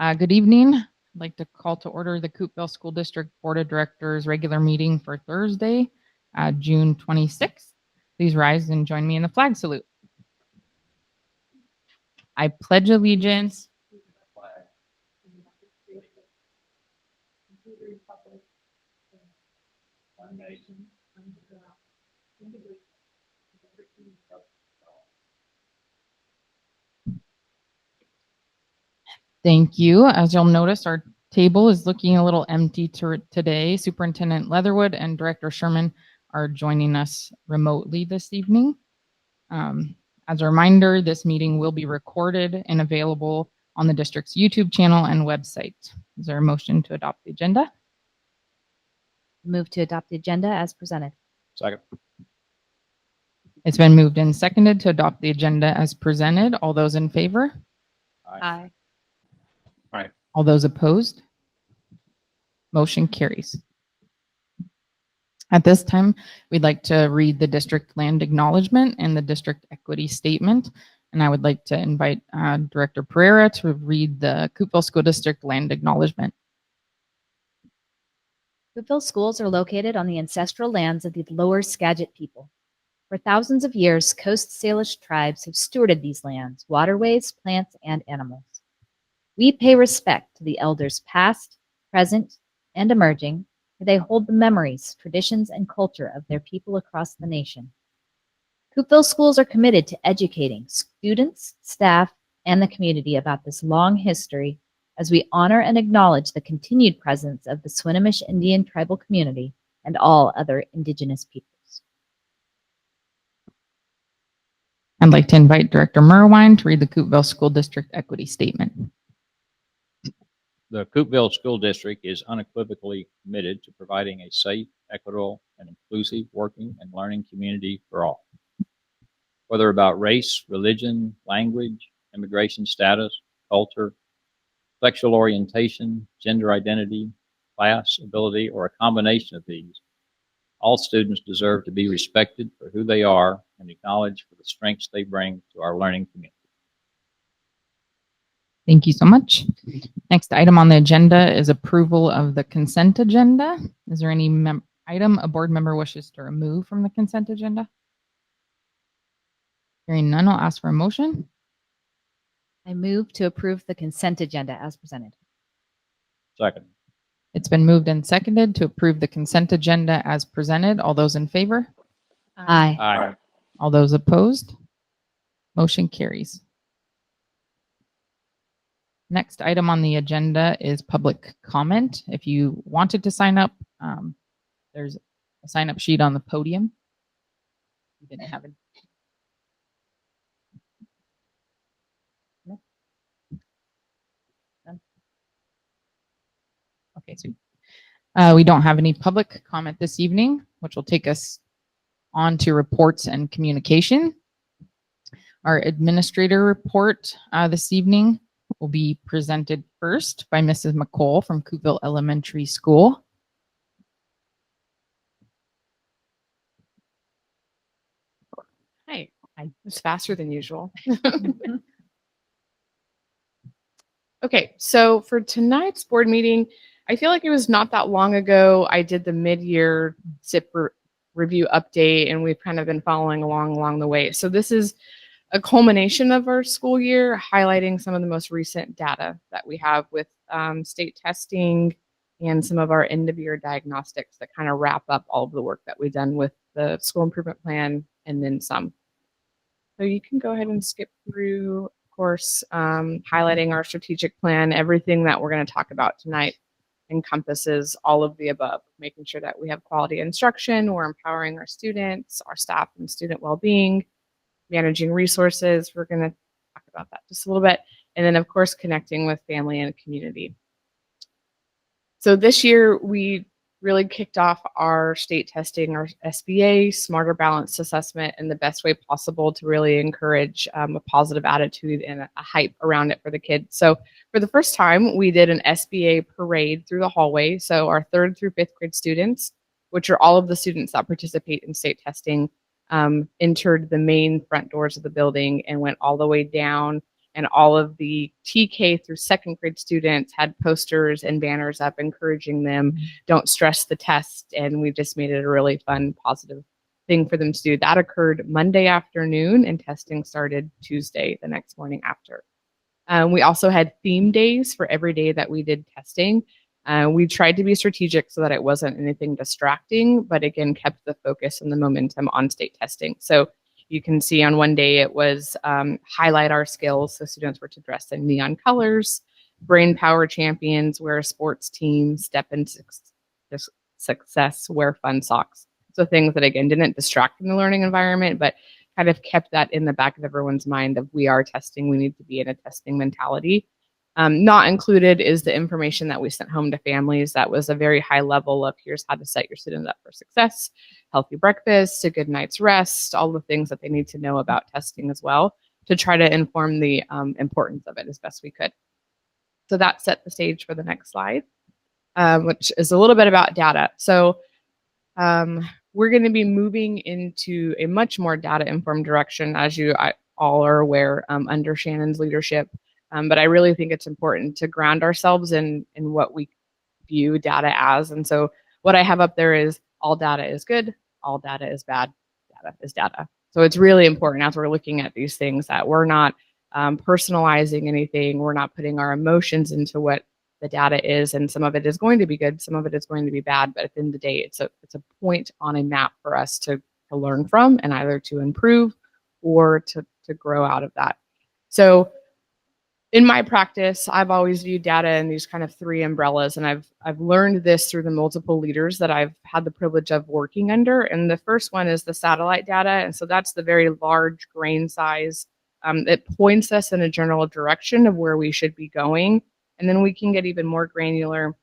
Good evening. I'd like to call to order the Coupeville School District Board of Directors regular meeting for Thursday, June 26th. Please rise and join me in the flag salute. I pledge allegiance Thank you. As you'll notice, our table is looking a little empty today. Superintendent Leatherwood and Director Sherman are joining us remotely this evening. As a reminder, this meeting will be recorded and available on the district's YouTube channel and website. Is there a motion to adopt the agenda? Move to adopt the agenda as presented. Second. It's been moved and seconded to adopt the agenda as presented. All those in favor? Aye. All those opposed? Motion carries. At this time, we'd like to read the district land acknowledgement and the district equity statement. And I would like to invite Director Pereira to read the Coupeville School District land acknowledgement. Coupeville schools are located on the ancestral lands of the Lower Skagit people. For thousands of years, Coast Salish tribes have stewarded these lands, waterways, plants, and animals. We pay respect to the elders past, present, and emerging, for they hold the memories, traditions, and culture of their people across the nation. Coupeville schools are committed to educating students, staff, and the community about this long history as we honor and acknowledge the continued presence of the Swinomish Indian tribal community and all other indigenous peoples. I'd like to invite Director Merwine to read the Coupeville School District equity statement. The Coupeville School District is unequivocally committed to providing a safe, equitable, and inclusive working and learning community for all. Whether about race, religion, language, immigration status, culture, sexual orientation, gender identity, class, ability, or a combination of these, all students deserve to be respected for who they are and acknowledged for the strengths they bring to our learning community. Thank you so much. Next item on the agenda is approval of the consent agenda. Is there any item a board member wishes to remove from the consent agenda? Hearing none, I'll ask for a motion. I move to approve the consent agenda as presented. Second. It's been moved and seconded to approve the consent agenda as presented. All those in favor? Aye. Aye. All those opposed? Motion carries. Next item on the agenda is public comment. If you wanted to sign up, there's a sign-up sheet on the podium. You didn't have it. No? None? Okay, so we don't have any public comment this evening, which will take us on to reports and communication. Our administrator report this evening will be presented first by Mrs. McCall from Coupeville Elementary School. Hi, I was faster than usual. Okay, so for tonight's board meeting, I feel like it was not that long ago I did the mid-year SIP review update, and we've kind of been following along the way. So this is a culmination of our school year, highlighting some of the most recent data that we have with state testing and some of our end-of-year diagnostics that kind of wrap up all of the work that we've done with the school improvement plan and then some. So you can go ahead and skip through, of course, highlighting our strategic plan. Everything that we're going to talk about tonight encompasses all of the above, making sure that we have quality instruction, we're empowering our students, our staff, and student well-being, managing resources. We're going to talk about that just a little bit. And then, of course, connecting with family and community. So this year, we really kicked off our state testing, our SBA, Smarter Balanced Assessment, in the best way possible to really encourage a positive attitude and a hype around it for the kids. So for the first time, we did an SBA parade through the hallway. So our 3rd through 5th grade students, which are all of the students that participate in state testing, entered the main front doors of the building and went all the way down and all of the TK through second grade students had posters and banners up encouraging them, don't stress the test. And we just made it a really fun, positive thing for them to do. That occurred Monday afternoon, and testing started Tuesday, the next morning after. We also had theme days for every day that we did testing. We tried to be strategic so that it wasn't anything distracting, but again, kept the focus and the momentum on state testing. So you can see on one day it was highlight our skills. So students were to dress in neon colors, brain power champions, wear a sports team, step into success, wear fun socks. So things that, again, didn't distract from the learning environment, but kind of kept that in the back of everyone's mind of we are testing, we need to be in a testing mentality. Not included is the information that we sent home to families. That was a very high level of here's how to set your students up for success, healthy breakfast, a good night's rest, all the things that they need to know about testing as well to try to inform the importance of it as best we could. So that set the stage for the next slide, which is a little bit about data. So we're going to be moving into a much more data-informed direction, as you all are aware, under Shannon's leadership. But I really think it's important to ground ourselves in what we view data as. And so what I have up there is all data is good, all data is bad, data is data. So it's really important as we're looking at these things that we're not personalizing anything, we're not putting our emotions into what the data is, and some of it is going to be good, some of it is going to be bad, but at the end of the day, it's a point on a map for us to learn from and either to improve or to grow out of that. So in my practice, I've always viewed data in these kind of three umbrellas, and I've learned this through the multiple leaders that I've had the privilege of working under. And the first one is the satellite data, and so that's the very large grain size. It points us in a general direction of where we should be going, and then we can get even more granular,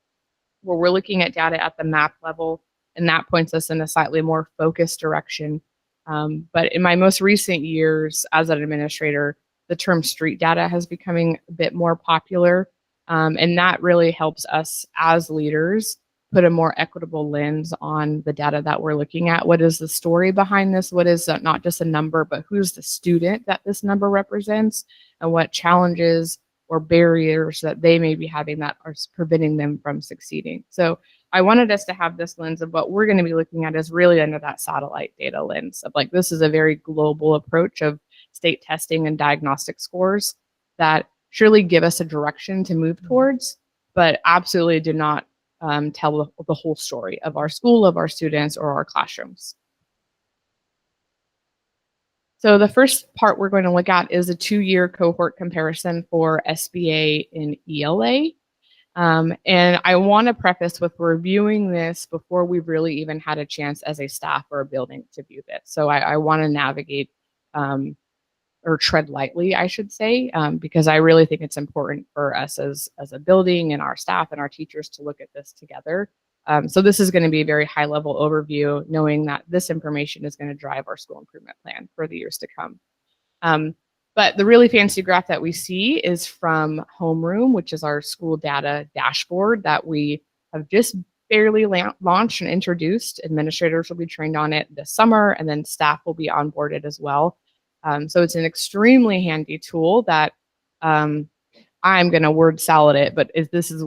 where we're looking at data at the map level, and that points us in a slightly more focused direction. But in my most recent years as an administrator, the term street data has becoming a bit more popular, and that really helps us as leaders put a more equitable lens on the data that we're looking at. What is the story behind this? What is not just a number, but who's the student that this number represents, and what challenges or barriers that they may be having that are preventing them from succeeding. So I wanted us to have this lens of what we're going to be looking at is really under that satellite data lens of like, this is a very global approach of state testing and diagnostic scores that surely give us a direction to move towards, but absolutely do not tell the whole story of our school, of our students, or our classrooms. So the first part we're going to look at is a 2-year cohort comparison for SBA and ELA. And I want to preface with reviewing this before we've really even had a chance as a staff or a building to view this. So I want to navigate or tread lightly, I should say, because I really think it's important for us as a building and our staff and our teachers to look at this together. So this is going to be a very high level overview, knowing that this information is going to drive our school improvement plan for the years to come. But the really fancy graph that we see is from Homeroom, which is our school data dashboard that we have just barely launched and introduced. Administrators will be trained on it this summer, and then staff will be onboarded as well. So it's an extremely handy tool that I'm going to word salad it, but this is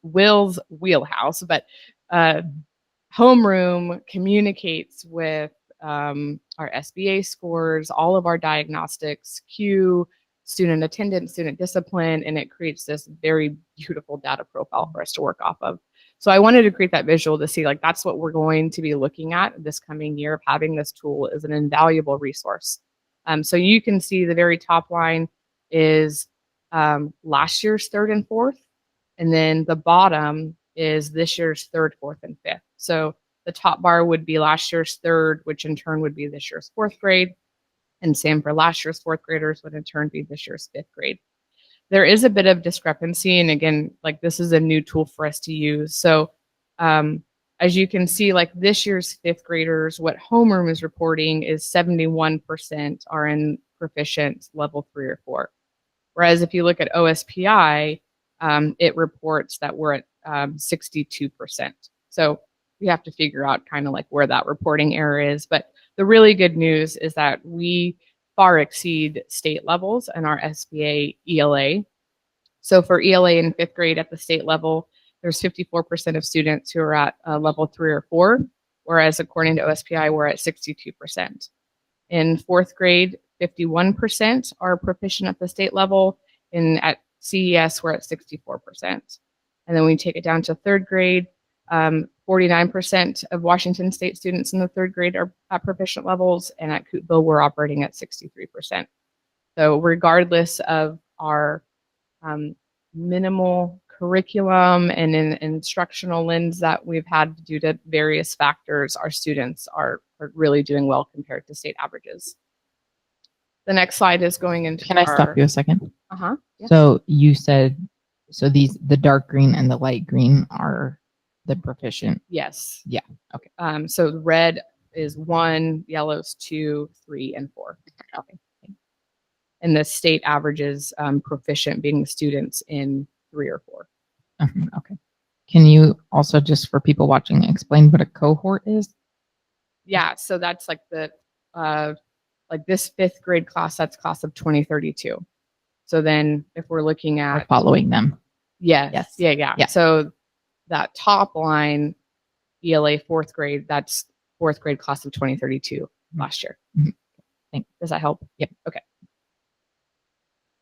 Will's wheelhouse. But Homeroom communicates with our SBA scores, all of our diagnostics, Q, student attendance, student discipline, and it creates this very beautiful data profile for us to work off of. So I wanted to create that visual to see like that's what we're going to be looking at this coming year of having this tool as an invaluable resource. So you can see the very top line is last year's third and fourth, and then the bottom is this year's third, fourth, and fifth. So the top bar would be last year's third, which in turn would be this year's fourth grade, and same for last year's fourth graders would in turn be this year's fifth grade. There is a bit of discrepancy, and again, like this is a new tool for us to use. So as you can see, like this year's fifth graders, what Homeroom is reporting is 71% are in proficient level 3 or 4. Whereas if you look at OSPI, it reports that we're at 62%. So we have to figure out kind of like where that reporting error is. But the really good news is that we far exceed state levels in our SBA ELA. So for ELA in fifth grade at the state level, there's 54% of students who are at level 3 or 4, whereas according to OSPI, we're at 62%. In fourth grade, 51% are proficient at the state level, and at CES, we're at 64%. And then when we take it down to third grade, 49% of Washington State students in the third grade are at proficient levels, and at Coupeville, we're operating at 63%. So regardless of our minimal curriculum and in instructional lens that we've had due to various factors, our students are really doing well compared to state averages. The next slide is going into Can I stop you a second? Yeah. So you said, so the dark green and the light green are the proficient. Yes. Yeah. Okay. So the red is 1, yellow's 2, 3, and 4. Okay. And the state averages proficient being the students in 3 or 4. Okay. Can you also, just for people watching, explain what a cohort is? Yeah. So that's like the like this fifth grade class. That's class of 2032. So then if we're looking Or at following them? yes. Yeah. So that top line, ELA fourth grade, that's fourth grade class of 2032 last year. Thanks. Does that help? Yep. Okay.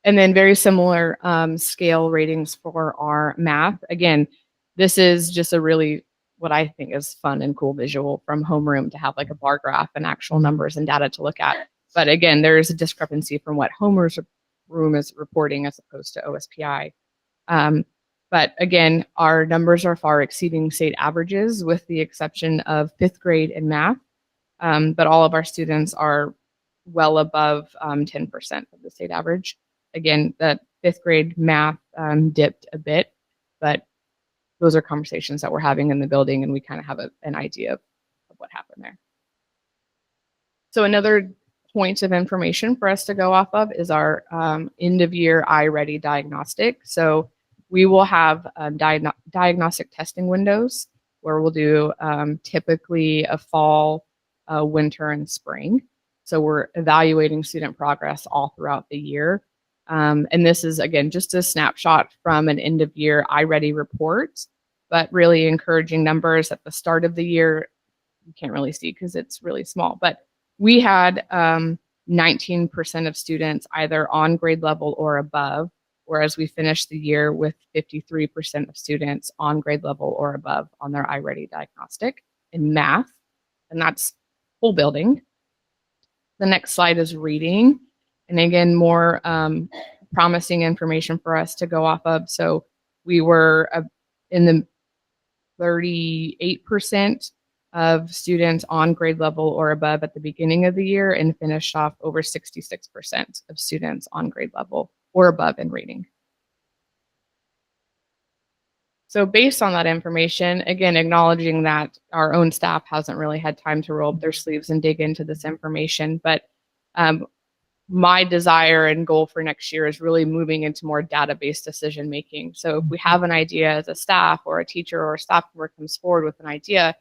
And then very similar scale ratings for our math. Again, this is just a really, what I think is fun and cool visual from homeroom to have like a bar graph and actual numbers and data to look at. But again, there is a discrepancy from what homeroom is reporting as opposed to OSPI. But again, our numbers are far exceeding state averages with the exception of fifth grade in math. But all of our students are well above 10% of the state average. Again, that fifth grade math dipped a bit, but those are conversations that we're having in the building, and we kind of have an idea of what happened there. So another point of information for us to go off of is our end of year iReady diagnostic. So we will have diagnostic testing windows where we'll do typically a fall, winter, and spring. So we're evaluating student progress all throughout the year. And this is, again, just a snapshot from an end of year iReady report, but really encouraging numbers at the start of the year. You can't really see because it's really small, but we had 19% of students either on grade level or above, whereas we finished the year with 53% of students on grade level or above on their iReady diagnostic in math, and that's whole building. The next slide is reading. And again, more promising information for us to go off of. So we were in the 38% of students on grade level or above at the beginning of the year and finished off over 66% of students on grade level or above in reading. So based on that information, again, acknowledging that our own staff hasn't really had time to roll up their sleeves and dig into this information, but my desire and goal for next year is really moving into more data-based decision making. So if we have an idea as a staff or a teacher or a staff member comes forward with an idea,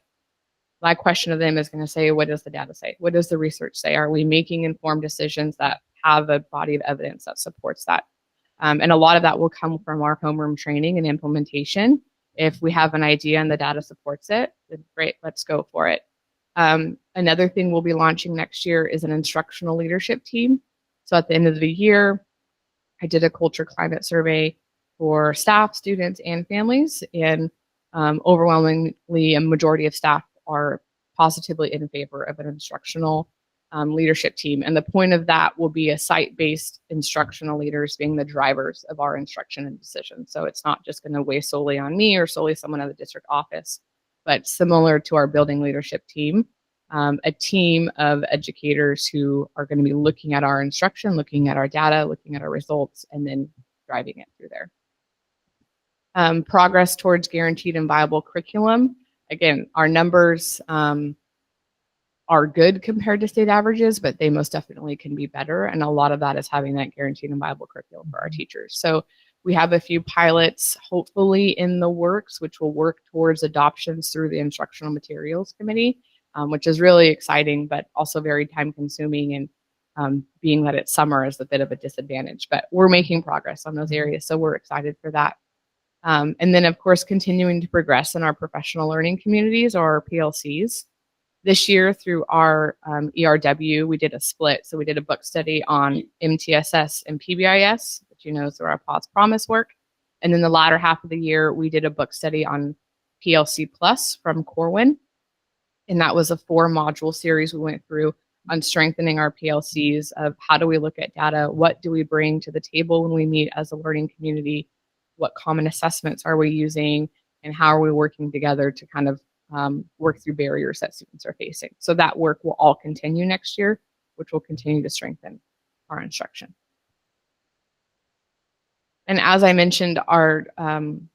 my question to them is going to say, what does the data say? What does the research say? Are we making informed decisions that have a body of evidence that supports that? And a lot of that will come from our homeroom training and implementation. If we have an idea and the data supports it, then great, let's go for it. Another thing we'll be launching next year is an instructional leadership team. So at the end of the year, I did a culture climate for staff, students, and families, and overwhelmingly a majority of staff are positively in favor of an instructional leadership team. And the point of that will be a site-based instructional leaders being the drivers of our instruction and decision. So it's not just going to weigh solely on me or solely someone at the district office, but similar to our building leadership team, a team of educators who are going to be looking at our instruction, looking at our data, looking at our results, and then driving it through there. Progress towards guaranteed and viable curriculum. Again, our numbers are good compared to state averages, but they most definitely can be better. And a lot of that is having that guaranteed and viable curriculum for our teachers. So we have a few pilots hopefully in the works, which will work towards adoptions through the Instructional Materials Committee, which is really exciting, but also very time consuming. being that it's summer is a bit of a disadvantage. But we're making progress on those areas, so we're excited for that. And then, of course, continuing to progress in our professional learning communities, or our PLCs. This year, through our ERW, we did a split. So we did a book study on MTSS and PBIS, which you know is our Pause Promise work. And then the latter half of the year, we did a book study on PLC Plus from Corwin. And that was a 4-module series we went through on strengthening our PLCs of how do we look at data, what do we bring to the table when we meet as a learning community, what common assessments are we using, and how are we working together to kind of work through barriers that students are facing. So that work will all continue next year, which will continue to strengthen our instruction. And as I mentioned, our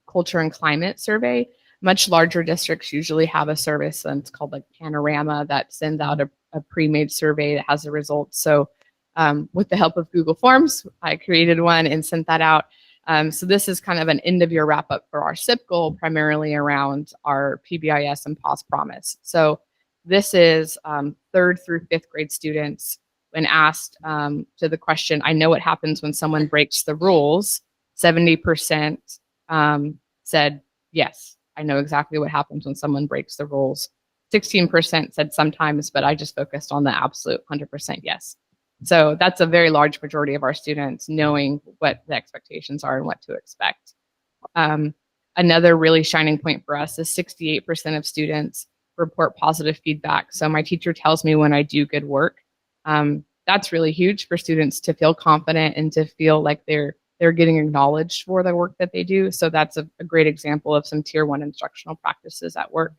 culture and climate survey, much larger districts usually have a service that's called like Panorama that sends out a pre-made survey that has the results. So with the help of Google Forms, I created one and sent that out. So this is kind of an end of year wrap up for our SIP goal, primarily around our PBIS and Pause Promise. So this is 3rd through 5th grade students when asked to the question, I know what happens when someone breaks the rules. 70% said, yes, I know exactly what happens when someone breaks the rules. 16% said sometimes, but I just focused on the absolute 100% yes. So that's a very large majority of our students knowing what the expectations are and what to expect. Another really shining point for us is 68% of students report positive feedback. So my teacher tells me when I do good work. That's really huge for students to feel confident and to feel like they're getting acknowledged for the work that they do. So that's a great example of some tier 1 instructional practices at work.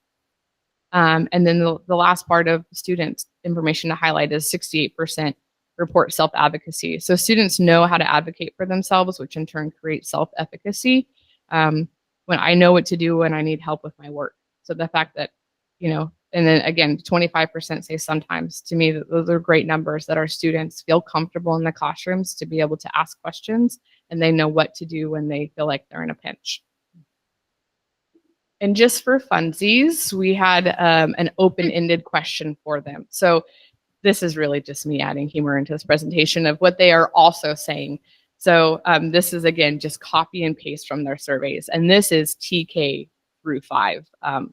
And then the last part of students' information to highlight is 68% report self-advocacy. So students know how to advocate for themselves, which in turn creates self-efficacy when I know what to do when I need help with my work. So the fact that, you know, and then again, 25% say sometimes. To me, those are great numbers that our students feel comfortable in the classrooms to be able to ask questions and they know what to do when they feel like they're in a pinch. And just for funsies, we had an open-ended question for them. So this is really just me adding humor into this presentation of what they are also saying. So this is, again, just copy and paste from their surveys. And this is TK through 5,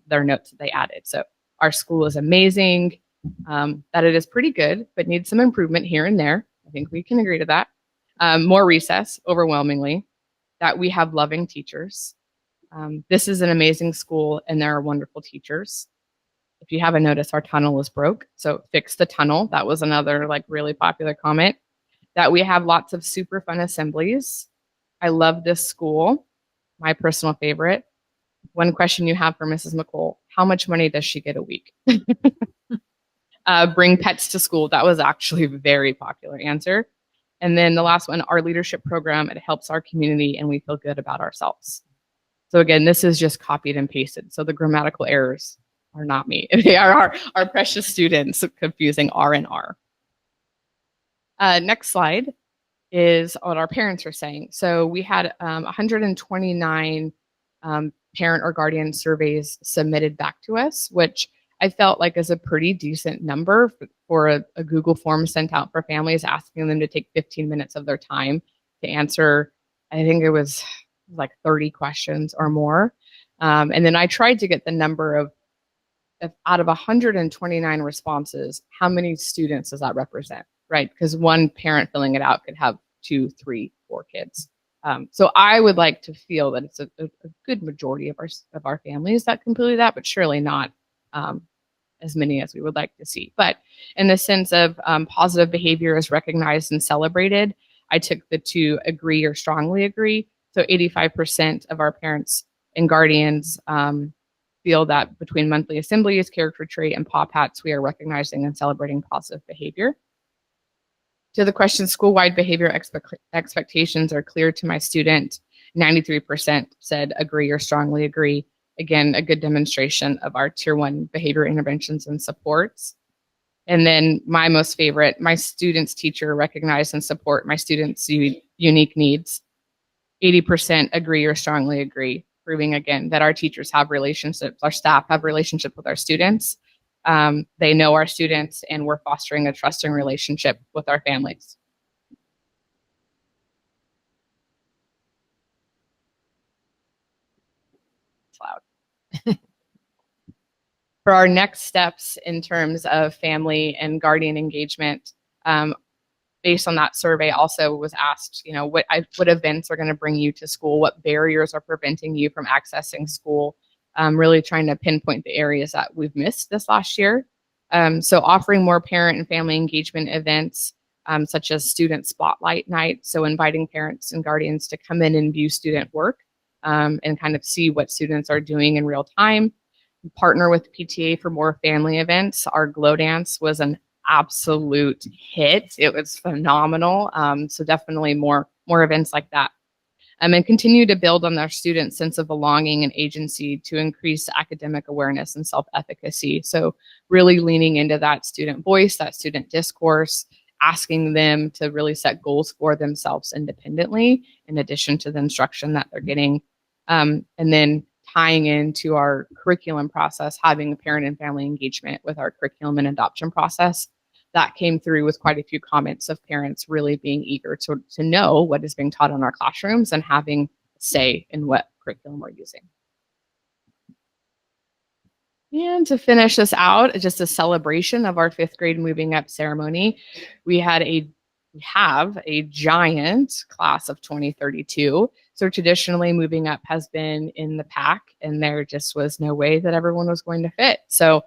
their notes that they added. So our school is amazing, that it is pretty good, but needs some improvement here and there. I think we can agree to that. More recess, overwhelmingly, that we have loving teachers. This is an amazing school and there are wonderful teachers. If you haven't noticed, our tunnel is broke, so fix the tunnel. That was another like really popular comment. That we have lots of super fun assemblies. I love this school, my personal favorite. One question you have for Mrs. McColl, how much money does she get a week? Bring pets to school. That was actually a very popular answer. And then the last one, our leadership program, it helps our community and we feel good about ourselves. So again, this is just copied and pasted. So the grammatical errors are not me. They are our precious students confusing R and R. Next slide is what our parents are saying. So we had 129 parent or guardian surveys submitted back to us, which I felt like is a pretty decent number for a Google form sent out for families, asking them to take 15 minutes of their time to answer. I think it was like 30 questions or more. And then I tried to get the number of out of 129 responses, how many students does that represent, right? Because one parent filling it out could have 2, 3, 4 kids. So I would like to feel that it's a good majority of our families that completed that, but surely not as many as we would like to see. But in the sense of positive behavior is recognized and celebrated, I took the 2 agree or strongly agree. So 85% of our parents and guardians feel that between monthly assemblies, character trait, and pop hats, we are recognizing and celebrating positive behavior. To the question, school-wide behavior expectations are clear to my student. 93% said agree or strongly agree. Again, a good demonstration of our tier 1 behavior interventions and supports. And then my most favorite, my students' teacher recognize and support my students' unique needs. 80% agree or strongly agree, proving again that our teachers have relationships, our staff have relationships with our students, They know our students, and we're fostering a trusting relationship with our families. It's loud. For our next steps in terms of family and guardian engagement, based on that survey, also was asked, what events are going to bring you to school, what barriers are preventing you from accessing school, really trying to pinpoint the areas that we've missed this last year. So offering more parent and family engagement events, such as student spotlight night, so inviting parents and guardians to come in and view student work, and kind of see what students are doing in real time. Partner with PTA for more family events. Our Glow Dance was an absolute hit. It was phenomenal. So definitely more events like that. And continue to build on their students' sense of belonging and agency to increase academic awareness and self-efficacy. So really leaning into that student voice, that student discourse, asking them to really set goals for themselves independently, in addition to the instruction that they're getting. And then tying into our curriculum process, having a parent and family engagement with our curriculum and adoption process. That came through with quite a few comments of parents really being eager to know what is being taught in our classrooms and having say in what curriculum we're using. And to finish this out, just a celebration of our 5th grade moving up ceremony. We have a giant class of 2032. So traditionally moving up has been in the pack, and there just was no way that everyone was going to fit. So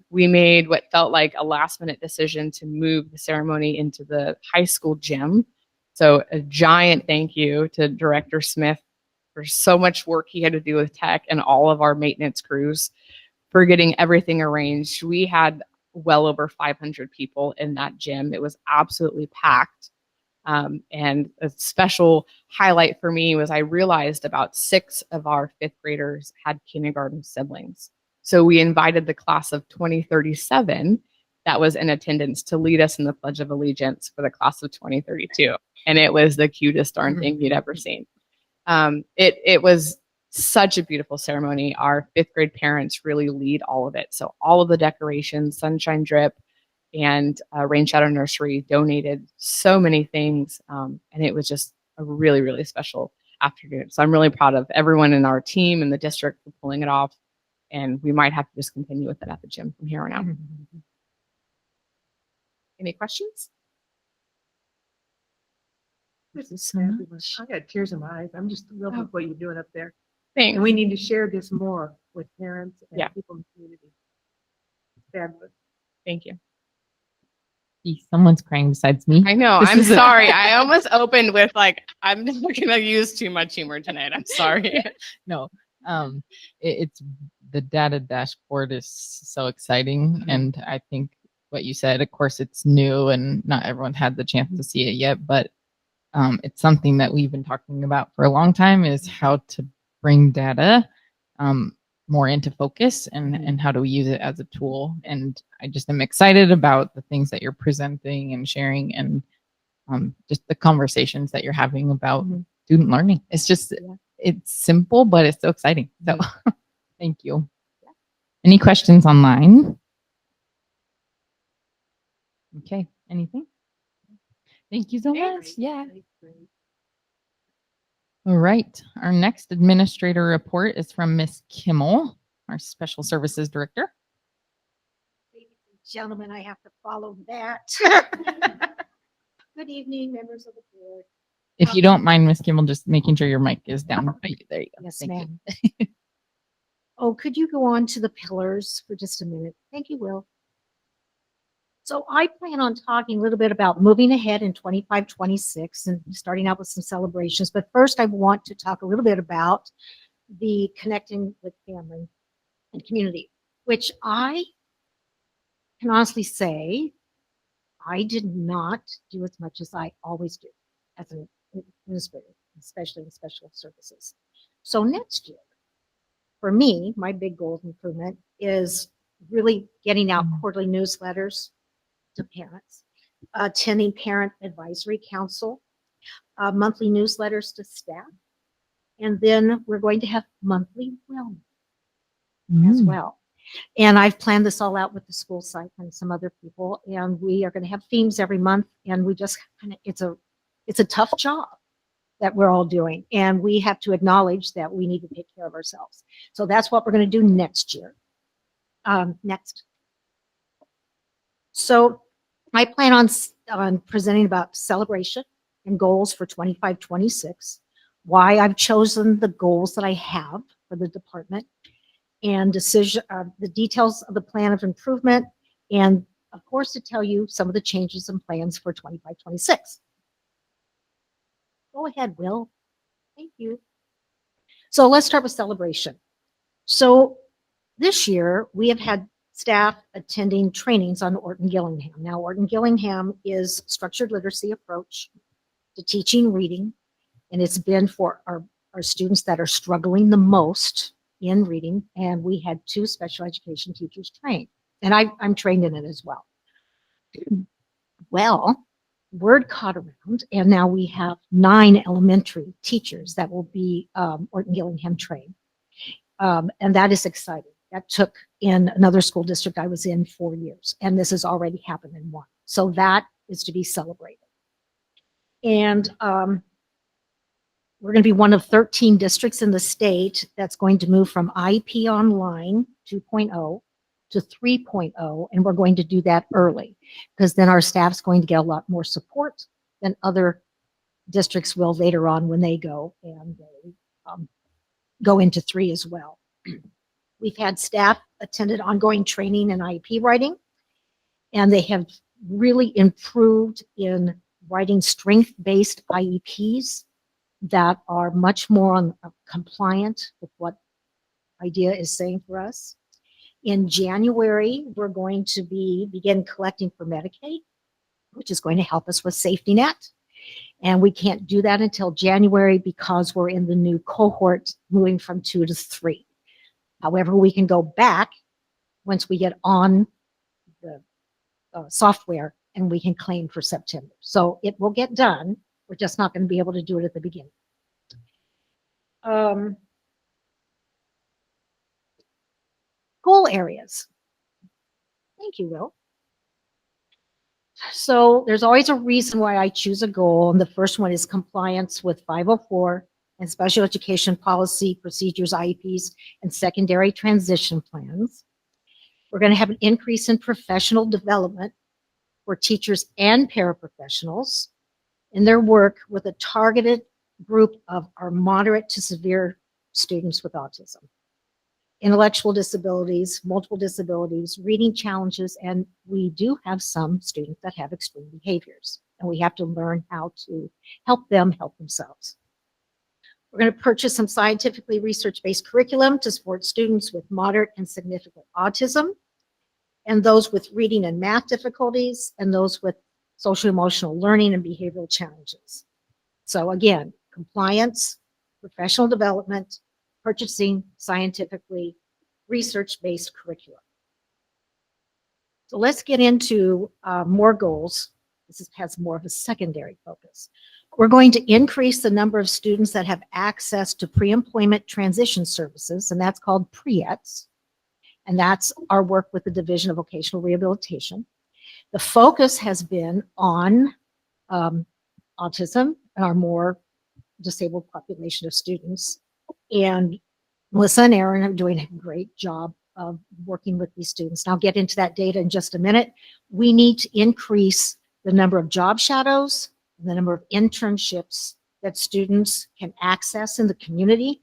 we made what felt like a last-minute decision to move the ceremony into the high school gym. So a giant thank you to Director Smith for so much work he had to do with tech and all of our maintenance crews for getting everything arranged. We had well over 500 people in that gym. It was absolutely packed. And a special highlight for me was I realized about 6 of our 5th graders had kindergarten siblings. So we invited the class of 2037 that was in attendance to lead us in the Pledge of Allegiance for the class of 2032. And it was the cutest darn thing you'd ever seen. It was such a beautiful ceremony. Our 5th grade parents really lead all of it. So all of the decorations, Sunshine Drip, and Rain Shadow Nursery donated so many things. And it was just a really, really special afternoon. So I'm really proud of everyone in our team and the district for pulling it off. And we might have to just continue with it at the gym from here on out. Any questions? This is fabulous. I got tears in my eyes. I'm just thrilled with what you're doing up there. Thanks. And we need to share this more with parents and Yeah. people in the community. It's fabulous. Thank you. Someone's crying besides me. I know. This I'm is a- sorry. I almost opened with I'm not going to use too much humor tonight. I'm sorry. No, it's the data dashboard is so exciting. And I think what you said, of course, it's new and not everyone had the chance to see it yet, but it's something that we've been talking about for a long time, is how to bring data more into focus and how do we use it as a tool. And I just am excited about the things that you're presenting and sharing, and just the conversations that you're having about student learning. It's just, it's simple, but it's so exciting. So thank you. Any questions online? Okay, anything? Thank you so much. Yeah. All right. Our next administrator report is from Miss Kimmel, our Special Services Director. Ladies and gentlemen, I have to follow that. Good evening, members of the board. If you don't mind, Miss Kimmel, just making sure your mic is down. There you go. Yes, Thank you. ma'am. Oh, could you go on to the pillars for just a minute? Thank you, Will. So I plan on talking a little bit about moving ahead in 25-26 and starting out with some celebrations. But first, I want to talk a little bit about the connecting with family and community, which I can honestly say I did not do as much as I always do as an administrator, especially in special services. So next year, for me, my big goal of improvement is really getting out quarterly newsletters to parents, attending parent advisory council, monthly newsletters to staff, and then we're going to have monthly wellness as well. And I've planned this all out with the school site and some other people, and we are going to have themes every month. And we just kind of, it's a tough job that we're all doing. And we have to acknowledge that we need to take care of ourselves. So that's what we're going to do next year. Next. So I plan on presenting about celebration and goals for 25-26, why I've chosen the goals that I have for the department, and the details of the plan of improvement, and of course to tell you some of the changes and plans for 25-26. Go ahead, Will. Thank you. So let's start with celebration. So this year we have had staff attending trainings on Orton Gillingham. Now, Orton Gillingham is structured literacy approach to teaching reading, and it's been for our students that are struggling the most in reading, and we had 2 special education teachers trained, and I'm trained in it as well. Well, word caught around, and now we have 9 elementary teachers that will be Orton Gillingham trained, and that is exciting. That took in another school district I was in 4 years, and this has already happened in 1. So that is to be celebrated. And we're going to be one of 13 districts in the state that's going to move from IEP Online 2.0 to 3.0, and we're going to do that early because then our staff's going to get a lot more support than other districts will later on when they go and they go into 3 as well. We've had staff attended ongoing training in IEP writing, and they have really improved in writing strength-based IEPs that are much more compliant with what IDEA is saying for us. In January, we're going to begin collecting for Medicaid, which is going to help us with safety net. And we can't do that until January because we're in the new cohort moving from 2 to 3. However, we can go back once we get on the software and we can claim for September. So it will get done. We're just not going to be able to do it at the beginning. Goal areas. Thank you, Will. So there's always a reason why I choose a goal, and the first one is compliance with 504 and special education policy, procedures, IEPs, and secondary transition plans. We're going to have an increase in professional development for teachers and paraprofessionals in their work with a targeted group of our moderate to severe students with autism, intellectual disabilities, multiple disabilities, reading challenges, and we do have some students that have extreme behaviors, and we have to learn how to help them help themselves. We're going to purchase some scientifically research-based curriculum to support students with moderate and significant autism, and those with reading and math difficulties, and those with social emotional learning and behavioral challenges. So again, compliance, professional development, purchasing scientifically research-based curriculum. So let's get into more goals. This has more of a secondary focus. We're going to increase the number of students that have access to pre-employment transition services, and that's called PREETs, and that's our work with the Division of Vocational Rehabilitation. The focus has been on autism and our more disabled population of students. And Melissa and Aaron are doing a great job of working with these students. And I'll get into that data in just a minute. We need to increase the number of job shadows, the number of internships that students can access in the community.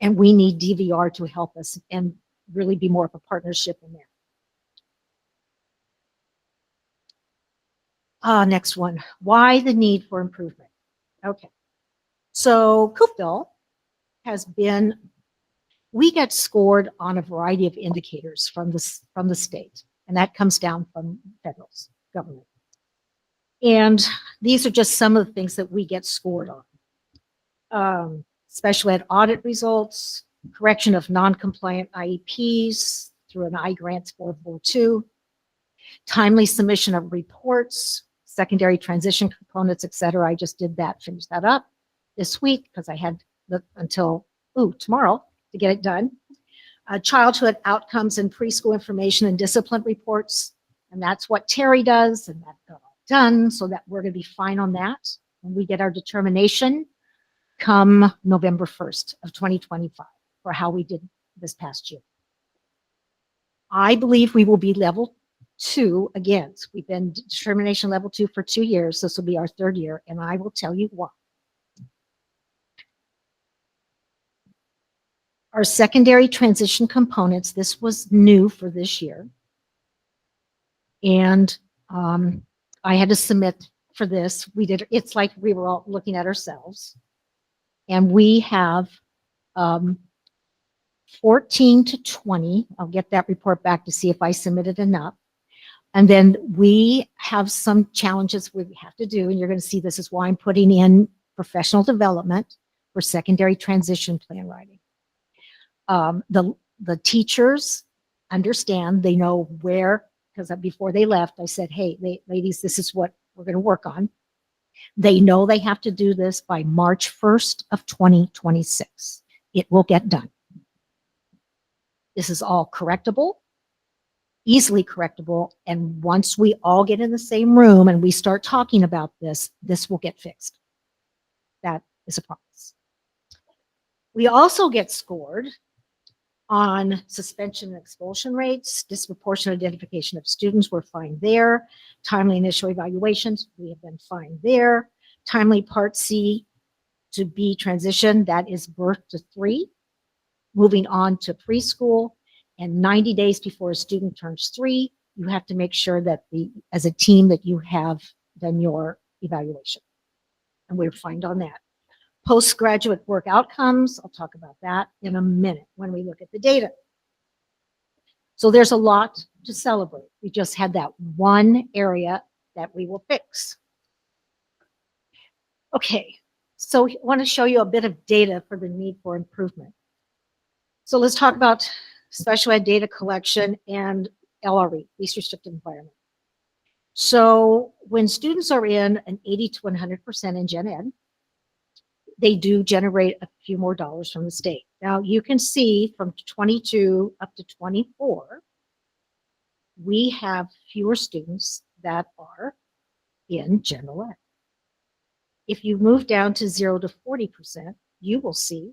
And we need DVR to help us and really be more of a partnership in there. Next one, why the need for improvement? Okay, so Coupeville has been, we get scored on a variety of indicators from the state, and that comes down from federal government. And these are just some of the things that we get scored on. Special ed audit results, correction of non-compliant IEPs through an iGrants 442, timely submission of reports, secondary transition components, etc. I just did that, finished that up this week because I had until tomorrow to get it done. childhood outcomes and preschool information and discipline reports. And that's what Terry does, and that got all done, so that we're going to be fine on that. When we get our determination come November 1st of 2025 for how we did this past year. I believe we will be level 2 again. We've been determination level 2 for 2 years. This will be our 3rd year, and I will tell you why. Our secondary transition components, this was new for this year. And I had to submit for this. It's like we were all looking at ourselves. And we have 14 to 20. I'll get that report back to see if I submitted enough. And then we have some challenges we have to do. And you're going to see this is why I'm putting in professional development for secondary transition plan writing. The teachers understand, they know where, because before they left, I said, hey, ladies, this is what we're going to work on. They know they have to do this by March 1st of 2026. It will get done. This is all correctable, easily correctable. And once we all get in the same room and we start talking about this, this will get fixed. That is a promise. We also get scored on suspension and expulsion rates, disproportionate identification of students, we're fine there. Timely initial evaluations, we have been fine there. Timely Part C to B transition, that is birth to 3. Moving on to preschool, and 90 days before a student turns 3, you have to make sure that as a team that you have done your evaluation. And we're fine on that. Postgraduate work outcomes, I'll talk about that in a minute when we look at the data. So there's a lot to celebrate. We just had that one area that we will fix. Okay, so I want to show you a bit of data for the need for improvement. So let's talk about special ed data collection and LRE, least restrictive environment. So when students are in an 80 to 100% in gen ed, they do generate a few more dollars from the state. Now you can see from 22 up to 24, we have fewer students that are in general ed. If you move down to 0 to 40%, you will see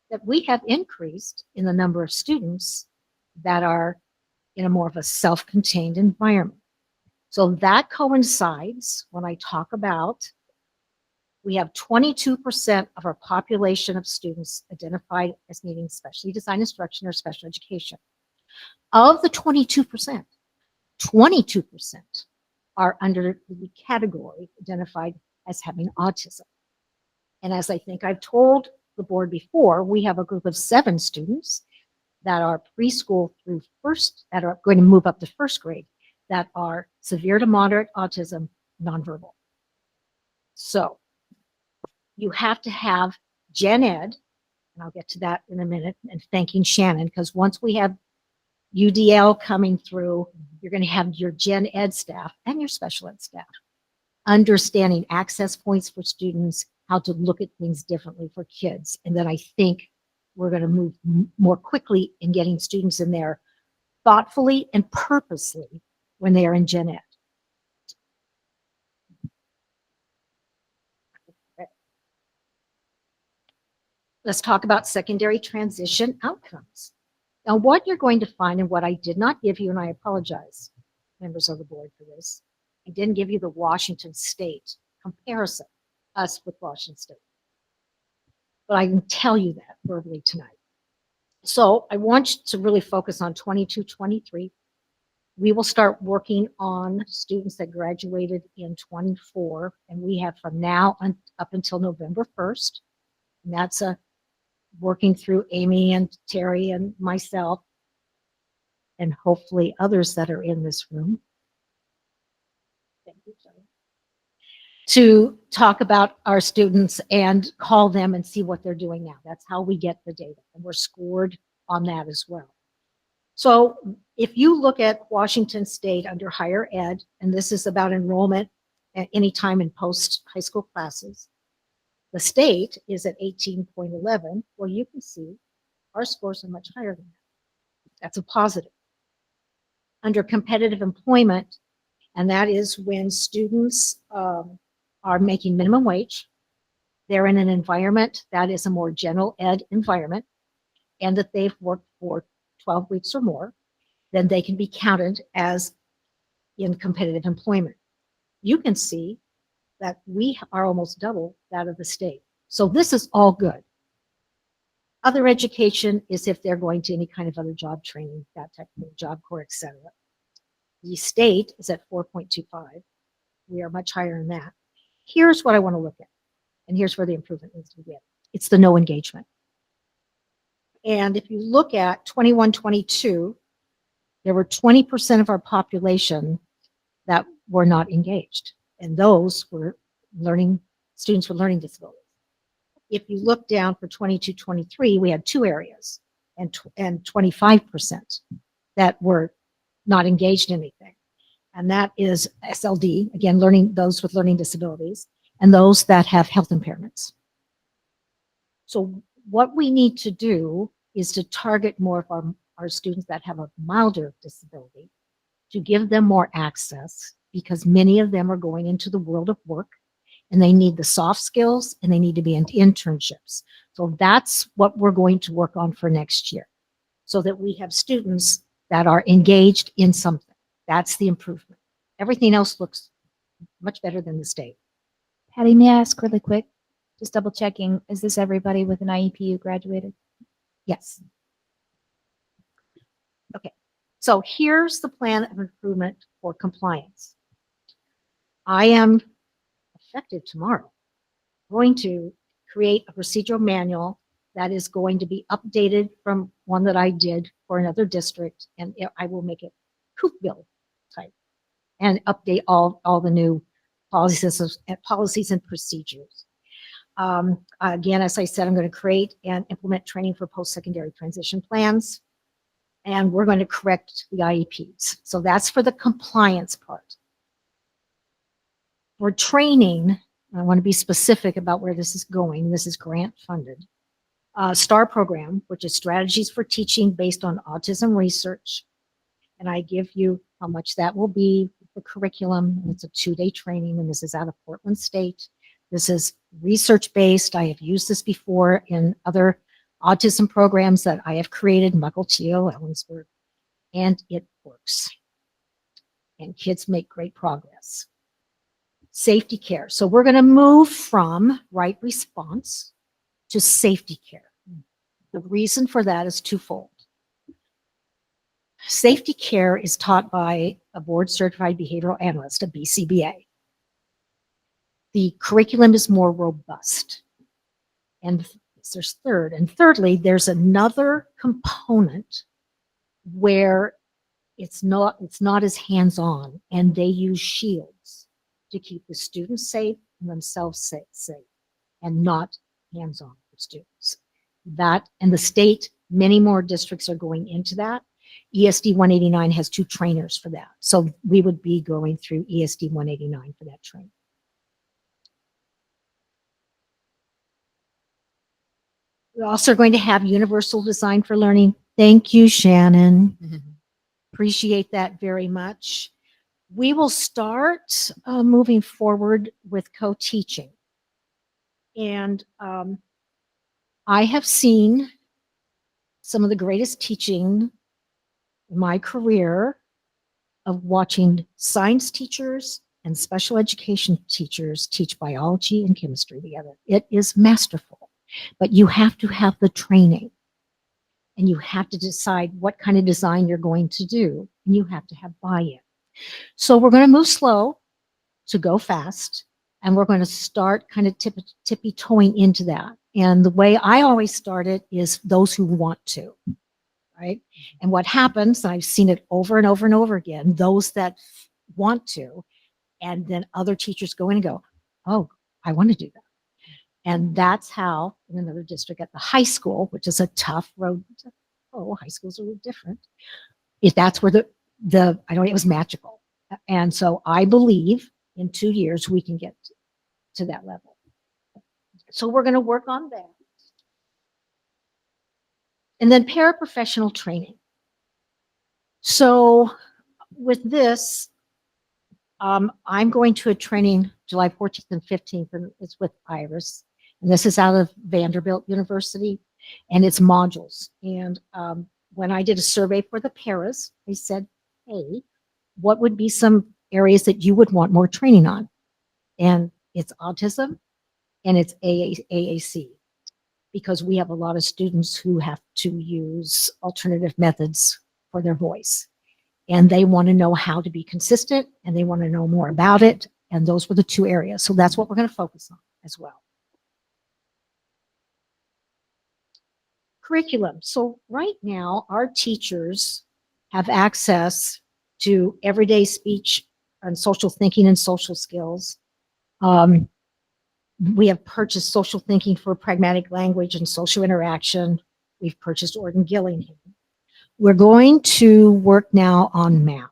that we have increased in the number of students that are in a more of a self-contained environment. So that coincides when I talk about we have 22% of our population of students identified as needing specially designed instruction or special education. Of the 22%, 22% are under the category identified as having autism. And as I think I've told the board before, we have a group of 7 students that are preschool through that are going to move up to 1st grade that are severe to moderate autism, nonverbal. So you have to have gen ed, and I'll get to that in a minute, and thanking Shannon, because once we have UDL coming through, you're going to have your gen ed staff and your special ed staff understanding access points for students, how to look at things differently for kids. And then I think we're going to move more quickly in getting students in there thoughtfully and purposely when they are in gen ed. Let's talk about secondary transition outcomes. Now, what you're going to find, and what I did not give you, and I apologize, members of the board, for this, I didn't give you the Washington State comparison, us with Washington State. But I can tell you that verbally tonight. So I want you to really focus on 22, 23. We will start working on students that graduated in 24, and we have from now on up until November 1st. And that's working through Amy and Terry and myself, and hopefully others that are in this room. Thank you, Terry. To talk about our students and call them and see what they're doing now. That's how we get the data, and we're scored on that as well. So if you look at Washington State under higher ed, and this is about enrollment at any time in post high school classes, the state is at 18.11. Well, you can see our scores are much higher than that. That's a positive. Under competitive employment, and that is when students are making minimum wage, they're in an environment that is a more general ed environment, and that they've worked for 12 weeks or more, then they can be counted as in competitive employment. You can see that we are almost double that of the state. So this is all good. Other education is if they're going to any kind of other job training, that type of thing, Job Corps, et cetera. The state is at 4.25. We are much higher than that. Here's what I want to look at, and here's where the improvement needs to be. It's the no engagement. And if you look at 21, 22, there were 20% of our population that were not engaged, and those were students with learning disabilities. If you look down for 22, 23, we had two areas and 25% that were not engaged in anything. And that is SLD, again, those with learning disabilities, and those that have health impairments. So what we need to do is to target more of our students that have a milder disability, to give them more access, because many of them are going into the world of work, and they need the soft skills, and they need to be in internships. So that's what we're going to work on for next year, so that we have students that are engaged in something. That's the improvement. Everything else looks much better than the state. Patty, may I ask really quick? Just double checking. Is this everybody with an IEP who graduated? Yes. Okay. So here's the plan of improvement for compliance. I am, effective tomorrow, going to create a procedural manual that is going to be updated from one that I did for another district, and I will make it Coupeville type and update all the new policies and procedures. Again, as I said, I'm going to create and implement training for post-secondary transition plans, and we're going to correct the IEPs. So that's for the compliance part. For training, I want to be specific about where this is going. This is grant funded. STAR program, which is strategies for teaching based on autism research. And I give you how much that will be, the curriculum. It's a 2-day training, and this is out of Portland State. This is research-based. I have used this before in other autism programs that I have created, Mukilteo, Ellensburg, and it works. And kids make great progress. Safety care. So we're going to move from right response to safety care. The reason for that is twofold. Safety care is taught by a board-certified behavioral analyst, a BCBA. The curriculum is more robust. And there's third. And thirdly, there's another component where it's not as hands-on, and they use shields to keep the students safe and themselves safe, and not hands-on for students. That, and the state, many more districts are going into that. ESD 189 has 2 trainers for that. So we would be going through ESD 189 for that training. We're also going to have universal design for learning. Thank you, Shannon. Appreciate that very much. We will start moving forward with co-teaching. And I have seen some of the greatest teaching in my career of watching science teachers and special education teachers teach biology and chemistry together. It is masterful, but you have to have the training, and you have to decide what kind of design you're going to do, and you have to have buy-in. So we're going to move slow to go fast, and we're going to start kind of tippy-toeing into that. And the way I always start it is those who want to, right? And what happens, and I've seen it over and over and over again, those that want to, and then other teachers go in and go, oh, I want to do that. And that's how, in another district at the high school, which is a tough road, high schools are a little different, that's where it was magical. And so I believe in 2 years we can get to that level. So we're going to work on that. And then paraprofessional training. So with this, I'm going to a training July 14th and 15th, and it's with Iris. And this is out of Vanderbilt University, and it's modules. And when I did a survey for the paras, I said, hey, what would be some areas that you would want more training on? And it's autism and it's AAC, because we have a lot of students who have to use alternative methods for their voice. And they want to know how to be consistent, and they want to know more about it. And those were the two areas. So that's what we're going to focus on as well. Curriculum. So right now, our teachers have access to everyday speech and social thinking and social skills. We have purchased social thinking for pragmatic language and social interaction. We've purchased Orton Gillingham. We're going to work now on math,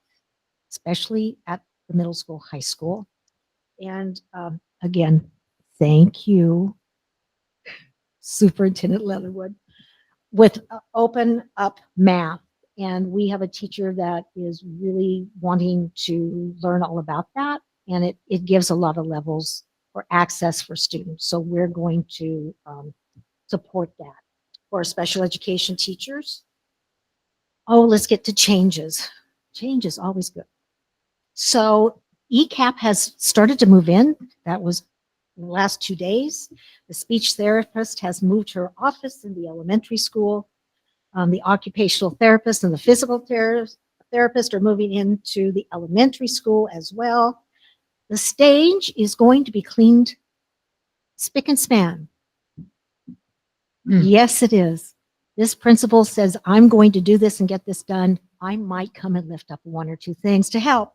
especially at the middle school, high school. And again, thank you, Superintendent Leatherwood, with Open Up Math. And we have a teacher that is really wanting to learn all about that. And it gives a lot of levels for access for students. So we're going to support that. For our special education teachers, oh, let's get to changes. Change is always good. So ECAP has started to move in. That was the last 2 days. The speech therapist has moved her office in the elementary school. The occupational therapist and the physical therapist are moving into the elementary school as well. The stage is going to be cleaned spick and span. Yes, it is. This principal says, I'm going to do this and get this done. I might come and lift up 1 or 2 things to help.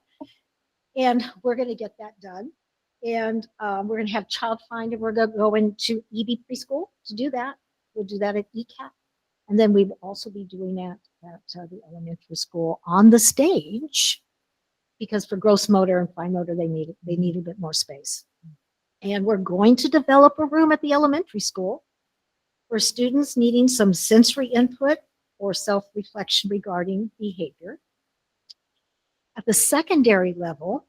And we're going to get that done. And we're going to have child find, and we're going to go into EB preschool to do that. We'll do that at ECAP. And then we will also be doing that at the elementary school on the stage, because for gross motor and fine motor, they need a bit more space. And we're going to develop a room at the elementary school for students needing some sensory input or self-reflection regarding behavior. At the secondary level,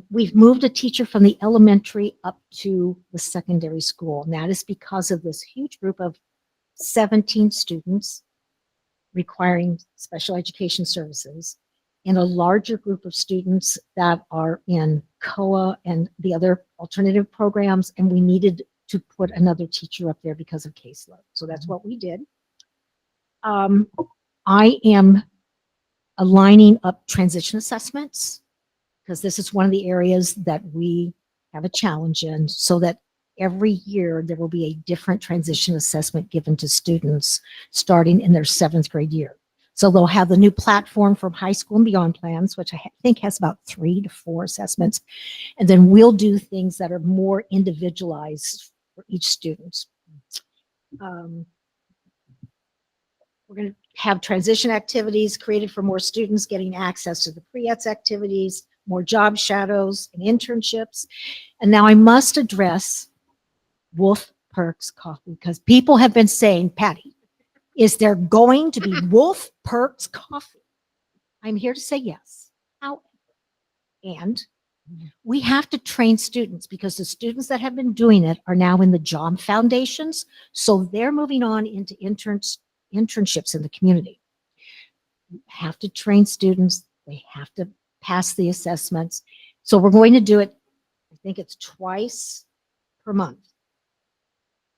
we've moved a teacher from the elementary up to the secondary school. And that is because of this huge group of 17 students requiring special education services, and a larger group of students that are in COA and the other alternative programs. And we needed to put another teacher up there because of caseload. So that's what we did. I am aligning up transition assessments, because this is one of the areas that we have a challenge in, so that every year there will be a different transition assessment given to students starting in their 7th grade year. So they'll have the new platform from high school and beyond plans, which I think has about 3 to 4 assessments. And then we'll do things that are more individualized for each student. We're going to have transition activities created for more students getting access to the pre-ETS activities, more job shadows and internships. And now I must address Wolf Perks Coffee, because people have been saying, Patty, is there going to be Wolf Perks Coffee? I'm here to say yes. However, and we have to train students, because the students that have been doing it are now in the job foundations. So they're moving on into internships in the community. We have to train students. They have to pass the assessments. So we're going to do it, I think it's twice per month.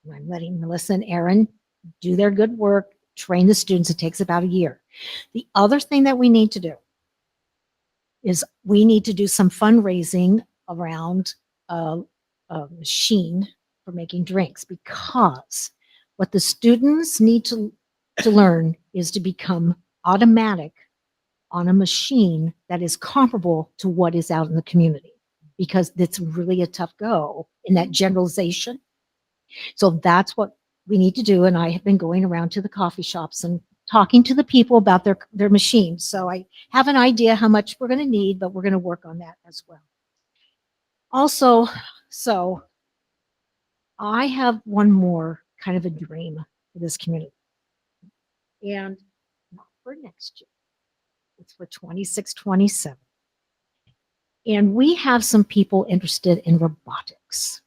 And I'm letting Melissa and Aaron do their good work, train the students. It takes about a year. The other thing that we need to do is we need to do some fundraising around a machine for making drinks, because what the students need to learn is to become automatic on a machine that is comparable to what is out in the community, because it's really a tough go in that generalization. So that's what we need to do. And I have been going around to the coffee shops and talking to the people about their machines. So I have an idea how much we're going to need, but we're going to work on that as well. Also, so I have one more kind of a dream for this community. And for next year. It's for 26-27. And we have some people interested in robotics.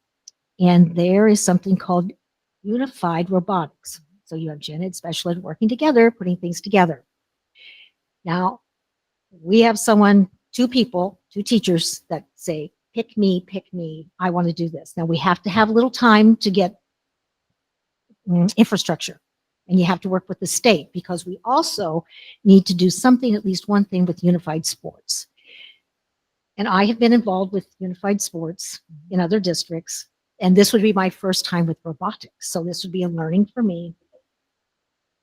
And there is something called unified robotics. So you have gen ed, special ed working together, putting things together. Now, we have two people, two teachers that say, pick me, I want to do this. Now, we have to have a little time to get infrastructure. And you have to work with the state because we also need to do something, at least one thing with unified sports. And I have been involved with unified sports in other districts. And this would be my first time with robotics. So this would be a learning for me.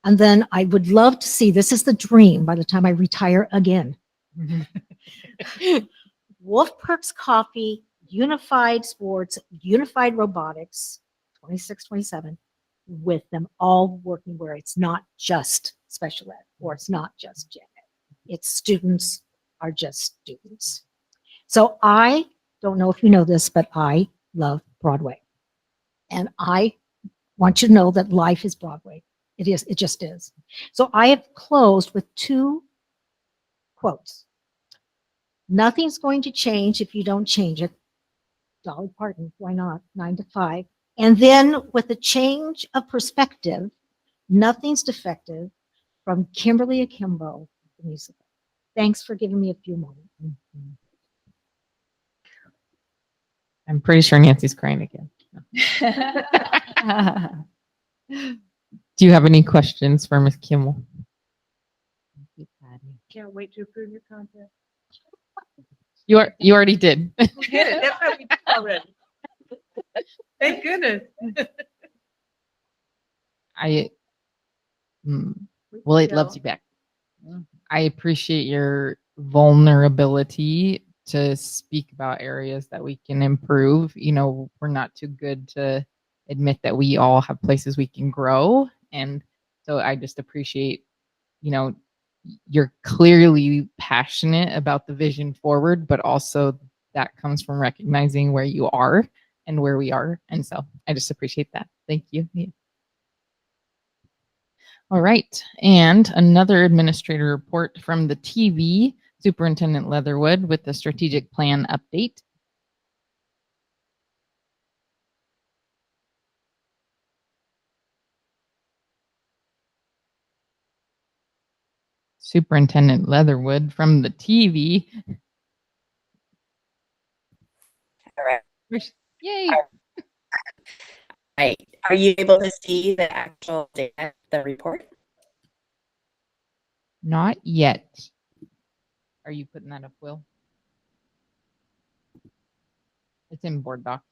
And then I would love to see, this is the dream by the time I retire again. Wolf Perks Coffee, unified sports, unified robotics, 26-27, with them all working where it's not just special ed or it's not just gen ed. It's students are just students. So I don't know if you know this, but I love Broadway. And I want you to know that life is Broadway. It is, it just is. So I have closed with two quotes. Nothing's going to change if you don't change it. Dolly Parton, why not? 9 to 5. And then with a change of perspective, nothing's defective from Kimberly Akimbo, the musical. Thanks for giving me a few moments. I'm pretty sure Nancy's crying again. Do you have any questions for Ms. Kimmel? Can't wait to approve your contract. You already did. We did it. That's what we did already. Thank goodness. Well, it loves you back. I appreciate your vulnerability to speak about areas that we can improve. You know, we're not too good to admit that we all have places we can grow. And so I just appreciate, you know, you're clearly passionate about the vision forward, but also that comes from recognizing where you are and where we are. And so I just appreciate that. Thank you. Yeah. All right. And another administrator report from the TV, Superintendent Leatherwood with the strategic plan update. Superintendent Leatherwood from the TV. All right. Yay. Right. Are you able to see the actual data, the report? Not yet. Are you putting that up, Will? It's in Board Docs.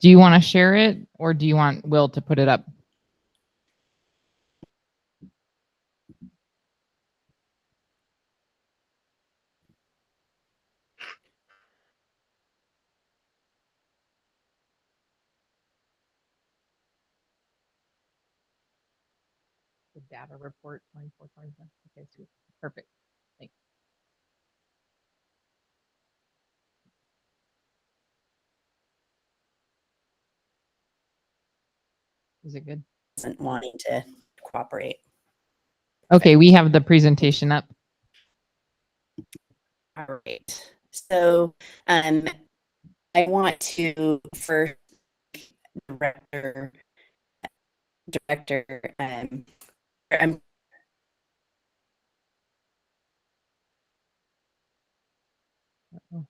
Do you want to share it or do you want Will to put it up? The data report 24/25. Okay, sweet. Perfect. Thanks. Is it good? Isn't wanting to cooperate. Okay, we have the presentation up. All right. So I want to first director I'm Uh-oh.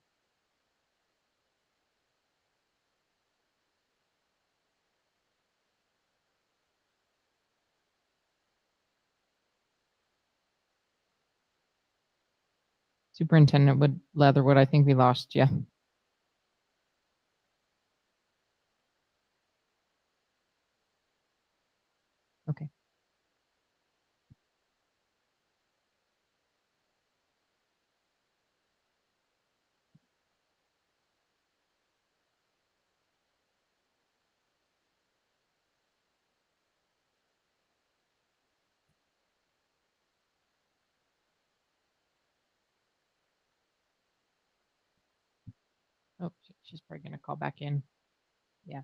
Superintendent Leatherwood, I think we lost you. Okay. Oh, she's probably going to call back in. Yeah.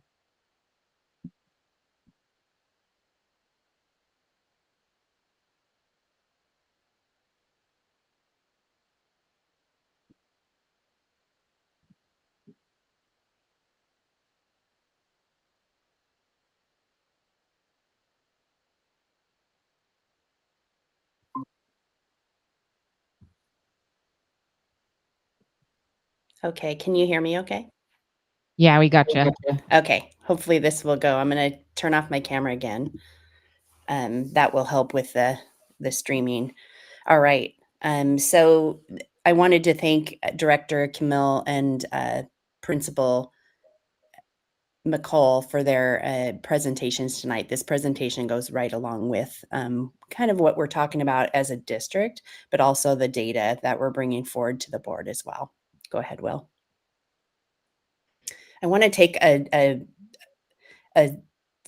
Okay, can you hear me okay? Yeah, we got you. Okay, hopefully this will go. I'm going to turn off my camera again. That will help with the streaming. All right. So I wanted to thank Director Camille and Principal McCall for their presentations tonight. This presentation goes right along with kind of what we're talking about as a district, but also the data that we're bringing forward to the board as well. Go ahead, Will. I want to take a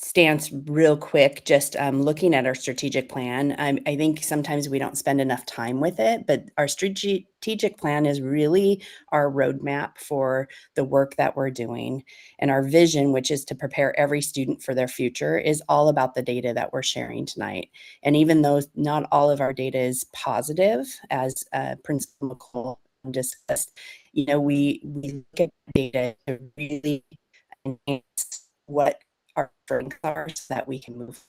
stance real quick, just looking at our strategic plan. I think sometimes we don't spend enough time with it, but our strategic plan is really our roadmap for the work that we're doing. And our vision, which is to prepare every student for their future, is all about the data that we're sharing tonight. And even though not all of our data is positive, as Principal McCall discussed, you know, we look at data to really enhance what our strengths are so that we can move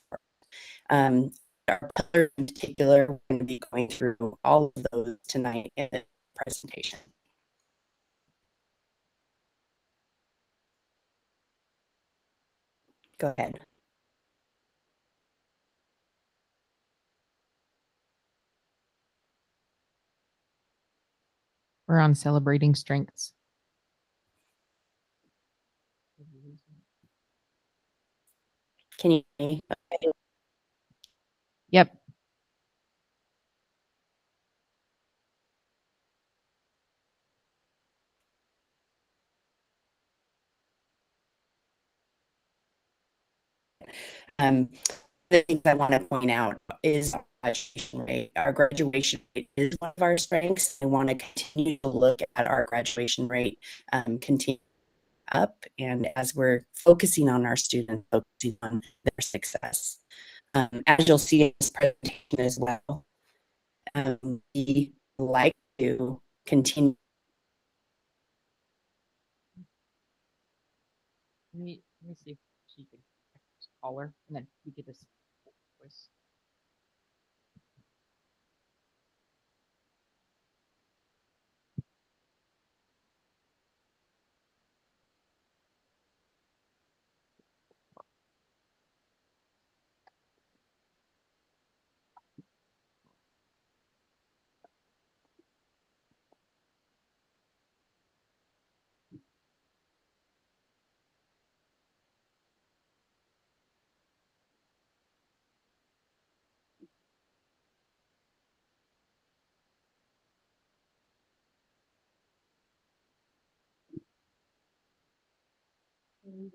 forward. Our pillars in particular, we're going to be going through all of those tonight in the presentation. Go ahead. We're on celebrating strengths. Can you hear me? Yep. The things I want to point out is our graduation rate. Our graduation rate is one of our strengths. I want to continue to look at our graduation rate continue up, and as we're focusing on our students, focusing on their success. As you'll see in this presentation as well, we like to continue. Let me see if she could call her, and then we could just voice. Okay,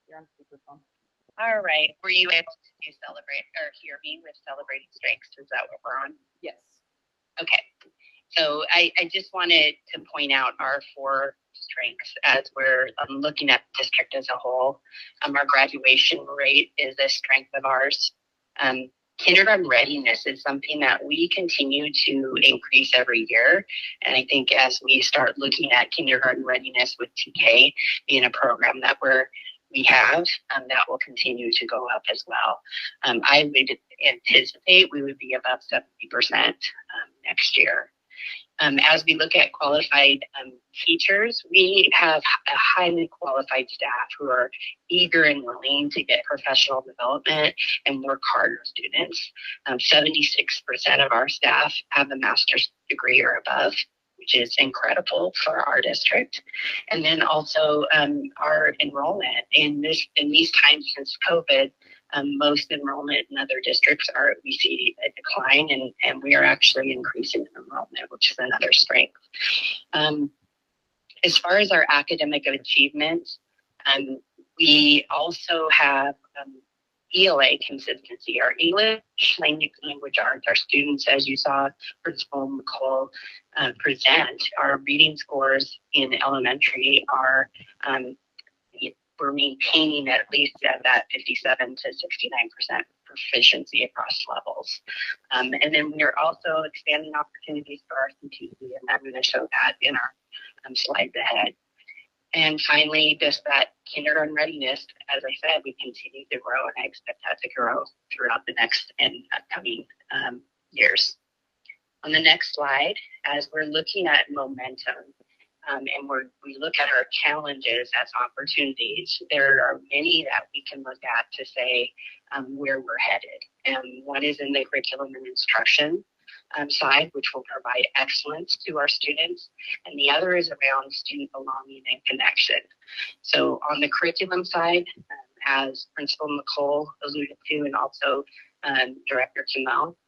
you're on speakerphone. All right. Were you able to celebrate or hear me with celebrating strengths? Is that what we're on? Yes. Okay. So I just wanted to point out our 4 strengths as we're looking at the district as a whole. Our graduation rate is a strength of ours. Kindergarten readiness is something that we continue to increase every year. And I think as we start looking at kindergarten readiness with TK being a program that we have, that will continue to go up as well. I would anticipate we would be above 70% next year. As we look at qualified teachers, we have a highly qualified staff who are eager and willing to get professional development and work hard with students. 76% of our staff have a master's degree or above, which is incredible for our district. And then also our enrollment in these times since COVID, most enrollment in other districts we see a decline, and we are actually increasing enrollment, which is another strength. As far as our academic achievements, we also have ELA consistency. Our English language arts, our students, as you saw Principal McCall present, our reading scores in elementary are we're maintaining at least at that 57 to 69% proficiency across levels. And then we're also expanding opportunities for our CTE, and I'm going to show that in our slides ahead. And finally, just that kindergarten readiness, as I said, we continue to grow, and I expect that to grow throughout the next and upcoming years. On the next slide, as we're looking at momentum, and we look at our challenges as opportunities, there are many that we can look at to say where we're headed. And one is in the curriculum and instruction side, which will provide excellence to our students. And the other is around student belonging and connection. So on the curriculum side, as Principal McCole alluded to, and also Director Kimmel,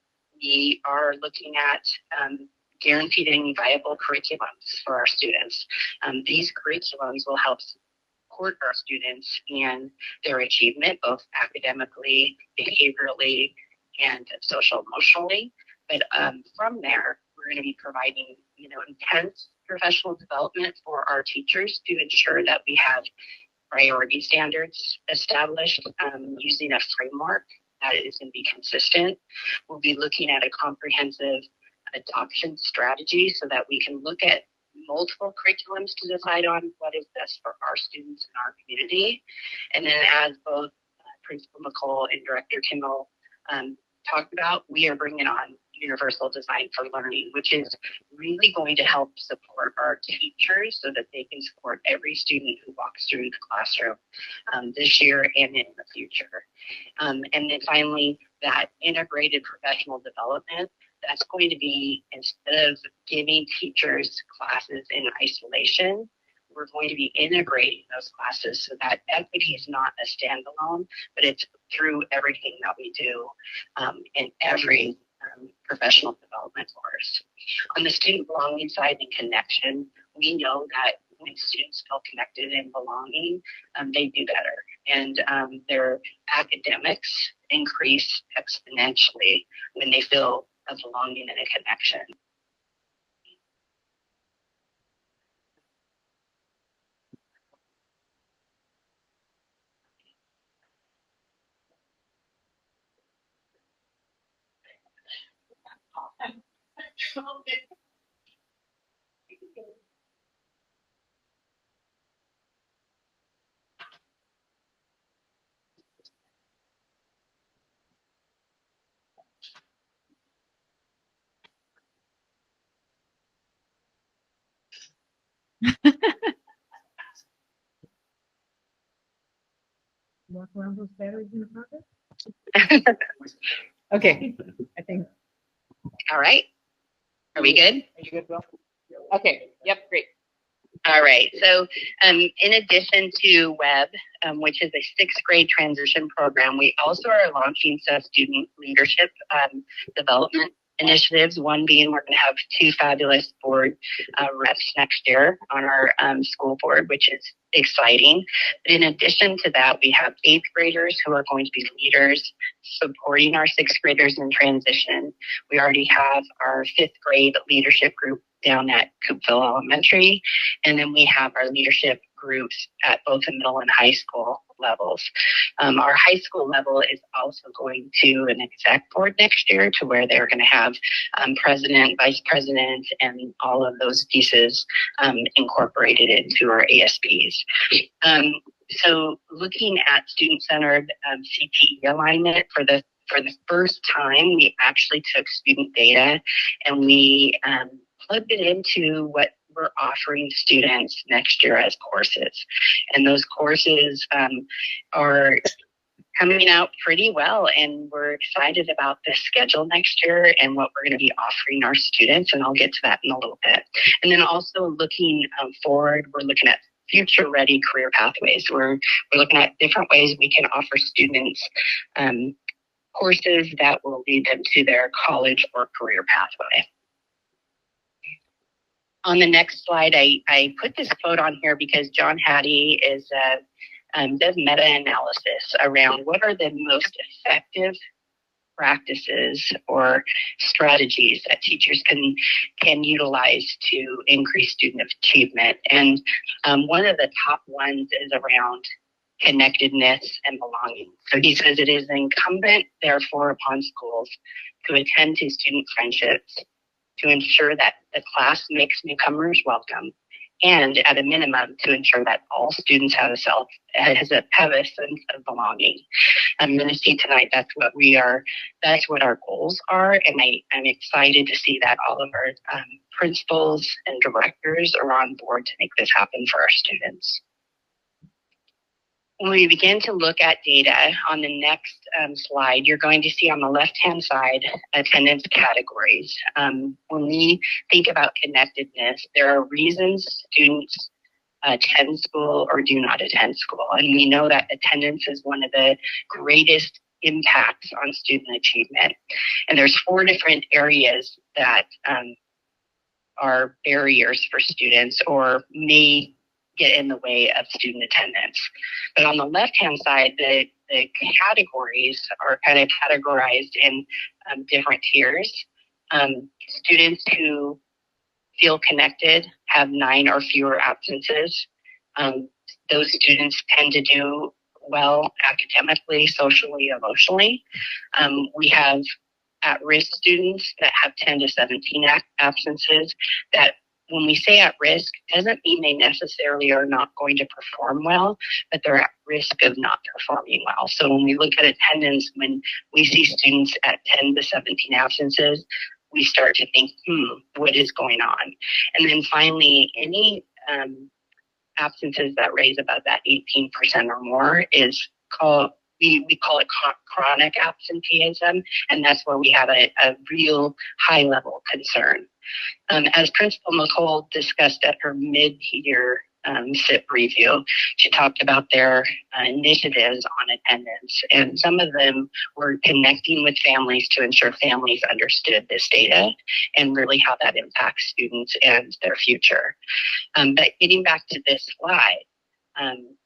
we are looking at guaranteed and viable curriculums for our students. These curriculums will help support our students in their achievement, both academically, behaviorally, and social emotionally. But from there, we're going to be providing, intense professional development for our teachers to ensure that we have priority standards established using a framework that is going to be consistent. We'll be looking at a comprehensive adoption strategy so that we can look at multiple curriculums to decide on what is best for our students and our community. And then as both Principal McCole and Director Kimmel talked about, we are bringing on universal design for learning, which is really going to help support our teachers so that they can support every student who walks through the classroom this year and in the future. And then finally, that integrated professional development, that's going to be, instead of giving teachers classes in isolation, we're going to be integrating those classes so that equity is not a standalone, but it's through everything that we do in every professional development course. On the student belonging side and connection, we know that when students feel connected and belonging, they do better. And their academics increase exponentially when they feel a belonging and a connection. Walk around those batteries in the pocket? Okay, I think. All right. Are we good? Are you good, Will? Okay. Yep. Great. All right. So in addition to WEB, which is a sixth grade transition program, we also are launching some student leadership development initiatives. One being we're going to have 2 fabulous board reps next year on our school board, which is exciting. But in addition to that, we have 8th graders who are going to be leaders supporting our 6th graders in transition. We already have our 5th grade leadership group down at Coupeville Elementary. And then we have our leadership groups at both the middle and high school levels. Our high school level is also going to an exec board next year, to where they're going to have president, vice president, and all of those pieces incorporated into our ASBs. So looking at student-centered CTE alignment, for the first time, we actually took student data and we plugged it into what we're offering students next year as courses. And those courses are coming out pretty well, and we're excited about the schedule next year and what we're going to be offering our students, and I'll get to that in a little bit. And then also looking forward, we're looking at future-ready career pathways. We're looking at different ways we can offer students courses that will lead them to their college or career pathway. On the next slide, I put this quote on here because John Hattie does meta-analysis around what are the most effective practices or strategies that teachers can utilize to increase student achievement. And one of the top ones is around connectedness, and belonging. So he says it is incumbent, therefore, upon schools to attend to student friendships, to ensure that the class makes newcomers welcome, and at a minimum, to ensure that all students have a sense of belonging. I'm going to see tonight that's what our goals are, and I'm excited to see that all of our principals and directors are on board to make this happen for our students. When we begin to look at data on the next slide, you're going to see on the left-hand side attendance categories. When we think about connectedness, there are reasons students attend school or do not attend school. And we know that attendance is one of the greatest impacts on student achievement. And there's 4 different areas that are barriers for students or may get in the way of student attendance. But on the left-hand side, the categories are kind of categorized in different tiers. Students who feel connected have 9 or fewer absences. Those students tend to do well academically, socially, emotionally. We have at-risk students that have 10 to 17 absences. That when we say at risk, doesn't mean they necessarily are not going to perform well, but they're at risk of not performing well. So when we look at attendance, when we see students at 10 to 17 absences, we start to think, what is going on? And then finally, any absences that raise above that 18% or more is called, we call it chronic absenteeism, and that's where we have a real high level concern. As Principal McCall discussed at her mid-year SIP review, she talked about their initiatives on attendance, and some of them were connecting with families to ensure families understood this data and really how that impacts students and their future. But getting back to this slide,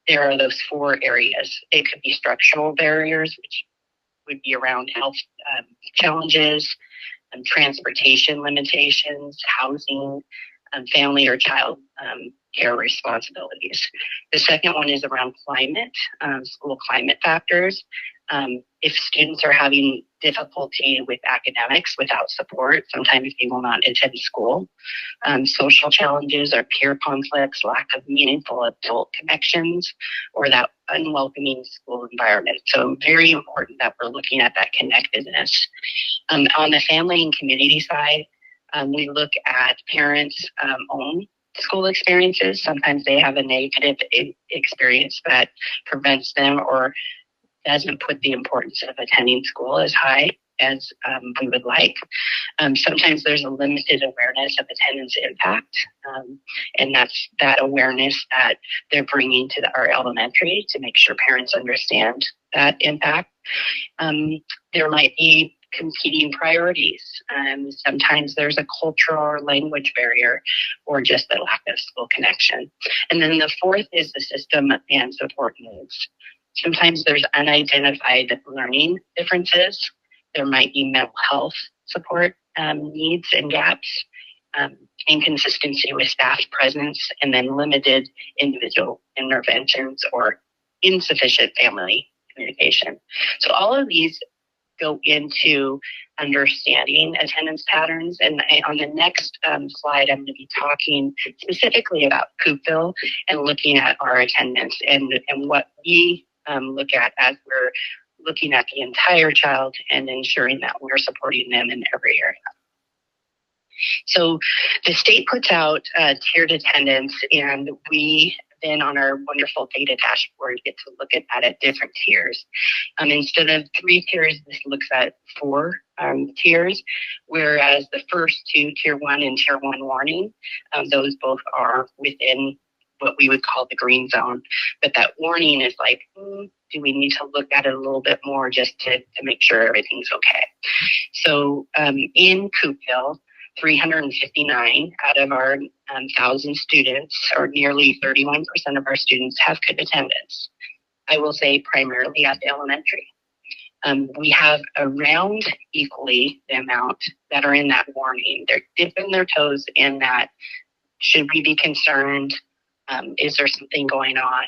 there are those 4 areas. It could be structural barriers, which would be around health challenges, transportation limitations, housing, family or child care responsibilities. The second one is around climate, school climate factors. If students are having difficulty with academics without support, sometimes they will not attend school. Social challenges or peer conflicts, lack of meaningful adult connections, or that unwelcoming school environment. So very important that we're looking at that connectedness. On the family and community side, we look at parents' own school experiences. Sometimes they have a negative experience that prevents them or doesn't put the importance of attending school as high as we would like. Sometimes there's a limited awareness of attendance impact, and that's that awareness that they're bringing to our elementary to make sure parents understand that impact. There might be competing priorities. Sometimes there's a cultural or language barrier or just a lack of school connection. And then the 4th is the system and support needs. Sometimes there's unidentified learning differences. There might be mental health support needs and gaps, inconsistency with staff presence, and then limited individual interventions or insufficient family communication. So all of these go into understanding attendance patterns. And on the next slide, I'm going to be talking specifically about Coupeville and looking at our attendance and what we look at as we're looking at the entire child and ensuring that we're supporting them in every area. So the state puts out tiered attendance, and we then on our wonderful data dashboard get to look at that at different tiers. Instead of 3 tiers, this looks at 4 tiers, whereas the first 2, tier 1 and tier 1 warning, those both are within what we would call the green zone. But that warning is like, do we need to look at it a little bit more just to make sure everything's okay? So in Coupeville, 359 out of our 1,000 students, or nearly 31% of our students, have good attendance. I will say primarily at the elementary. We have around equally the amount that are in that warning. They're dipping their toes in that. Should we be concerned? Is there something going on?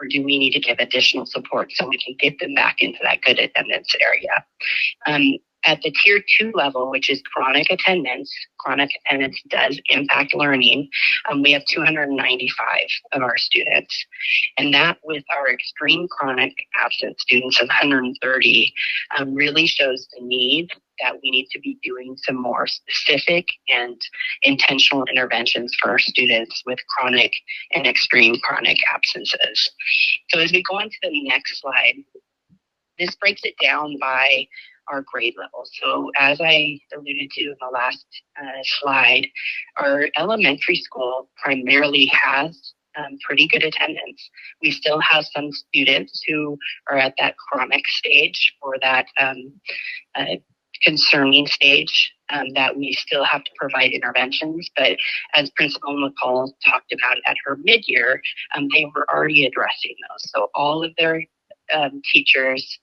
or do we need to give additional support so we can get them back into that good attendance area? At the tier 2 level, which is chronic attendance does impact learning. We have 295 of our students. And that, with our extreme chronic absence students of 130, really shows the need that we need to be doing some more specific and intentional interventions for our students with chronic and extreme chronic absences. So as we go on to the next slide, this breaks it down by our grade level. So as I alluded to in the last slide, our elementary school primarily has pretty good attendance. We still have some students who are at that chronic stage or that concerning stage that we still have to provide interventions. But as Principal McCall talked about at her mid-year, they were already addressing those. So all of their teachers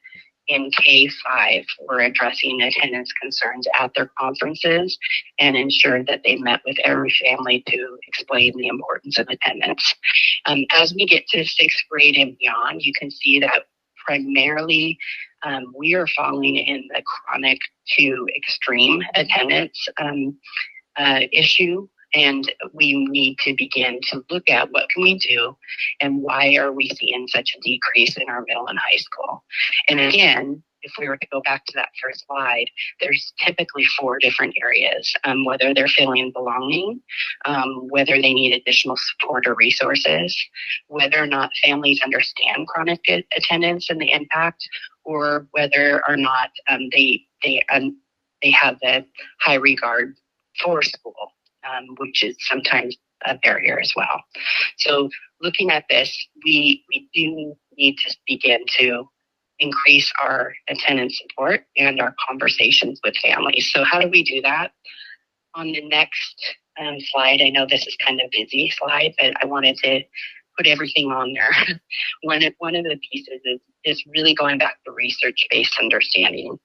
in K-5 were addressing attendance concerns at their conferences and ensured that they met with every family to explain the importance of attendance. As we get to 6th grade and beyond, you can see that primarily we are falling in the chronic to extreme attendance issue. And we need to begin to look at what can we do and why are we seeing such a decrease in our middle and high school. And again, if we were to go back to that first slide, there's typically 4 different areas, whether they're feeling belonging, whether they need additional support or resources, whether or not families understand chronic attendance and the impact, or whether or not they have the high regard for school. Which is sometimes a barrier as well. So looking at this, we do need to begin to increase our attendance support and our conversations with families. So how do we do that? On the next slide, I know this is kind of a busy slide, but I wanted to put everything on there. One of the pieces is really going back to research-based understanding.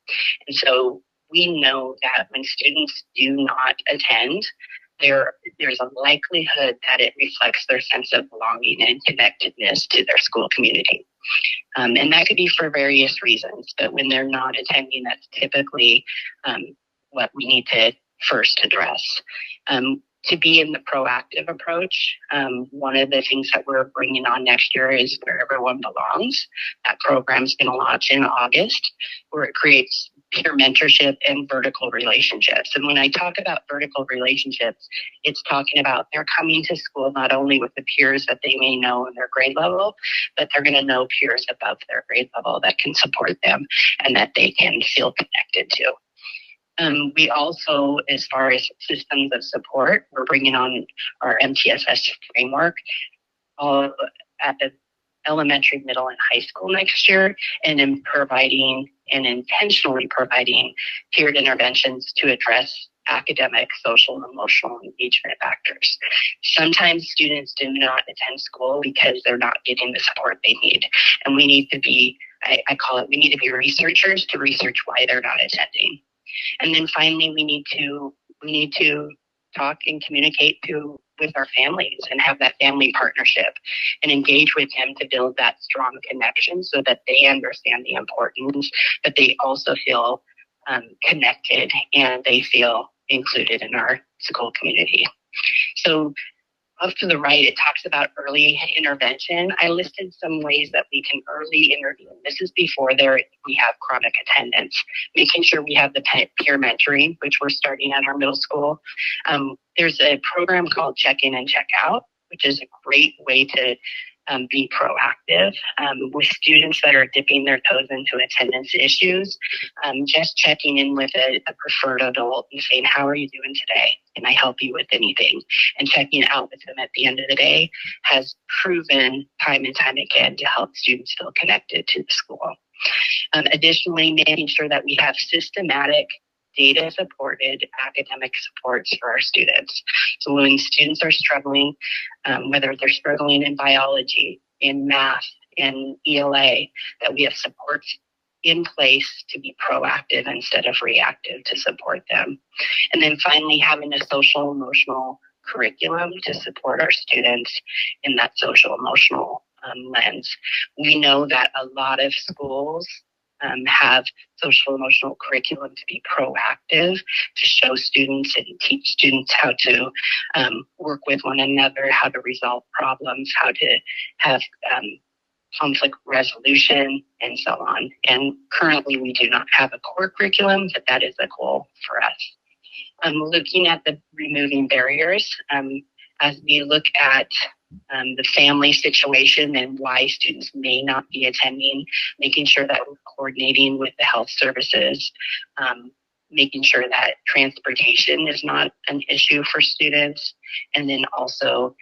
And so we know that when students do not attend, there's a likelihood that it reflects their sense of belonging and connectedness to their school community. And that could be for various reasons, but when they're not attending, that's typically what we need to first address. To be in the proactive approach, one of the things that we're bringing on next year is Where Everyone Belongs. That program's going to launch in August, where it creates peer mentorship and vertical relationships. And when I talk about vertical relationships, it's talking about they're coming to school not only with the peers that they may know in their grade level, but they're going to know peers above their grade level that can support them and that they can feel connected to. We also, as far as systems of support, we're bringing on our MTSS framework all at the elementary, middle, and high school next year, and in providing and intentionally providing tiered interventions to address academic, social, and emotional engagement factors. Sometimes students do not attend school because they're not getting the support they need. And we need to be, I call it, we need to be researchers to research why they're not attending. And then finally, we need to talk and communicate with our families and have that family partnership and engage with them to build that strong connection so that they understand the importance, but they also feel connected and they feel included in our school community. So off to the right, it talks about early intervention. I listed some ways that we can early intervene. This is before we have chronic attendance, making sure we have the peer mentoring, which we're starting at our middle school. There's a program called Check In and Check Out, which is a great way to be proactive with students that are dipping their toes into attendance issues. Just checking in with a preferred adult and saying, how are you doing today? Can I help you with anything? And checking out with them at the end of the day has proven time and time again to help students feel connected to the school. Additionally, making sure that we have systematic data-supported academic supports for our students. So when students are struggling, whether they're struggling in biology, in math, in ELA, that we have supports in place to be proactive instead of reactive to support them. And then finally, having a social emotional curriculum to support our students in that social emotional lens. We know that a lot of schools have social emotional curriculum to be proactive, to show students and teach students how to work with one another, how to resolve problems, how to have conflict resolution, and so on. And currently we do not have a core curriculum, but that is a goal for us. Looking at the removing barriers, as we look at the family situation and why students may not be attending, making sure that we're coordinating with the health services, making sure that transportation is not an issue for students, and then also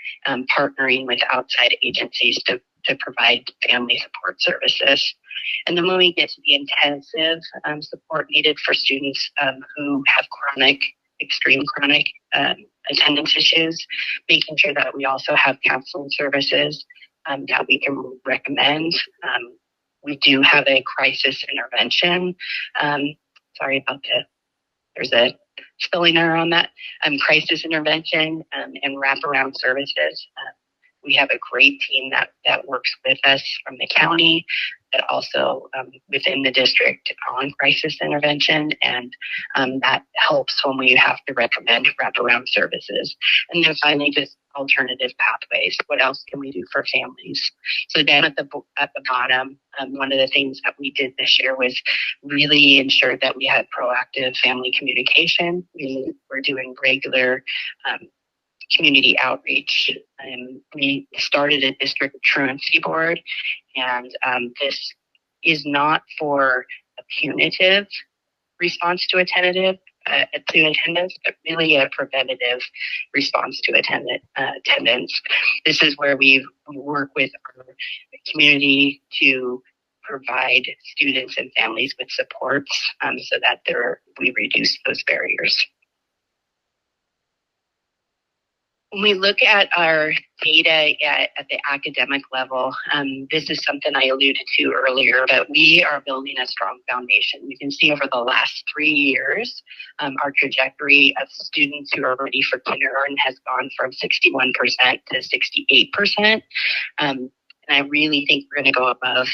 partnering with outside agencies to provide family support services. And then when we get to the intensive support needed for students who have extreme chronic attendance issues, making sure that we also have counseling services that we can recommend. We do have a crisis intervention. Sorry about there's a spelling error on that. Crisis intervention and wraparound services. We have a great team that works with us from the county, but also within the district on crisis intervention, and that helps when we have to recommend wraparound services. And then finally, just alternative pathways. What else can we do for families? So down at the bottom, one of the things that we did this year was really ensure that we had proactive family communication. We were doing regular community outreach. We started a district truancy board, and this is not for a punitive response to attendance, but really a preventative response to attendance. This is where we work with our community to provide students and families with supports so that we reduce those barriers. When we look at our data at the academic level, this is something I alluded to earlier, but we are building a strong foundation. We can see over the last 3 years, our trajectory of students who are ready for kindergarten has gone from 61% to 68%. And I really think we're going to go above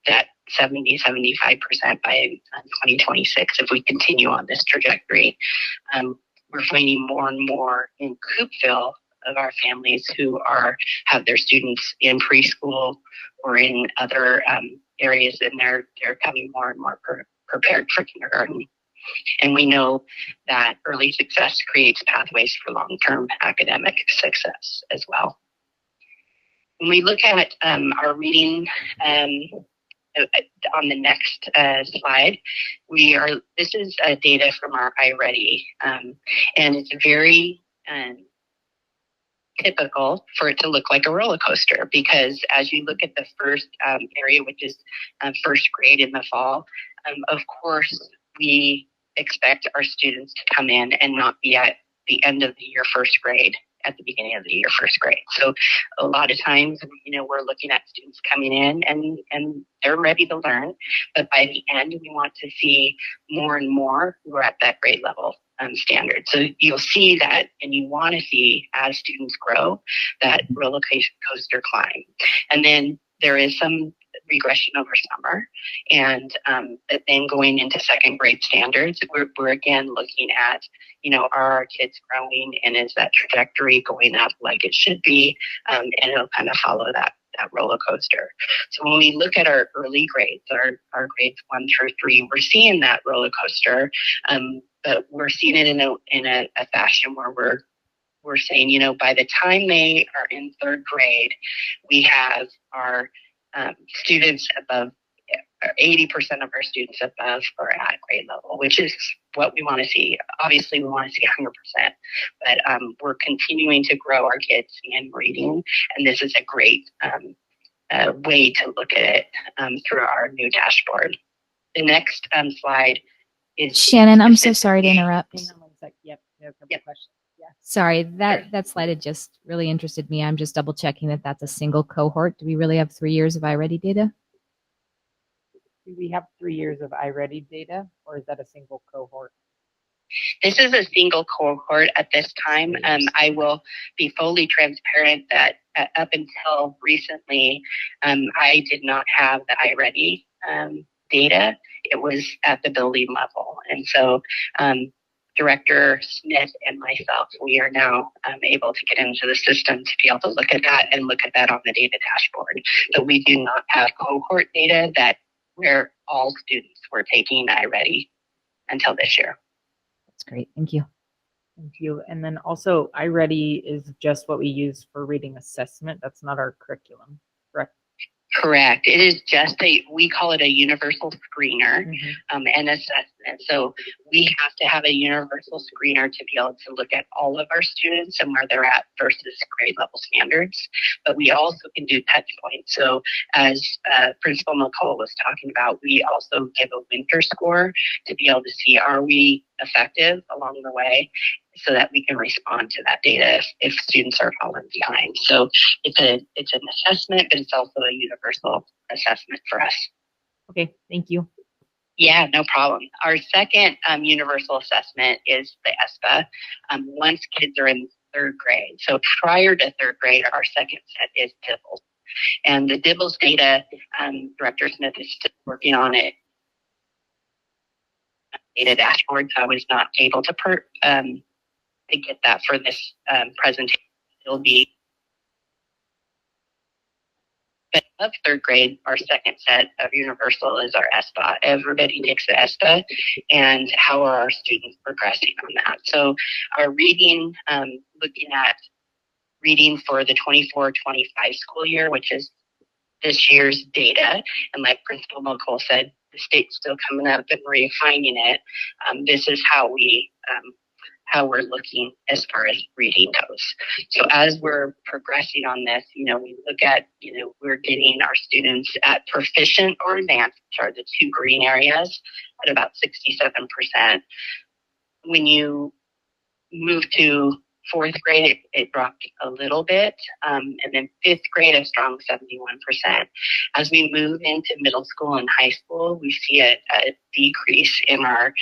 that 70-75% by 2026 if we continue on this trajectory. We're finding more and more in Coupeville of our families who have their students in preschool or in other areas, and they're coming more and more prepared for kindergarten. And we know that early success creates pathways for long-term academic success as well. When we look at our reading, on the next slide, this is data from our iReady, and it's very typical for it to look like a roller coaster, because as you look at the first area, which is first grade in the fall, of course, we expect our students to come in and not be at the end of the year first grade at the beginning of the year first grade. So a lot of times, we're looking at students coming in and they're ready to learn, but by the end, we want to see more and more who are at that grade level standard. So you'll see that, and you want to see as students grow that roller coaster climb. And then there is some regression over summer, and then going into second grade standards, we're again looking at, are our kids growing, and is that trajectory going up like it should be, and it'll kind of follow that roller coaster. So when we look at our early grades, our grades 1 through 3, we're seeing that roller coaster, but we're seeing it in a fashion where we're saying, by the time they are in third grade, we have our students above, 80% of our students above or at grade level, which is what we want to see. Obviously, we want to see 100%, but we're continuing to grow our kids in reading, and this is a great way to look at it through our new dashboard. The next slide is Shannon, I'm so sorry to interrupt. Hang on one sec. Yep. No, couple Yep. questions. Yeah. Sorry, that slide had just really interested me. I'm just double checking that that's a single cohort. Do we really have 3 years of iReady data? Do we have 3 years of iReady data, or is that a single cohort? This is a single cohort at this time. I will be fully transparent that up until recently, I did not have the iReady data. It was at the building level. And so Director Smith and myself, we are now able to get into the system to be able to look at that and look at that on the data dashboard. But we do not have cohort data that where all students were taking iReady until this year. That's great. Thank you. Thank you. And then also iReady is just what we use for reading assessment. That's not our curriculum, correct? Correct. It is just we call it a universal screener and assessment. So we have to have a universal screener to be able to look at all of our students and where they're at versus grade level standards. But we also can do touch points. So as Principal McCall was talking about, we also give a winter score to be able to see, are we effective along the way, so that we can respond to that data if students are falling behind. So it's an assessment, but it's also a universal assessment for us. Okay, thank you. Yeah, no problem. Our second universal assessment is the ESPA. Once kids are in third grade. So prior to third grade, our second set is DIBELS. And the DIBELS data, Director Smith is still working on it. Data dashboard, so I was not able to get that for this presentation. It'll be but of third grade, our second set of universal is our ESPA. Everybody takes the ESPA, and how are our students progressing on that? So our reading, looking at reading for the 24-25 school year, which is this year's data, and like Principal McCall said, the state's still coming up and refining it. This is how we're looking as far as reading goes. So as we're progressing on this, we look at, we're getting our students at proficient or advanced, which are the two green areas, at about 67%. When you move to fourth grade, it dropped a little bit. And then fifth grade, a strong 71%. As we move into middle school and high school, we see a decrease in our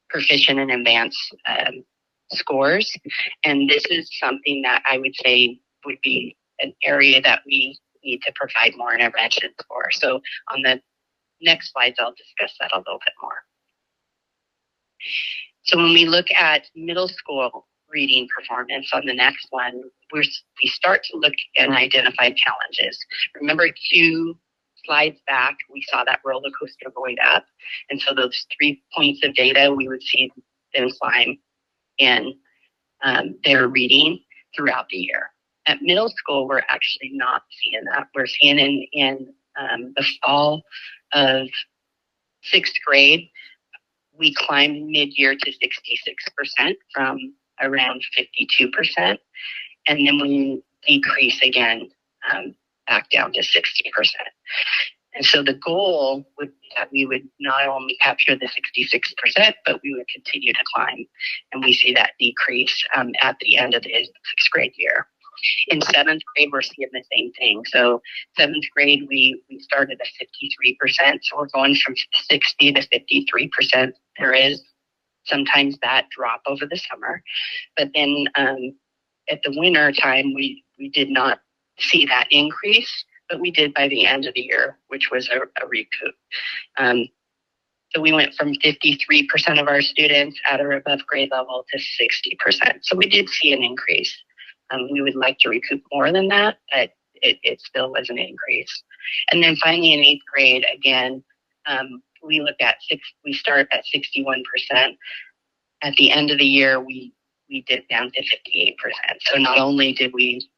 proficient and advanced scores. And this is something that I would say would be an area that we need to provide more interventions for. So on the next slides, I'll discuss that a little bit more. So when we look at middle school reading performance on the next one, we start to look and identify challenges. Remember 2 slides back, we saw that roller coaster going up. And so those 3 points of data, we would see them climb in their reading throughout the year. At middle school, we're actually not seeing that. We're seeing in the fall of 6th grade, we climbed mid-year to 66% from around 52%. And then we decrease again back down to 60%. And so the goal would be that we would not only capture the 66%, but we would continue to climb. And we see that decrease at the end of the 6th grade year. In 7th grade, we're seeing the same thing. So 7th grade, we started at 53%. So we're going from 60 to 53%. There is sometimes that drop over the summer. But then at the winter time, we did not see that increase, but we did by the end of the year, which was a recoup. So we went from 53% of our students at or above grade level to 60%. So we did see an increase. We would like to recoup more than that, but it still was an increase. And then finally in 8th grade, again, we start at 61%. At the end of the year, we dipped down to 58%. So not only did we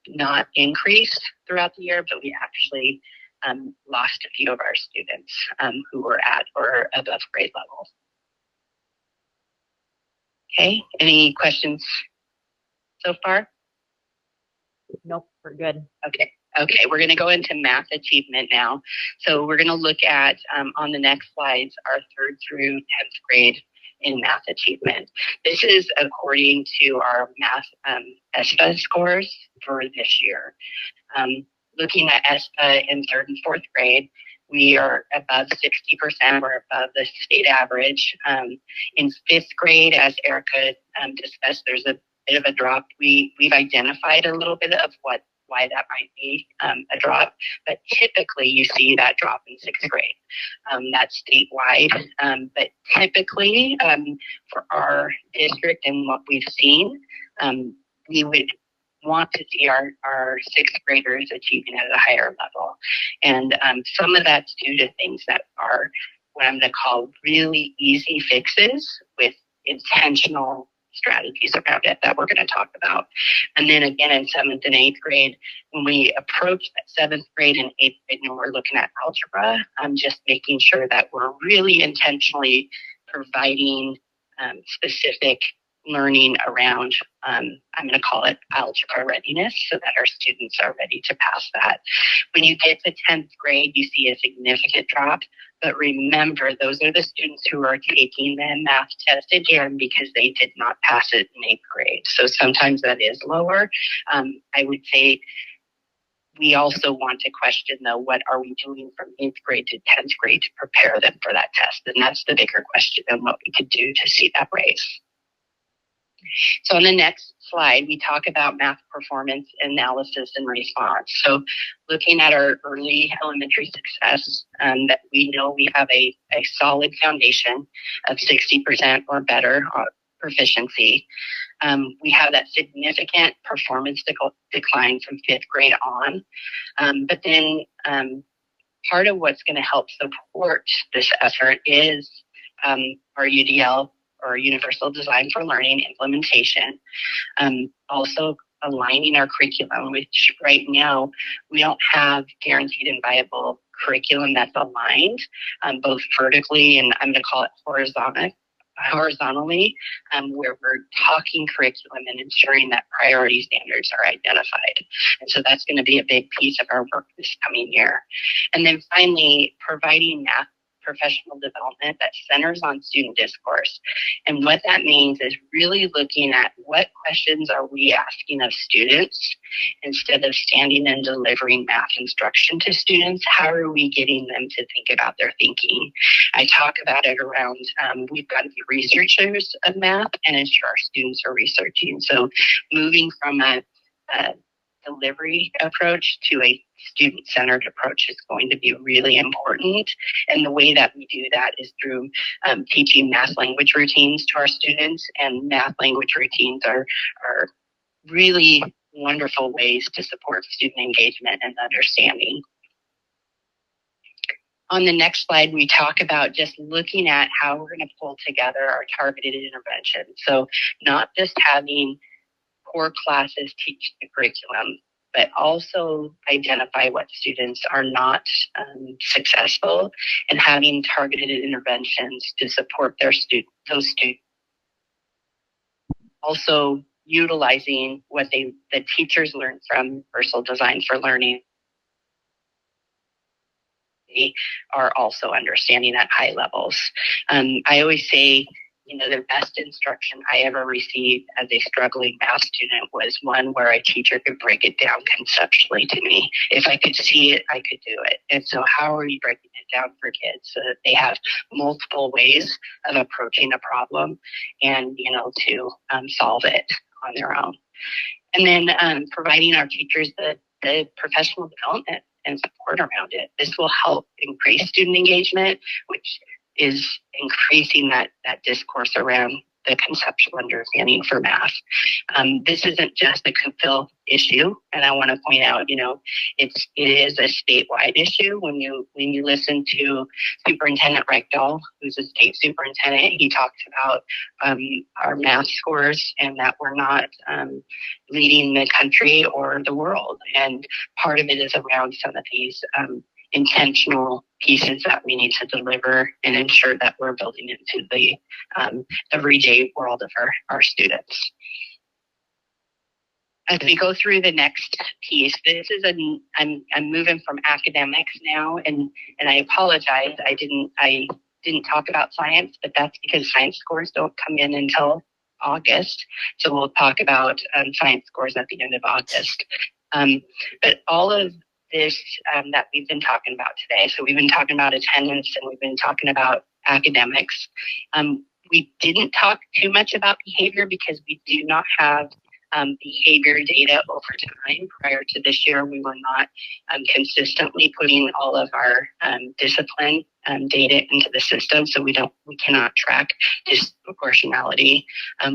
not increase throughout the year, but we actually lost a few of our students who were at or above grade level. Okay, any questions so far? Nope, we're good. Okay, we're going to go into math achievement now. So we're going to look at, on the next slides, our 3rd through 10th grade in math achievement. This is according to our math ESPA scores for this year. Looking at ESPA in 3rd and 4th grade, we are above 60%. We're above the state average. In 5th grade, as Erica discussed, there's a bit of a drop. We've identified a little bit of why that might be a drop, but typically you see that drop in sixth grade. That's statewide, but typically for our district and what we've seen, we would want to see our sixth graders achieving at a higher level. And some of that's due to things that are what I'm going to call really easy fixes with intentional strategies around it that we're going to talk about. And then again in seventh and eighth grade, when we approach that seventh grade and eighth grade and we're looking at algebra, I'm just making sure that we're really intentionally providing specific learning around, I'm going to call it algebra readiness, so that our students are ready to pass that. When you get to 10th grade, you see a significant drop, but remember, those are the students who are taking the math test again because they did not pass it in 8th grade. So sometimes that is lower. I would say we also want to question, though, what are we doing from 8th grade to 10th grade to prepare them for that test? And that's the bigger question than what we could do to see that raise. So on the next slide, we talk about math performance analysis and response. So looking at our early elementary success, that we know we have a solid foundation of 60% or better proficiency. We have that significant performance decline from 5th grade on. But then part of what's going to help support this effort is our UDL, or Universal Design for Learning implementation. Also aligning our curriculum, which right now we don't have guaranteed and viable curriculum that's aligned, both vertically and I'm going to call it horizontally, where we're talking curriculum and ensuring that priority standards are identified. And so that's going to be a big piece of our work this coming year. And then finally, providing math professional development that centers on student discourse. And what that means is really looking at what questions are we asking of students instead of standing and delivering math instruction to students. How are we getting them to think about their thinking? I talk about it around, we've got to be researchers of math and ensure our students are researching. So moving from a delivery approach to a student-centered approach is going to be really important. And the way that we do that is through teaching math language routines to our students. And math language routines are really wonderful ways to support student engagement and understanding. On the next slide, we talk about just looking at how we're going to pull together our targeted intervention. So not just having core classes teach the curriculum, but also identify what students are not successful and having targeted interventions to support those students. Also utilizing what the teachers learned from Universal Design for Learning. They are also understanding at high levels. I always say, the best instruction I ever received as a struggling math student was one where a teacher could break it down conceptually to me. If I could see it, I could do it. And so how are you breaking it down for kids so that they have multiple ways of approaching a problem and, to solve it on their own? And then providing our teachers the professional development and support around it. This will help increase student engagement, which is increasing that discourse around the conceptual understanding for math. This isn't just a Coupeville issue, and I want to point out, it is a statewide issue. When you listen to Superintendent Rechdahl, who's a state superintendent, he talks about our math scores and that we're not leading the country or the world. And part of it is around some of these intentional pieces that we need to deliver and ensure that we're building into the everyday world of our students. As we go through the next piece, this is I'm moving from academics now, and I apologize. I didn't talk about science, but that's because science scores don't come in until August. So we'll talk about science scores at the end of August. But all of this that we've been talking about today. So we've been talking about attendance and we've been talking about academics. We didn't talk too much about behavior because we do not have behavior data over time. Prior to this year, we were not consistently putting all of our discipline data into the system, so we cannot track disproportionality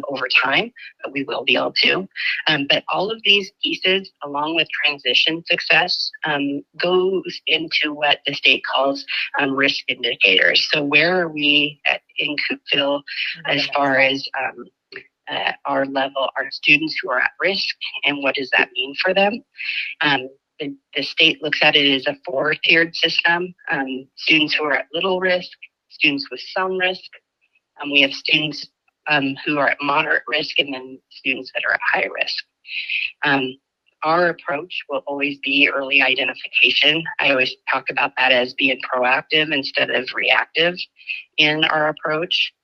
over time, but we will be able to. But all of these pieces, along with transition success, goes into what the state calls risk indicators. So where are we in Coupeville as far as our level, our students who are at risk, and what does that mean for them? The state looks at it as a 4-tiered system. Students who are at little risk, students with some risk. We have students who are at moderate risk, and then students that are at high risk. Our approach will always be early identification. I always talk about that as being proactive instead of reactive in our approach.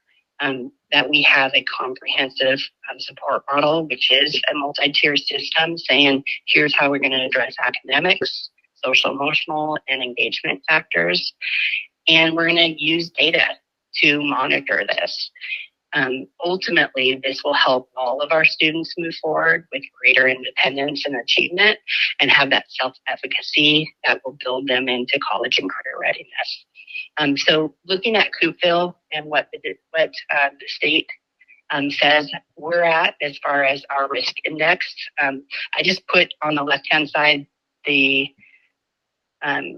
That we have a comprehensive support model, which is a multi-tier system saying, here's how we're going to address academics, social, emotional, and engagement factors. And we're going to use data to monitor this. Ultimately, this will help all of our students move forward with greater independence and achievement and have that self-efficacy that will build them into college and career readiness. So looking at Coupeville and what the state says we're at as far as our risk index, I just put on the left-hand side the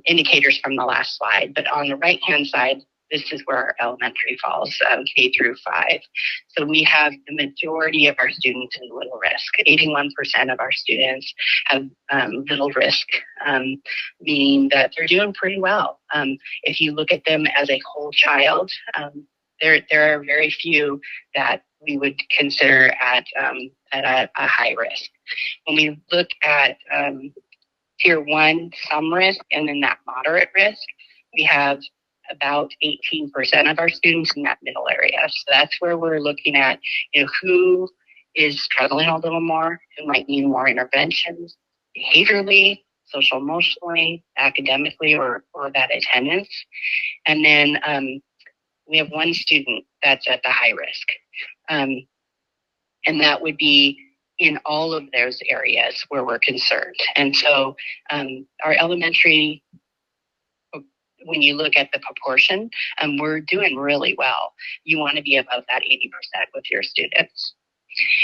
indicators from the last slide, but on the right-hand side, this is where our elementary falls, K through 5. So we have the majority of our students in little risk. 81% of our students have little risk, meaning that they're doing pretty well. If you look at them as a whole child, there are very few that we would consider at a high risk. When we look at tier 1, some risk, and then that moderate risk, we have about 18% of our students in that middle area. So that's where we're looking at, who is struggling a little more, who might need more interventions, behaviorally, social, emotionally, academically, or that attendance. And then we have one student that's at the high risk. And that would be in all of those areas where we're concerned. And so our elementary, when you look at the proportion, we're doing really well. You want to be above that 80% with your students.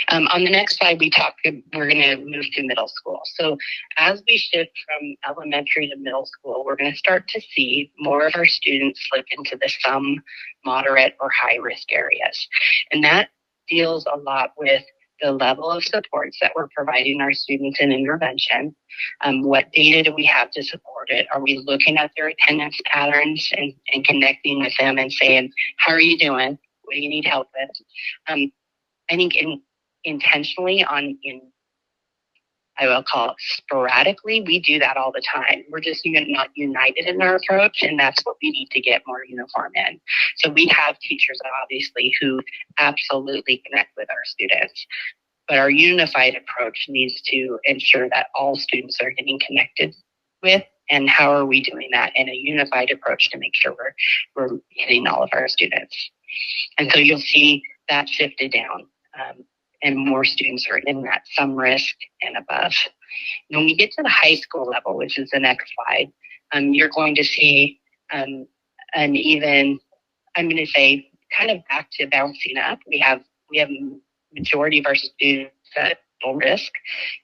On the next slide, we're going to move to middle school. So as we shift from elementary to middle school, we're going to start to see more of our students slip into the some, moderate, or high risk areas. And that deals a lot with the level of supports that we're providing our students in intervention. What data do we have to support it? Are we looking at their attendance patterns and connecting with them and saying, how are you doing? What do you need help with? I think intentionally I will call it sporadically, we do that all the time. We're just not united in our approach, and that's what we need to get more uniform in. So we have teachers, obviously, who absolutely connect with our students. But our unified approach needs to ensure that all students are getting connected with, and how are we doing that in a unified approach to make sure we're hitting all of our students. And so you'll see that shifted down. And more students are in that some risk and above. When we get to the high school level, which is the next slide, you're going to see an even, I'm going to say, kind of back to bouncing up. We have majority of our students at low risk,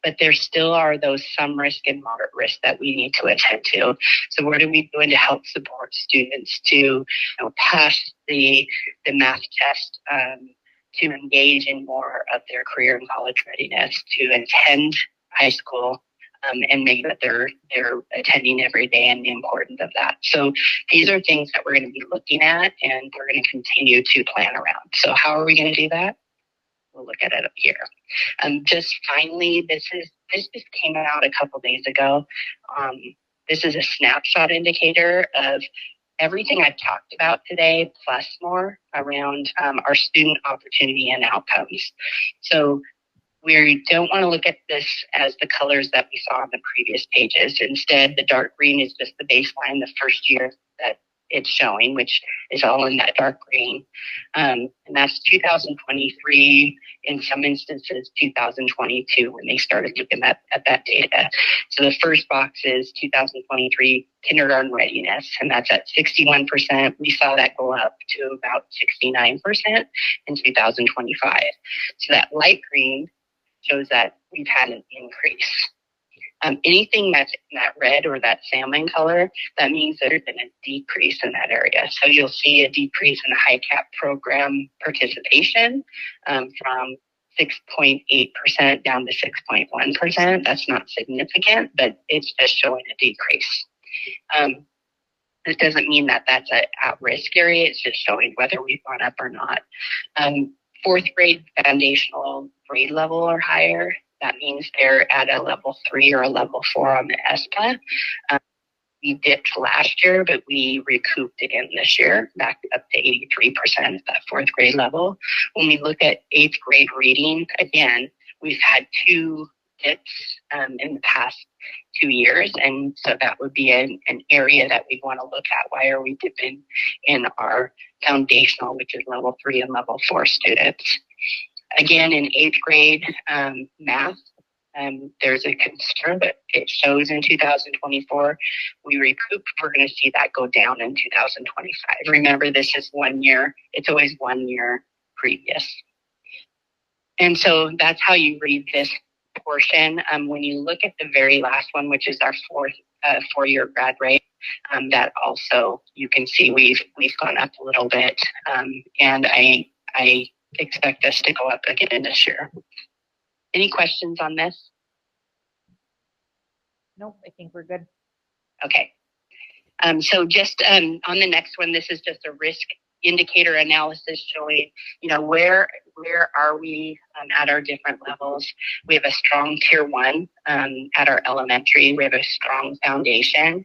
but there still are those some risk and moderate risk that we need to attend to. So what are we doing to help support students to pass the math test, to engage in more of their career and college readiness, to attend high school, and make that they're attending every day and the importance of that. So these are things that we're going to be looking at, and we're going to continue to plan around. So how are we going to do that? We'll look at it up here. Just finally, this just came out a couple days ago. This is a snapshot indicator of everything I've talked about today, plus more around our student opportunity and outcomes. So we don't want to look at this as the colors that we saw on the previous pages. Instead, the dark green is just the baseline, the first year that it's showing, which is all in that dark green. And that's 2023, in some instances 2022 when they started looking at that data. So the first box is 2023 kindergarten readiness, and that's at 61%. We saw that go up to about 69% in 2025. So that light green shows that we've had an increase. Anything that's in that red or that salmon color, that means there's been a decrease in that area. So you'll see a decrease in the high cap program participation from 6.8% down to 6.1%. That's not significant, but it's just showing a decrease. This doesn't mean that that's an at-risk area. It's just showing whether we've gone up or not. Fourth grade foundational grade level or higher, that means they're at a level 3 or a level 4 on the ESPA. We dipped last year, but we recouped again this year, back up to 83% at that fourth grade level. When we look at eighth grade reading, again, we've had 2 dips in the past 2 years. And so that would be an area that we want to look at. Why are we dipping in our foundational, which is level 3 and level 4 students? Again, in eighth grade math, there's a concern, but it shows in 2024 we recouped. We're going to see that go down in 2025. Remember, this is 1 year. It's always 1 year previous. And so that's how you read this portion. When you look at the very last one, which is our four-year grad rate, that also you can see we've gone up a little bit, and I expect us to go up again this year. Any questions on this? Nope, I think we're good. Okay. So just on the next one, this is just a risk indicator analysis showing, where are we at our different levels. We have a strong tier 1 at our elementary. We have a strong foundation.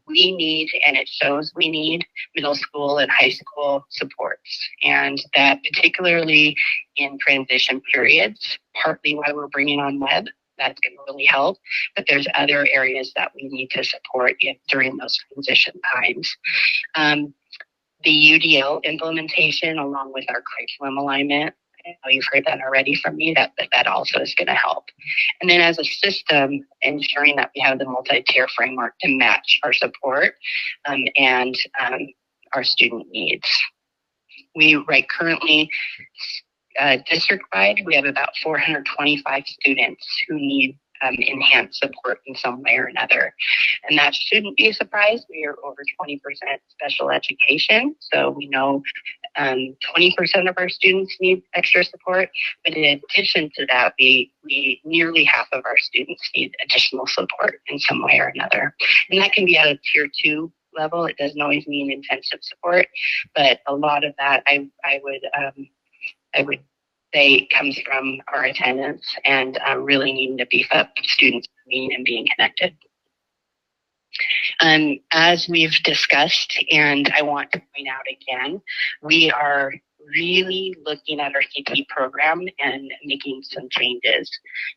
We need, and it shows we need, middle school and high school supports, and that particularly in transition periods, partly why we're bringing on web. That's going to really help. But there's other areas that we need to support during those transition times. The UDL implementation, along with our curriculum alignment, I know you've heard that already from me, that also is going to help. And then as a system, ensuring that we have the multi-tier framework to match our support and our student needs. We currently, district-wide, we have about 425 students who need enhanced support in some way or another. And that shouldn't be a surprise. We are over 20% special education. So we know 20% of our students need extra support. But in addition to that, we nearly half of our students need additional support in some way or another. And that can be at a tier 2 level. It doesn't always mean intensive support, but a lot of that I would say comes from our attendance and really needing to beef up students being and being connected. As we've discussed, and I want to point out again, we are really looking at our CTE program and making some changes.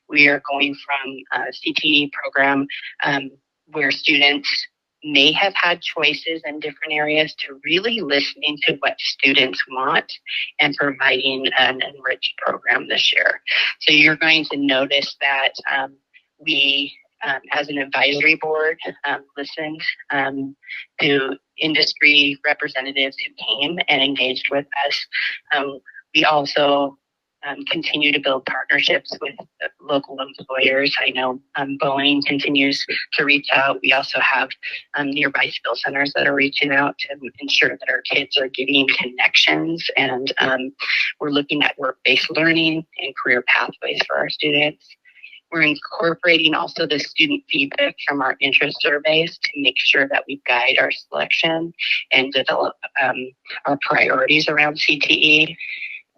We are going from a CTE program where students may have had choices in different areas to really listening to what students want and providing an enriched program this year. So you're going to notice that we, as an advisory board, listened to industry representatives who came and engaged with us. We also continue to build partnerships with local employers. I know Boeing continues to reach out. We also have nearby skill centers that are reaching out to ensure that our kids are getting connections, and we're looking at work-based learning and career pathways for our students. We're incorporating also the student feedback from our interest surveys to make sure that we guide our selection and develop our priorities around CTE.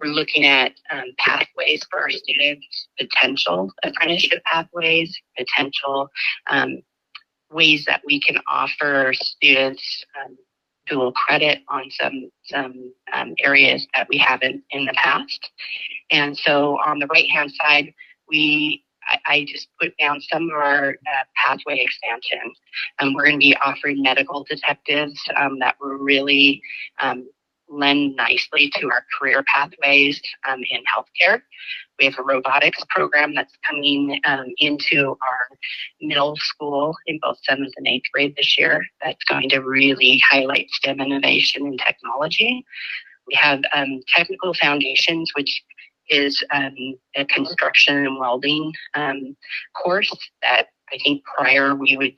We're looking at pathways for our students, potential apprenticeship pathways, potential ways that we can offer students dual credit on some areas that we haven't in the past. And so on the right-hand side, we I just put down some of our pathway expansion. We're going to be offering medical detectives that will really lend nicely to our career pathways in healthcare. We have a robotics program that's coming into our middle school in both 7th and 8th grade this year. That's going to really highlight STEM innovation and technology. We have technical foundations, which is a construction and welding course that I think prior we would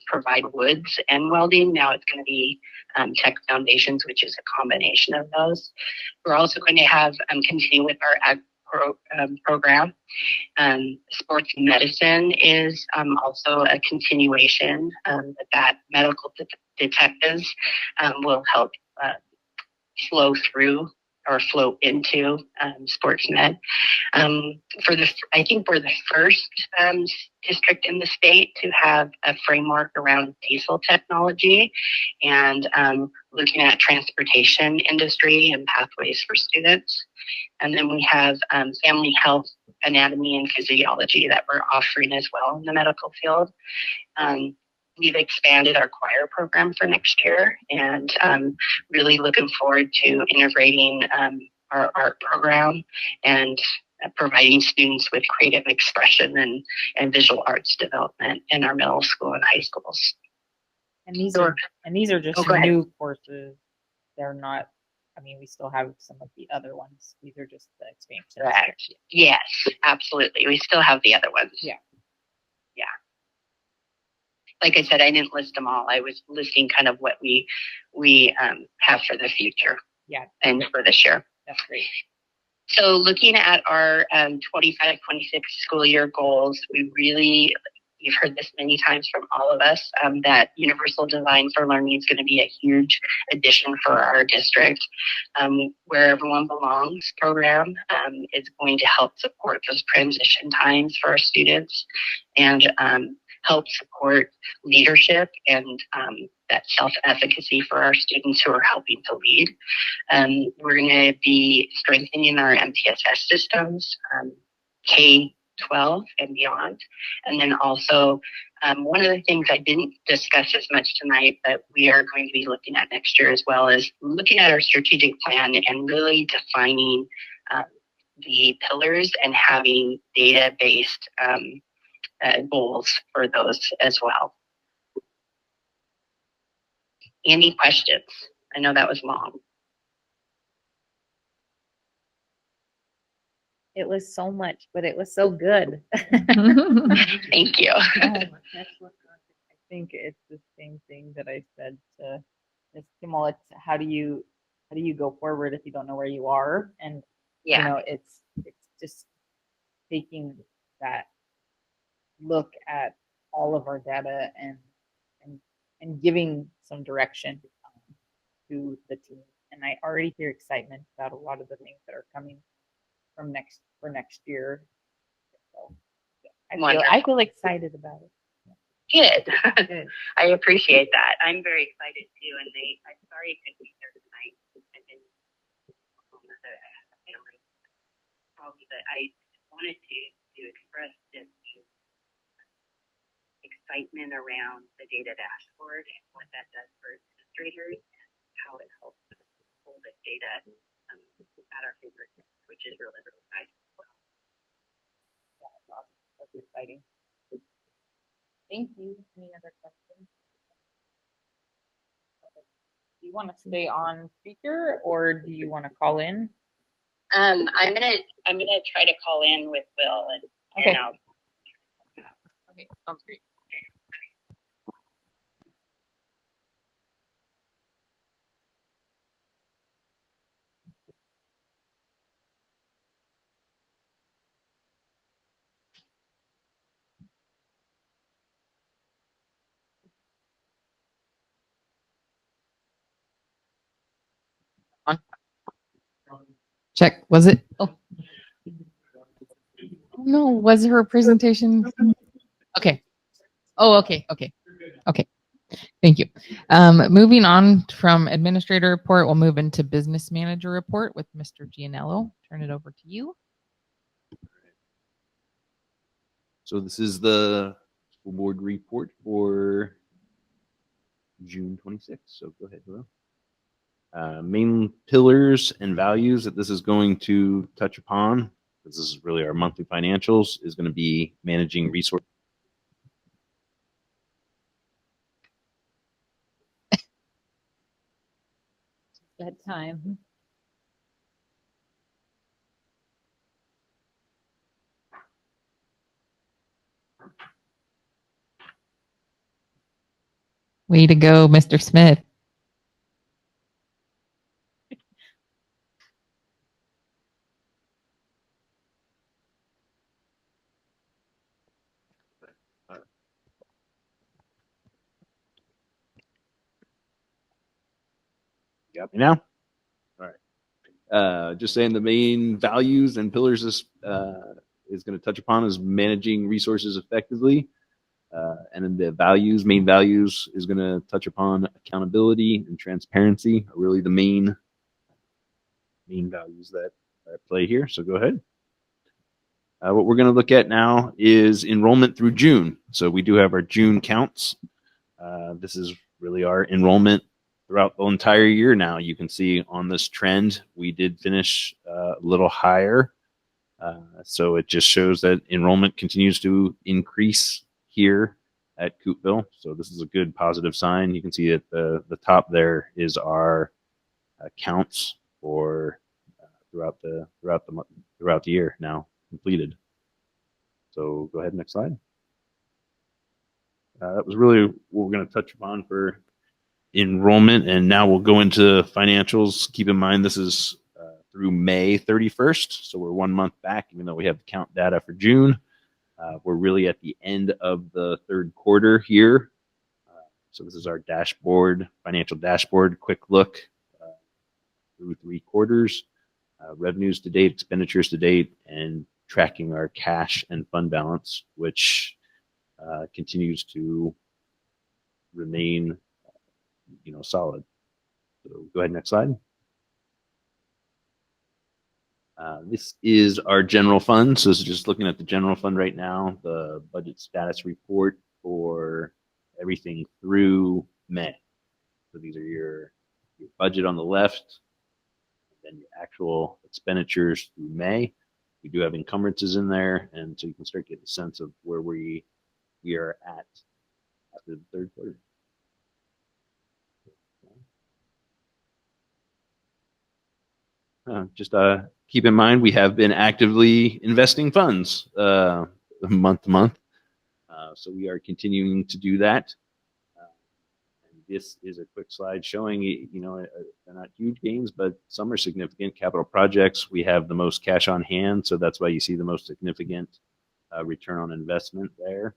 provide woods and welding. Now it's going to be tech foundations, which is a combination of those. We're also going to have continue with our ag program. Sports medicine is also a continuation that medical detectives will help flow through or flow into sports med. I think we're the first district in the state to have a framework around diesel technology and looking at transportation industry and pathways for students. And then we have family health, anatomy, and physiology that we're offering as well in the medical field. We've expanded our choir program for next year and really looking forward to integrating our art program and providing students with creative expression and visual arts development in our middle school and high schools. And these are just new courses. They're not, I mean, we still have some of the other ones. These are just the expansions. Correct. Yes, absolutely. We still have the other ones. Yeah. Yeah. Like I said, I didn't list them all. I was listing kind of what we have for the future. Yeah. And for this year. That's great. So looking at our 25-26 school year goals, you've heard this many times from all of us, that Universal Design for Learning is going to be a huge addition for our district. Where Everyone Belongs program is going to help support those transition times for our students and help support leadership and that self-efficacy for our students who are helping to lead. We're going to be strengthening our MTSS systems, K-12 and beyond. And then also, one of the things I didn't discuss as much tonight, but we are going to be looking at next year as well, is looking at our strategic plan and really defining the pillars and having data-based goals for those as well. Any questions? I know that was long. It was so much, but it was so good. Thank you. I think it's the same thing that I said to Ms. Kimmel. It's how do you go forward if you don't know where you are? And Yeah. you know, it's just taking that look at all of our data and giving some direction to the team. And I already hear excitement about a lot of the things that are coming for next year. So I feel excited about it. Good. I appreciate that. I'm very excited too. And I'm sorry I couldn't be there tonight. I've been family problem, but I wanted to express this excitement around the data dashboard and what that does for administrators and how it helps us hold the data at our fingertips, which is really, really nice as well. Yeah, that's awesome. That's exciting. Thank you. Any other questions? Do you want to stay on speaker or do you want to call in? I'm gonna try to call in with Will and okay. Okay, sounds great. Check. Was it? Oh. No, was her presentation? Okay. Oh, okay. Thank you. Moving on from administrator report, we'll move into business manager report with Mr. Gianello. Turn it over to you. So this is the school board report for June 26th. So go ahead, Will. Main pillars and values that this is going to touch upon, because this is really our monthly financials, is going to be managing resource. That time. Way to go, Mr. Smith. Got me now? All right. Just saying the main values and pillars this is going to touch upon is managing resources effectively. And then the main values is going to touch upon accountability and transparency are really the main values that play here. So go ahead. What we're going to look at now is enrollment through June. So we do have our June counts. This is really our enrollment throughout the entire year now. You can see on this trend, we did finish a little higher. So it just shows that enrollment continues to increase here at Coupeville. So this is a good positive sign. You can see at the top there is our counts for throughout the year now completed. So go ahead, next slide. That was really what we're going to touch upon for enrollment, and now we'll go into financials. Keep in mind this is through May 31st, so we're 1 month back, even though we have the count data for June. We're really at the end of the third quarter here. So this is our dashboard, financial dashboard, quick look through 3 quarters, revenues to date, expenditures to date, and tracking our cash and fund balance, which continues to remain, solid. So go ahead, next slide. This is our general fund. So this is just looking at the general fund right now, the budget status report for everything through May. So these are your budget on the left, and then your actual expenditures through May. We do have encumbrances in there, and so you can start getting a sense of where we are at after the third quarter. Just keep in mind, we have been actively investing funds month to month. So we are continuing to do that. And this is a quick slide showing, they're not huge gains, but some are significant capital projects. We have the most cash on hand, so that's why you see the most significant return on investment there.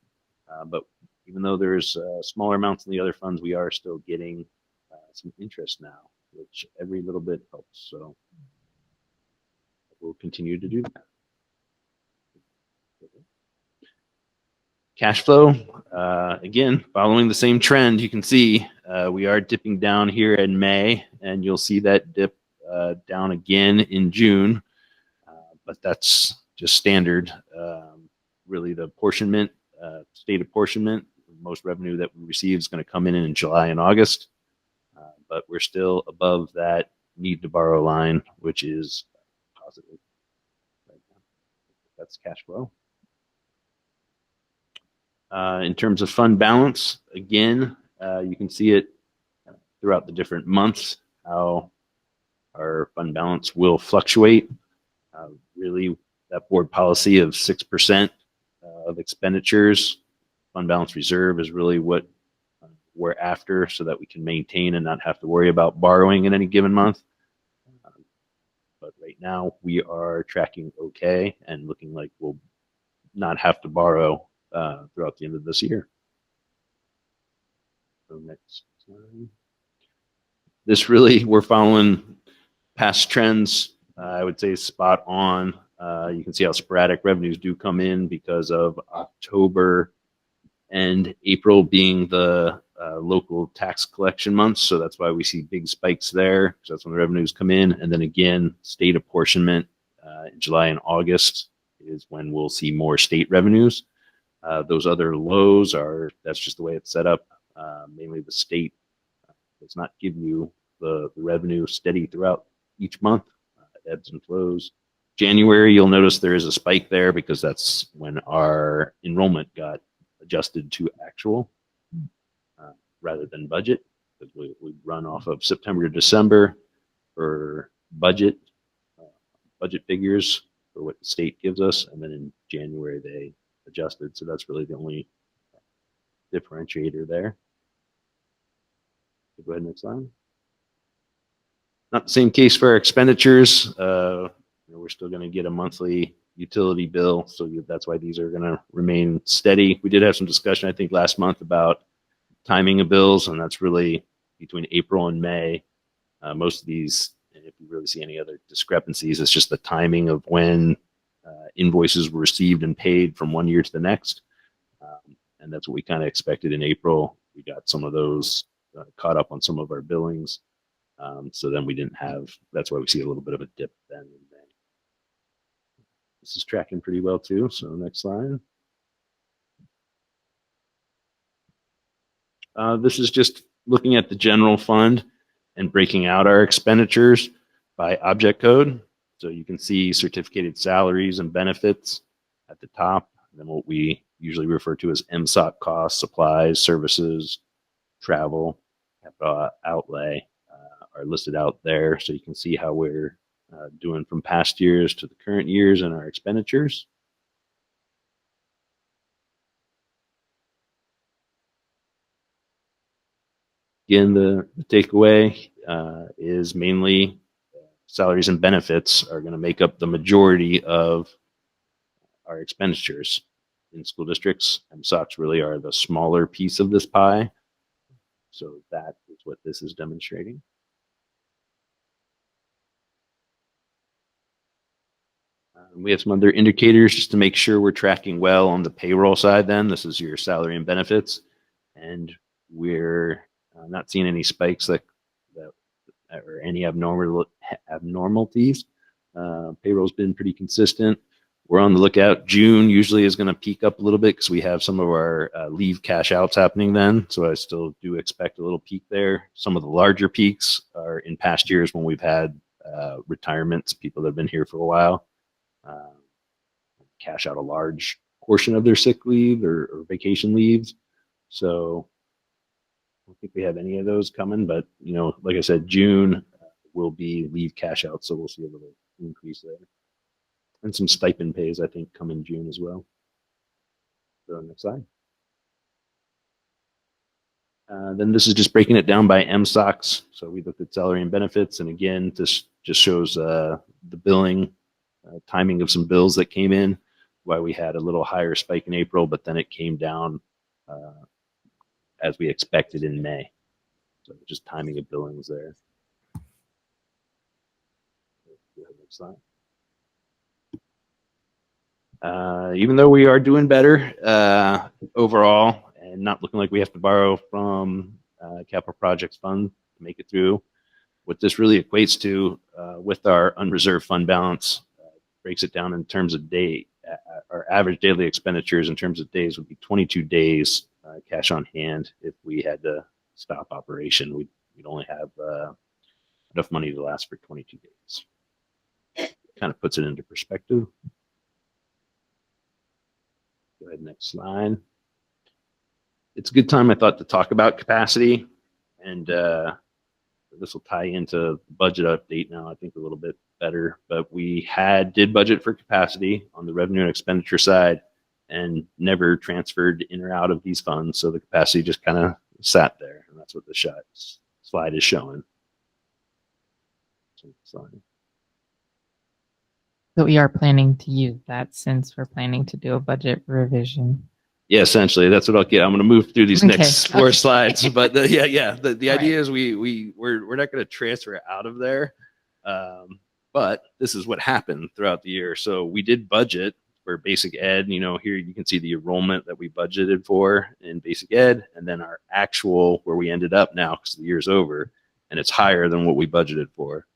But even though there's smaller amounts in the other funds, we are still getting some interest now, which every little bit helps. So we'll continue to do that. Cash flow, again, following the same trend, you can see we are dipping down here in May, and you'll see that dip down again in June. But that's just standard. Really, the apportionment, state apportionment, most revenue that we receive is going to come in July and August. But we're still above that need to borrow line, which is positive right now. That's cash flow. In terms of fund balance, again, you can see it throughout the different months, how our fund balance will fluctuate. Really, that board policy of 6% of expenditures, fund balance reserve is really what we're after, so that we can maintain and not have to worry about borrowing in any given month. But right now we are tracking okay and looking like we'll not have to borrow throughout the end of this year. So next slide. This really, we're following past trends. I would say spot on. You can see how sporadic revenues do come in because of October and April being the local tax collection months. So that's why we see big spikes there, because that's when the revenues come in. And then again, state apportionment in July and August is when we'll see more state revenues. Those other lows that's just the way it's set up. Mainly the state does not give you the revenue steady throughout each month. It ebbs and flows. January, you'll notice there is a spike there because that's when our enrollment got adjusted to actual rather than budget. Because we run off of September to December for budget figures for what the state gives us, and then in January they adjusted. So that's really the only differentiator there. Go ahead, next slide. Not the same case for our expenditures. We're still going to get a monthly utility bill, so that's why these are going to remain steady. We did have some discussion, I think, last month about timing of bills, and that's really between April and May. Most of these, and if you really see any other discrepancies, it's just the timing of when invoices were received and paid from one year to the next. And that's what we kind of expected in April. We got some of those caught up on some of our billings. So then we didn't have, that's why we see a little bit of a dip then in May. This is tracking pretty well too. So next slide. This is just looking at the general fund and breaking out our expenditures by object code. So you can see certificated salaries and benefits at the top, and then what we usually refer to as MSOC costs, supplies, services, travel, capital outlay are listed out there. So you can see how we're doing from past years to the current years in our expenditures. Again, the takeaway is mainly salaries and benefits are going to make up the majority of our expenditures in school districts. MSOCs really are the smaller piece of this pie. So that is what this is demonstrating. We have some other indicators just to make sure we're tracking well on the payroll side then. This is your salary and benefits. And we're not seeing any spikes or any abnormalities. Payroll's been pretty consistent. We're on the lookout. June usually is going to peak up a little bit because we have some of our leave cash outs happening then. So I still do expect a little peak there. Some of the larger peaks are in past years when we've had retirements, people that have been here for a while, cash out a large portion of their sick leave or vacation leaves. So I don't think we have any of those coming, but like I said, June will be leave cash out. So we'll see a little increase there. And some stipend pays, I think, come in June as well. So next slide. Then this is just breaking it down by MSOCs. So we looked at salary and benefits. And again, this just shows the billing timing of some bills that came in, why we had a little higher spike in April, but then it came down as we expected in May. So just timing of billings there. Go ahead, next slide. Even though we are doing better overall and not looking like we have to borrow from capital projects fund to make it through, what this really equates to with our unreserved fund balance breaks it down in terms of day. Our average daily expenditures in terms of days would be 22 days cash on hand. If we had to stop operation, we'd only have enough money to last for 22 days. Kind of puts it into perspective. Go ahead, next slide. It's a good time, I thought, to talk about capacity, and this will tie into the budget update now, I think, a little bit better. But we did budget for capacity on the revenue and expenditure side and never transferred in or out of these funds. So the capacity just kind of sat there, and that's what the slide is showing. So we are planning to use that since we're planning to do a budget revision. Yeah, essentially, that's what I'll get. I'm going to move through these next four slides, but the idea is we're not going to transfer it out of there, but this is what happened throughout the year. So we did budget for basic ed. Here you can see the enrollment that we budgeted for in basic ed, and then our actual where we ended up now because the year's over, and it's higher than what we budgeted for.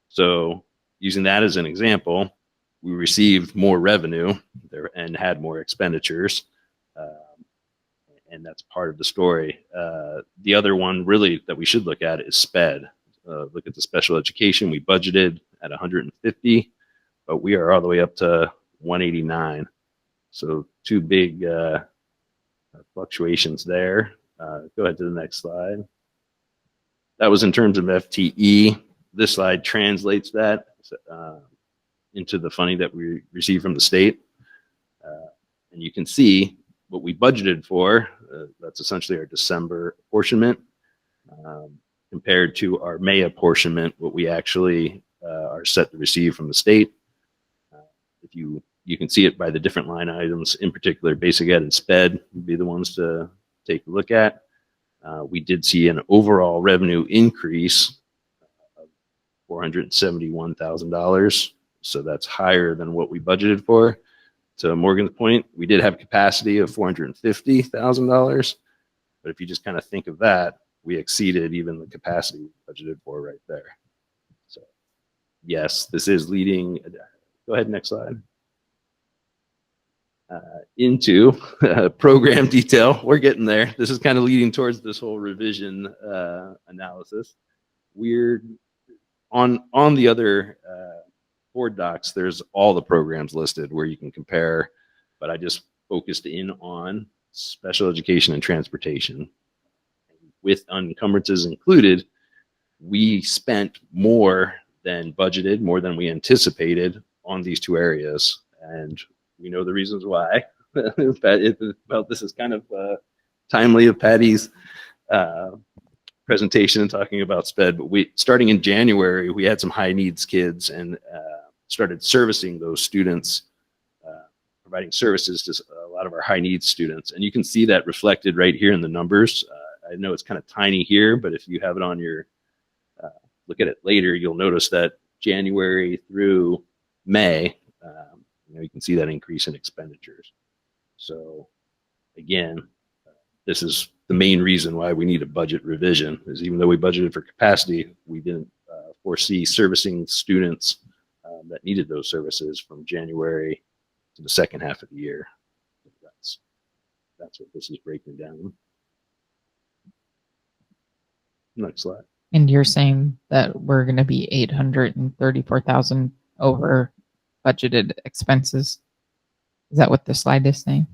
So using that as an example, we received more revenue there and had more expenditures. And that's part of the story. The other one really that we should look at is SPED. Look at the special education. We budgeted at 150, but we are all the way up to 189. So two big fluctuations there. Go ahead to the next slide. That was in terms of FTE. This slide translates that into the funding that we receive from the state. And you can see what we budgeted for. That's essentially our December apportionment compared to our May apportionment, what we actually are set to receive from the state. If you can see it by the different line items, in particular, basic ed and SPED would be the ones to take a look at. We did see an overall revenue increase of $471,000. So that's higher than what we budgeted for. To Morgan's point, we did have capacity of $450,000. But if you just kind of think of that, we exceeded even the capacity budgeted for right there. So yes, this is leading. Go ahead, next slide. Into program detail. We're getting there. This is kind of leading towards this whole revision analysis. We're on the other board docs, there's all the programs listed where you can compare, but I just focused in on special education and transportation. With encumbrances included, we spent more than budgeted, more than we anticipated on these two areas. And we know the reasons why. Well, this is kind of timely of Patty's presentation and talking about SPED, but starting in January, we had some high needs kids and started servicing those students, providing services to a lot of our high needs students. And you can see that reflected right here in the numbers. I know it's kind of tiny here, but if you have it on your, look at it later, you'll notice that January through May, you can see that increase in expenditures. So again, this is the main reason why we need a budget revision, is even though we budgeted for capacity, we didn't foresee servicing students that needed those services from January to the second half of the year. That's what this is breaking down. Next slide. And you're saying that we're going to be 834,000 over budgeted expenses. Is that what the slide is saying?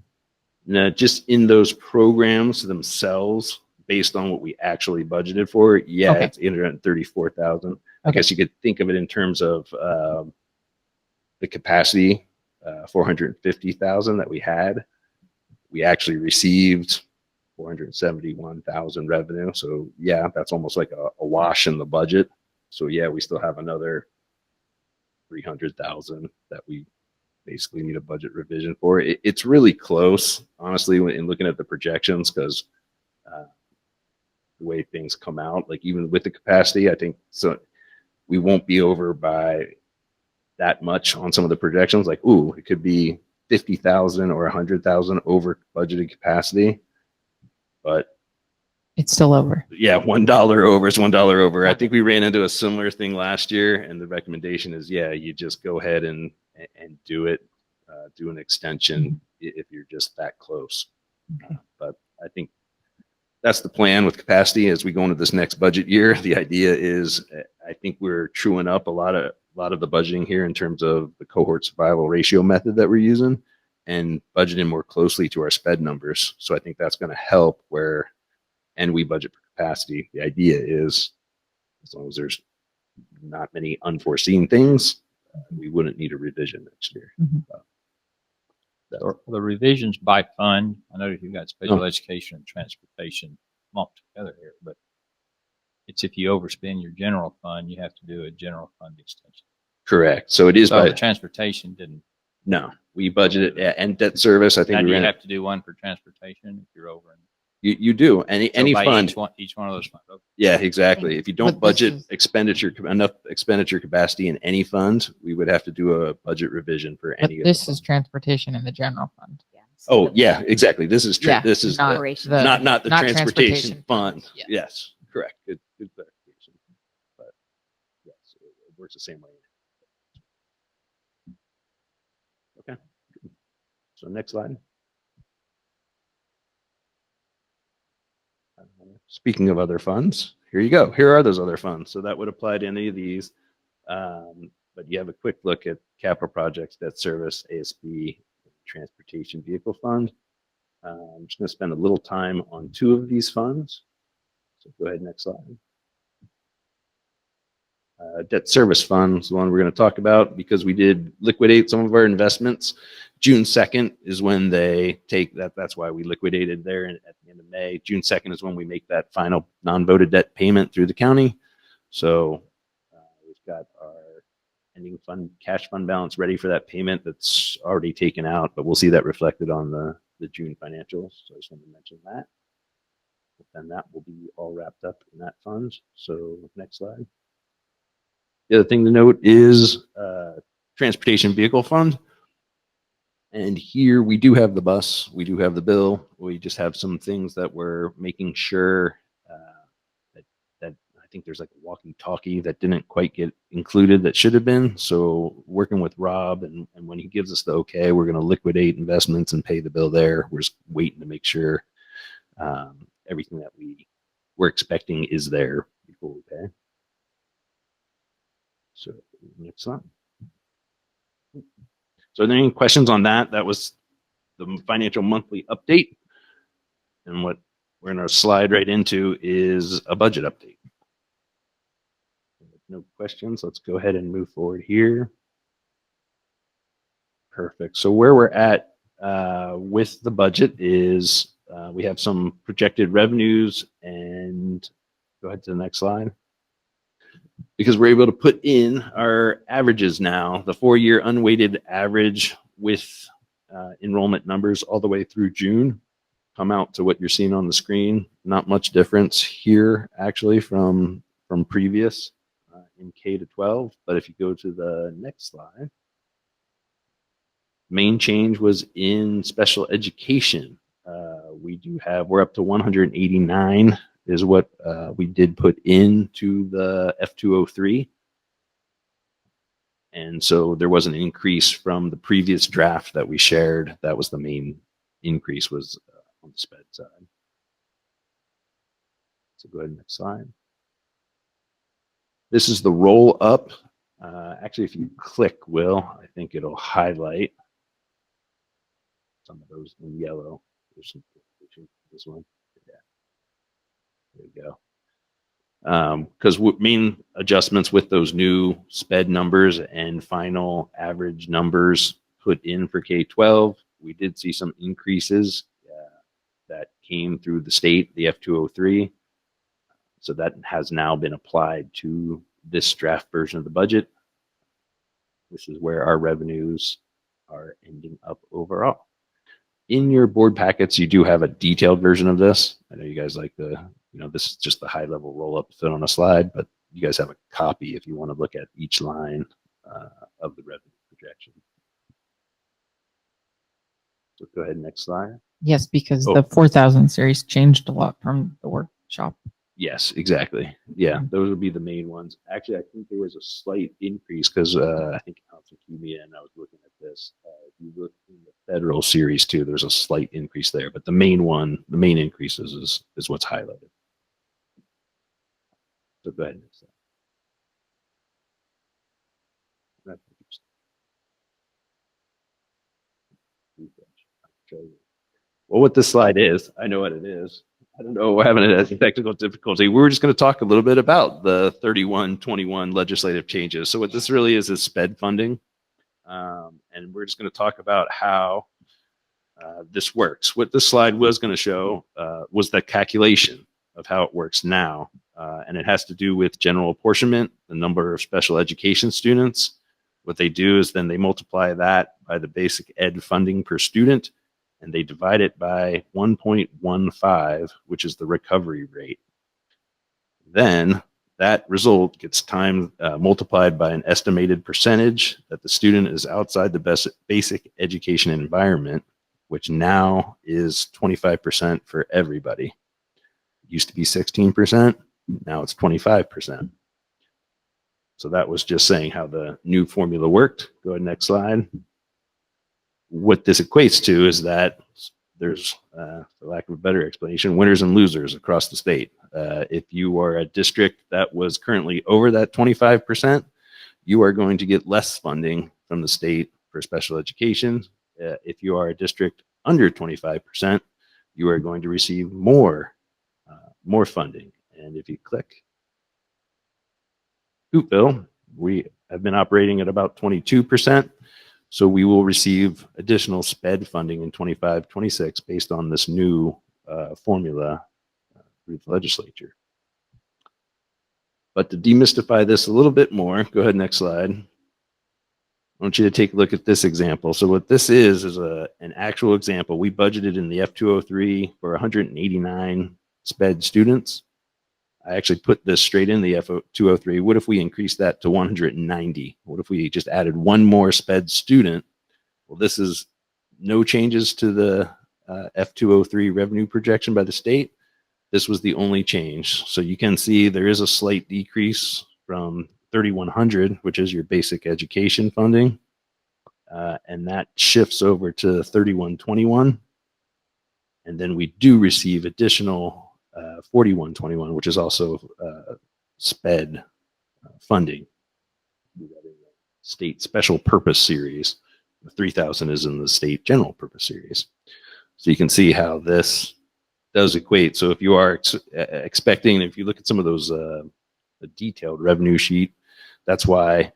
No, just in those programs themselves, based on what we actually budgeted for, yeah, Okay. it's 834,000. I Okay. guess you could think of it in terms of the capacity, 450,000 that we had. We actually received 471,000 revenue. So yeah, that's almost like a wash in the budget. So yeah, we still have another 300,000 that we basically need a budget revision for. It's really close, honestly, in looking at the projections, because the way things come out, like even with the capacity, I think so we won't be over by that much on some of the projections. Like, ooh, it could be 50,000 or 100,000 over budgeted capacity, but It's still over. yeah, $1 over is $1 over. I think we ran into a similar thing last year, and the recommendation is, yeah, you just go ahead and do it, do an extension if you're just that close. Okay. But I think that's the plan with capacity as we go into this next budget year. The idea is, I think we're truing up a lot of the budgeting here in terms of the cohort survival ratio method that we're using, and budgeting more closely to our SPED numbers. So I think that's going to help and we budget for capacity. The idea is, as long as there's not many unforeseen things, we wouldn't need a revision next year. Mhm. So the revisions by fund, I know you've got special education and transportation lumped together here, but it's if you overspend your general fund, you have to do a general fund extension. Correct. So it is So by the transportation didn't. no, we budgeted and debt service. I think Now, we do you ran. have to do one for transportation if you're over? You do any by fund. each one of those funds. Okay. Yeah, exactly. If you don't But this budget enough expenditure capacity in any fund, we would have to do a budget revision for But any. this of the is transportation in the general fund. Yeah. Oh yeah, exactly. This is Yeah, this is not Operations. the- not the not transportation transportation fund. funds, yeah. Yes, correct. Good clarification. But yes, it works the same way. Okay. So next slide. Speaking of other funds, here you go. Here are those other funds. So that would apply to any of these. But you have a quick look at capital projects, debt service, ASB, transportation vehicle fund. I'm just going to spend a little time on two of these funds. So go ahead, next slide. Debt service fund is the one we're going to talk about because we did liquidate some of our investments. June 2nd is when they take that. That's why we liquidated there at the end of May. June 2nd is when we make that final non-voted debt payment through the county. So we've got our ending fund cash fund balance ready for that payment that's already taken out, but we'll see that reflected on the June financials. So I just want to mention that. And that will be all wrapped up in that fund. So next slide. The other thing to note is transportation vehicle fund. And here we do have the bus, we do have the bill. We just have some things that we're making sure that I think there's like a walkie-talkie that didn't quite get included that should have been. So working with Rob and when he gives us the okay, we're going to liquidate investments and pay the bill there. We're just waiting to make sure everything that we're expecting is there before we pay. So next slide. So are there any questions on that? That was the financial monthly update. And what we're going to slide right into is a budget update. No questions. Let's go ahead and move forward here. Perfect. So where we're at with the budget is we have some projected revenues, and go ahead to the next slide. Because we're able to put in our averages now, the 4-year unweighted average with enrollment numbers all the way through June come out to what you're seeing on the screen. Not much difference here actually from previous in K to 12. But if you go to the next slide, main change was in special education. We're up to 189 is what we did put into the F203. And so there was an increase from the previous draft that we shared. That was the main increase was on the SPED side. So go ahead, next slide. This is the roll up. Actually, if you click, Will, I think it'll highlight some of those in yellow. There's some this one. Yeah. There you go. Because main adjustments with those new SPED numbers and final average numbers put in for K-12, we did see some increases that came through the state, the F203. So that has now been applied to this draft version of the budget. This is where our revenues are ending up overall. In your board packets, you do have a detailed version of this. I know you guys like this is just the high level roll up fit on a slide, but you guys have a copy if you want to look at each line of the revenue projection. So go ahead, next slide. Yes, because the 4,000 series changed a lot from the workshop. Yes, exactly. Yeah, those would be the main ones. Actually, I think there was a slight increase because I think Council Cumia and I was looking at this. If you look in the federal series too, there's a slight increase there, but the main increases is what's highlighted. So go ahead. Well, what this slide is, I know what it is. I don't know, we're having a technical difficulty. We're just going to talk a little bit about the 3121 legislative changes. So what this really is SPED funding. And we're just going to talk about how this works. What this slide was going to show was the calculation of how it works now. And it has to do with general apportionment, the number of special education students. What they do is then they multiply that by the basic ed funding per student, and they divide it by 1.15, which is the recovery rate. Then that result gets multiplied by an estimated percentage that the student is outside the basic education environment, which now is 25% for everybody. It used to be 16%, now it's 25%. So that was just saying how the new formula worked. Go ahead, next slide. What this equates to is that there's, for lack of a better explanation, winners and losers across the state. If you are a district that was currently over that 25%, you are going to get less funding from the state for special education. If you are a district under 25%, you are going to receive more funding. And if you click Coupeville, we have been operating at about 22%. So we will receive additional SPED funding in 25-26 based on this new formula through the legislature. But to demystify this a little bit more, go ahead, next slide. I want you to take a look at this example. So what this is an actual example. We budgeted in the F203 for 189 SPED students. I actually put this straight in the F203. What if we increased that to 190? What if we just added one more SPED student? Well, this is no changes to the F203 revenue projection by the state. This was the only change. So you can see there is a slight decrease from 3,100, which is your basic education funding. And that shifts over to 3,121. And then we do receive additional 4121, which is also SPED funding. State special purpose series. The 3,000 is in the state general purpose series. So you can see how this does equate. So if you are expecting, if you look at some of those the detailed revenue sheet, that's why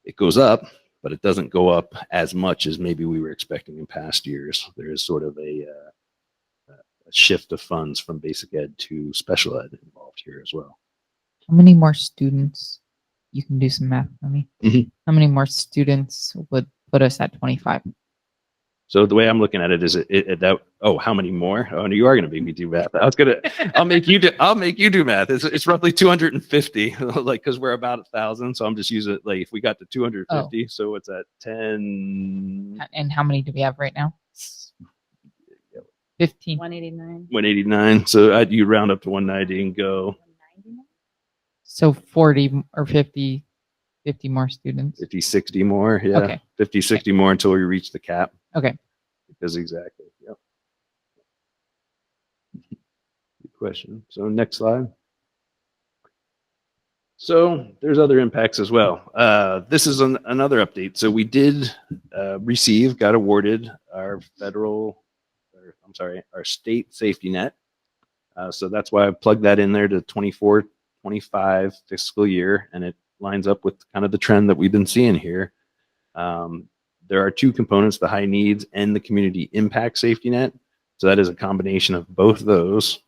it goes up, but it doesn't go up as much as maybe we were expecting in past years. There is sort of a shift of funds from basic ed to special ed involved here as well. How many more students? You can do some math for me. Mhm. How many more students would put us at 25? So the way I'm looking at it is how many more? Oh, no, you are going to make me do math. I'll make you do math. It's roughly 250, like, cause we're about 1,000. So I'm just using it. Like if we got to 250, so it's at 10. And how many do we have right now? 15. 189. 189. So you round up to 190 and go. So 40 or 50 more students. 50, 60 more. Yeah. Okay. 50, 60 more until we reach the cap. Okay. Because exactly. Yep. Good question. So next slide. So there's other impacts as well. This is another update. So we did got awarded our our state safety net. So that's why I plugged that in there to 24-25 fiscal year, and it lines up with kind of the trend that we've been seeing here. There are two components, the high needs and the community impact safety net. So that is a combination of both those.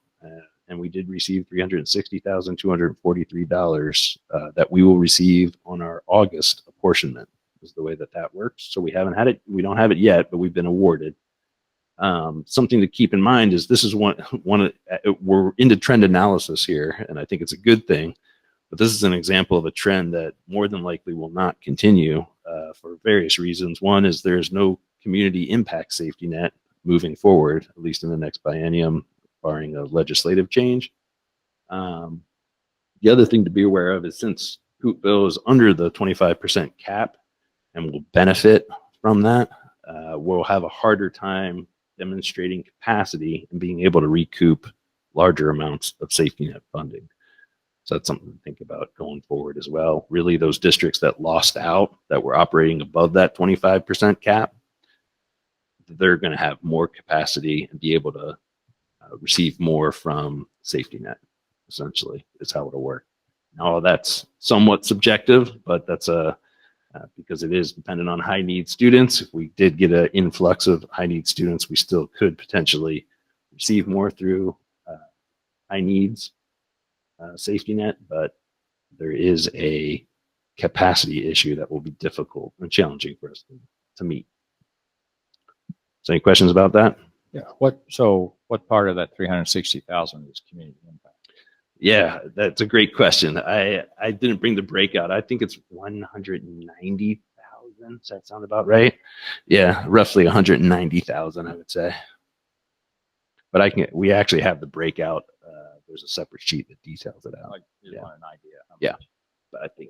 And we did receive $360,243 that we will receive on our August apportionment, is the way that works. So we don't have it yet, but we've been awarded. Something to keep in mind is this is we're into trend analysis here, and I think it's a good thing. But this is an example of a trend that more than likely will not continue for various reasons. One is there's no community impact safety net moving forward, at least in the next biennium, barring a legislative change. The other thing to be aware of is since Coupeville is under the 25% cap and will benefit from that, we'll have a harder time demonstrating capacity and being able to recoup larger amounts of safety net funding. So that's something to think about going forward as well. Really, those districts that lost out, that were operating above that 25% cap, they're going to have more capacity and be able to receive more from safety net, essentially, is how it'll work. Now, that's somewhat subjective, but that's because it is dependent on high need students. If we did get an influx of high need students, we still could potentially receive more through high needs safety net, but there is a capacity issue that will be difficult and challenging for us to meet. So any questions about that? Yeah. What part of that 360,000 is community impact? Yeah, that's a great question. I didn't bring the breakout. I think it's 190,000. Does that sound about right? Yeah, roughly 190,000, I would say. But we actually have the breakout. There's a separate sheet that details it out. Like, you want an idea? How Yeah. much? But I think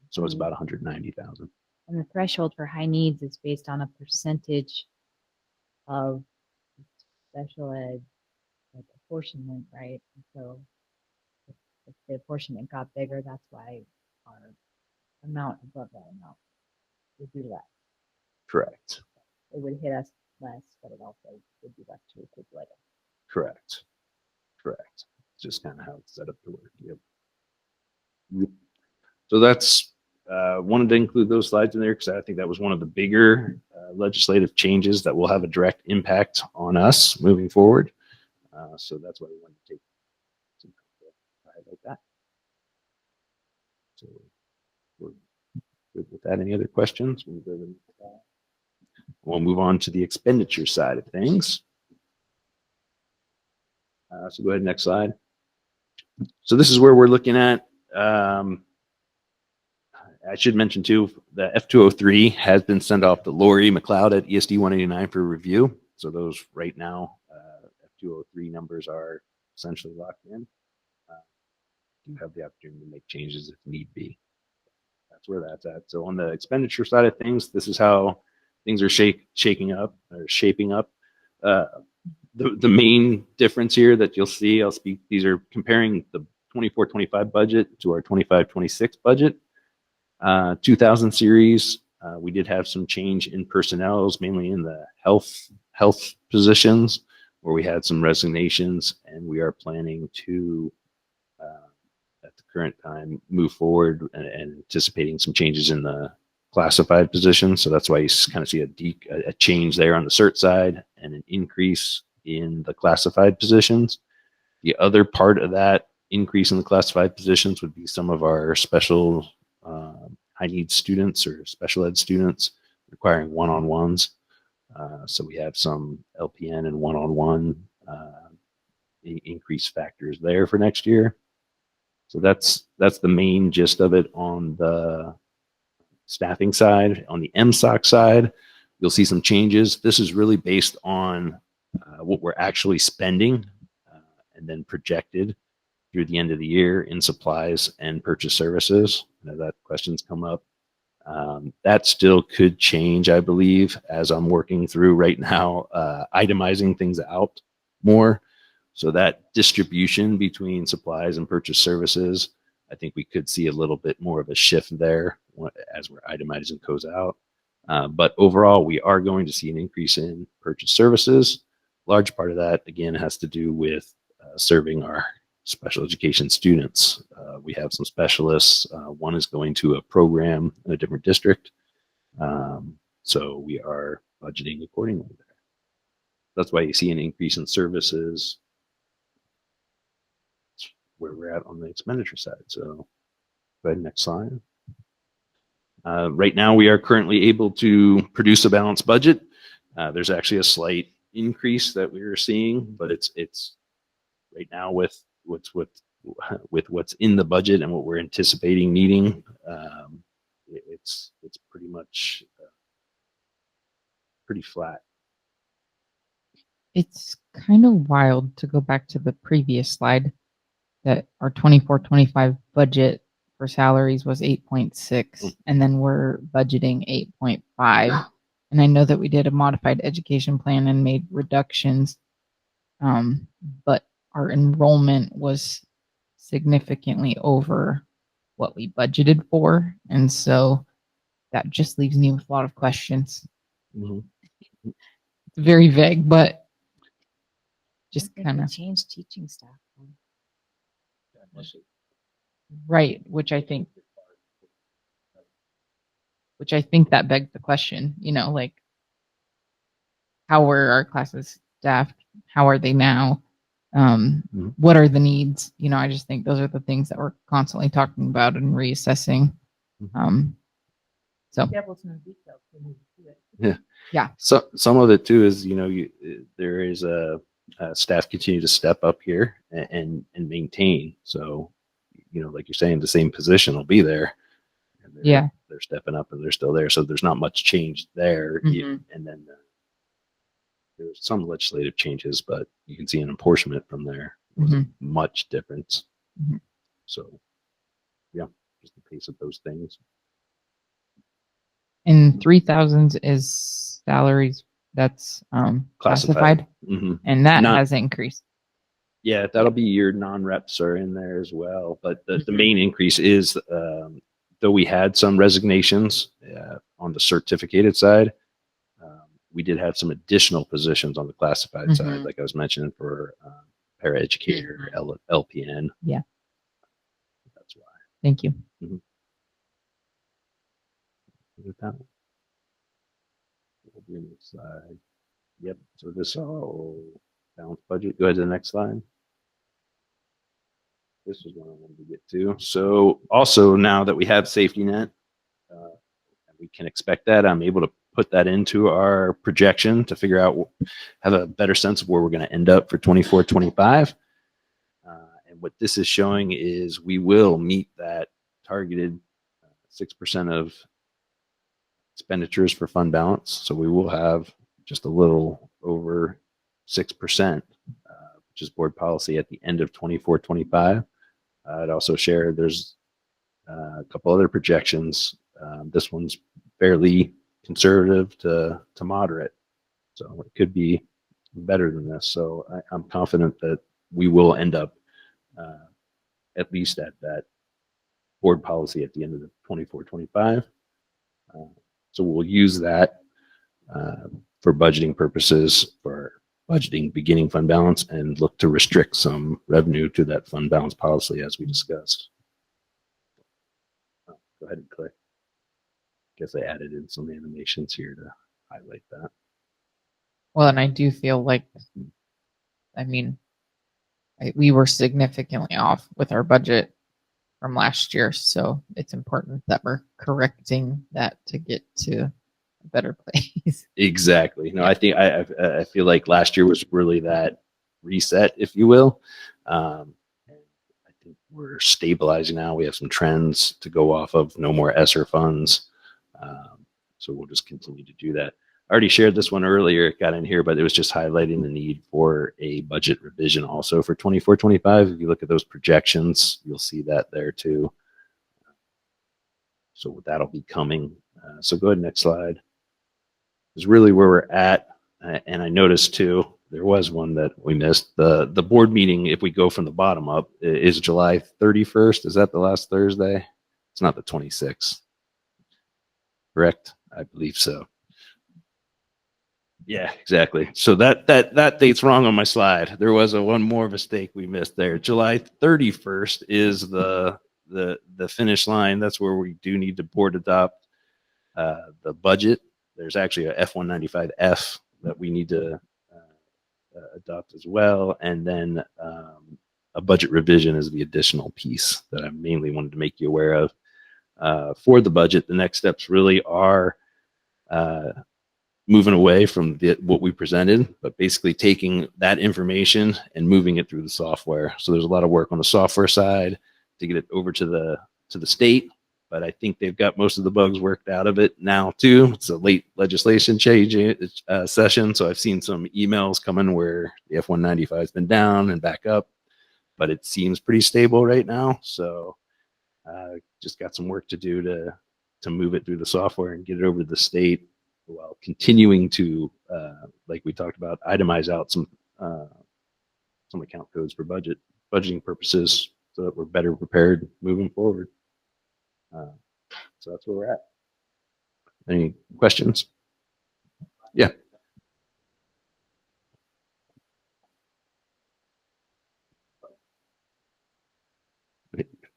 so it's about 190,000. And the threshold for high needs is based on a percentage of special ed like apportionment, right? And so if the apportionment got bigger, that's why our amount above that amount would be less. Correct. It would hit us less, but it also would be less to recoup later. Correct. Correct. Just kind of how it's set up to work. Yep. So that's wanted to include those slides in there because I think that was one of the bigger legislative changes that will have a direct impact on us moving forward. So that's why we wanted to take some time to highlight that. So we're good with that. Any other questions? We'll move on to the expenditure side of things. So go ahead, next slide. So this is where we're looking at. I should mention too, the F203 has been sent off to Lori McLeod at ESD 189 for review. So those right now, F203 numbers are essentially locked in. You have the opportunity to make changes if need be. That's where that's at. So on the expenditure side of things, this is how things are shaping up. The main difference here that you'll see, these are comparing the 24-25 budget to our 25-26 budget. 2000 series, we did have some change in personnels, mainly in the health positions, where we had some resignations, and we are planning to, at the current time, move forward and anticipating some changes in the classified positions. So that's why you kind of see a change there on the cert side and an increase in the classified positions. The other part of that increase in the classified positions would be some of our special high need students or special ed students requiring one-on-ones. So we have some LPN and one-on-one increase factors there for next year. So that's the main gist of it on the staffing side. On the MSOC side, you'll see some changes. This is really based on what we're actually spending and then projected through the end of the year in supplies and purchase services. I know that questions come up. That still could change, I believe, as I'm working through right now, itemizing things out more. So that distribution between supplies and purchase services, I think we could see a little bit more of a shift there as we're itemizing those out. But overall, we are going to see an increase in purchase services. Large part of that, again, has to do with serving our special education students. We have some specialists. One is going to a program in a different district. So we are budgeting accordingly there. That's why you see an increase in services. That's where we're at on the expenditure side. So go ahead, next slide. Right now, we are currently able to produce a balanced budget. There's actually a slight increase that we are seeing, but it's right now with what's in the budget and what we're anticipating needing. It's pretty much pretty flat. It's kind of wild to go back to the previous slide that our 24-25 budget for salaries was 8.6, and then we're budgeting 8.5. And I know that we did a modified education plan and made reductions, but our enrollment was significantly over what we budgeted for. And so that just leaves me with a lot of questions. Mm-hmm. It's very vague, but just kind of change teaching staff. right, which I think that begs the question, like, how were our classes staffed? How are they now? What are the needs? I just think those are the things that we're constantly talking about and reassessing. So Devil's in the details. Yeah. So some of it too is, there is staff continue to step up here and maintain. So, like you're saying, the same position will be there. And they're stepping up and they're still there. So there's not much change there. Mhm. And then there's some legislative changes, but you can see an apportionment from there. It wasn't much difference. Mhm. So, yeah, just the pace of those things. And 3,000s is salaries that's Classified. classified, Mhm. and that Not- has increased. Yeah, that'll be your non-reps are in there as well. But the Mhm. main increase is, though we had some resignations on the certificated side, we did have some additional positions on the classified side, Mhm. like I was mentioning for paraeducator, LPN. Yeah. That's why. Thank you. With that one. We'll do the next slide. Yep. So this all balanced budget. Go ahead to the next slide. This is what I wanted to get to. So also now that we have safety net, we can expect that. I'm able to put that into our projection to figure out, have a better sense of where we're going to end up for 24, 25. And what this is showing is we will meet that targeted 6% of expenditures for fund balance. So we will have just a little over 6%, which is board policy at the end of 24, 25. I'd also share there's a couple other projections. This one's fairly conservative to moderate. So it could be better than this. So I'm confident that we will end up at least at that board policy at the end of the 24, 25. So we'll use that for budgeting purposes, for budgeting beginning fund balance, and look to restrict some revenue to that fund balance policy as we discussed. Go ahead and click. Guess I added in some animations here to highlight that. Well, and I do feel like, I mean, we were significantly off with our budget from last year, so it's important that we're correcting that to get to a better place. Exactly. No, I think I feel like last year was really that reset, if you will. And I think we're stabilizing now. We have some trends to go off of. No more ESSER funds. So we'll just continue to do that. I already shared this one earlier. It got in here, but it was just highlighting the need for a budget revision also for 24, 25. If you look at those projections, you'll see that there too. So that'll be coming. So go ahead, next slide. Is really where we're at. And I noticed too, there was one that we missed. The board meeting, if we go from the bottom up, is July 31st. Is that the last Thursday? It's not the 26th. Correct? I believe so. Yeah, exactly. So that date's wrong on my slide. There was one more mistake we missed there. July 31st is the finish line. That's where we do need to board adopt the budget. There's actually a F-195F that we need to adopt as well. And then a budget revision is the additional piece that I mainly wanted to make you aware of. For the budget, the next steps really are moving away from what we presented, but basically taking that information and moving it through the software. So there's a lot of work on the software side to get it over to the state, but I think they've got most of the bugs worked out of it now too. It's a late legislation change session, so I've seen some emails coming where the F-195 has been down and back up, but it seems pretty stable right now. So just got some work to do to move it through the software and get it over to the state, while continuing to, like we talked about, itemize out some account codes for budgeting purposes, so that we're better prepared moving forward. So that's where we're at. Any questions? Yeah.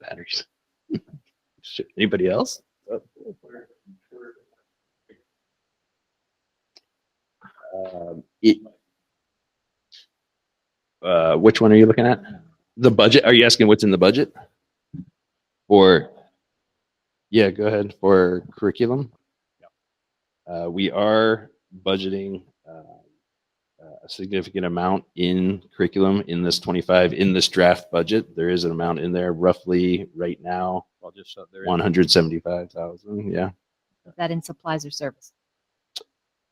Batteries. Anybody else? Which one are you looking at? The budget? Are you asking what's in the budget? Or, yeah, go ahead. For curriculum, we are budgeting a significant amount in curriculum in this 25 in this draft budget. There is an amount in there, roughly right now, I'll just shut there. 175,000. Yeah. Is that in supplies or service?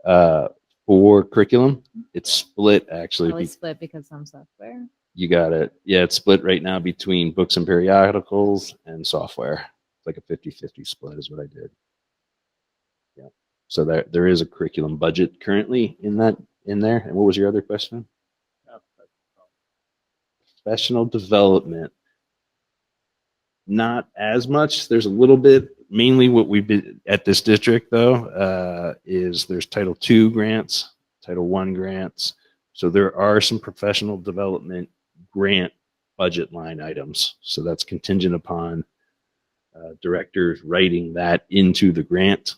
For curriculum, it's split actually. Probably split because some software. You got it. Yeah, it's split right now between books and periodicals and software. It's like a 50-50 split is what I did. Yeah. So there is a curriculum budget currently in there. And what was your other question? Professional development. Not as much. There's a little bit. Mainly what we've been at this district though is there's Title II grants, Title I grants. So there are some professional development grant budget line items. So that's contingent upon directors writing that into the grant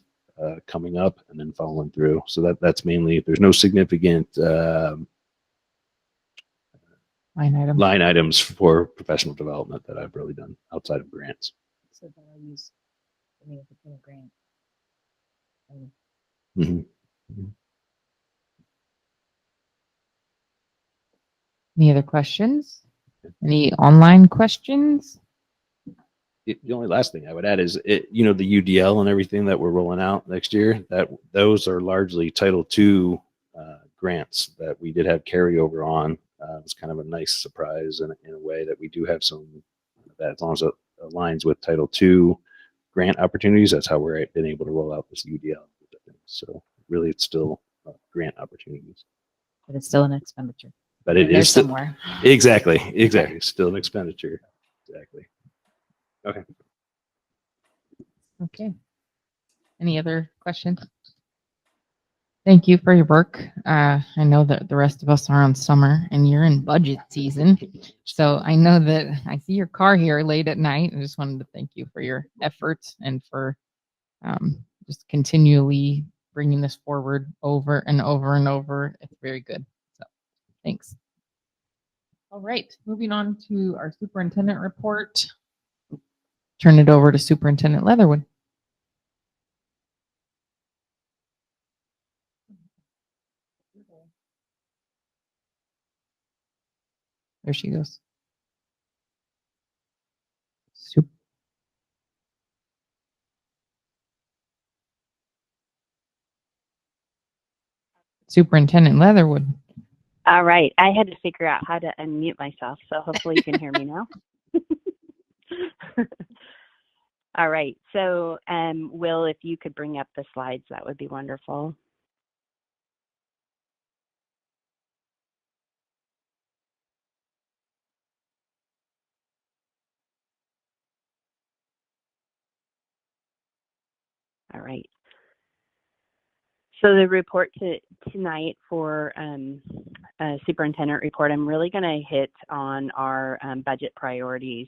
coming up and then following through. So that's mainly, there's no significant line items for professional development that I've really done outside of grants. So that I use the grant. Mm-hmm. Any other questions? Any online questions? The only last thing I would add is the UDL and everything that we're rolling out next year, that those are largely Title II grants that we did have carryover on. It's kind of a nice surprise in a way that we do have some that, as long as it aligns with Title II grant opportunities, that's how we're been able to roll out this UDL. So really, it's still grant opportunities. But it's still an expenditure. But it There's is still, somewhere. exactly. Still an expenditure. Exactly. Okay. Okay. Any other questions? Thank you for your work. I know that the rest of us are on summer and you're in budget season. So I know that I see your car here late at night. I just wanted to thank you for your efforts and for just continually bringing this forward over and over and over. It's very good. So thanks. All right. Moving on to our superintendent report. Turn it over to Superintendent Leatherwood. There she goes. Superintendent Leatherwood. All right. I had to figure out how to unmute myself, so hopefully you can hear me now. All right. So, Will, if you could bring up the slides, that would be wonderful. All right. So the report tonight for superintendent report, I'm really going to hit on our budget priorities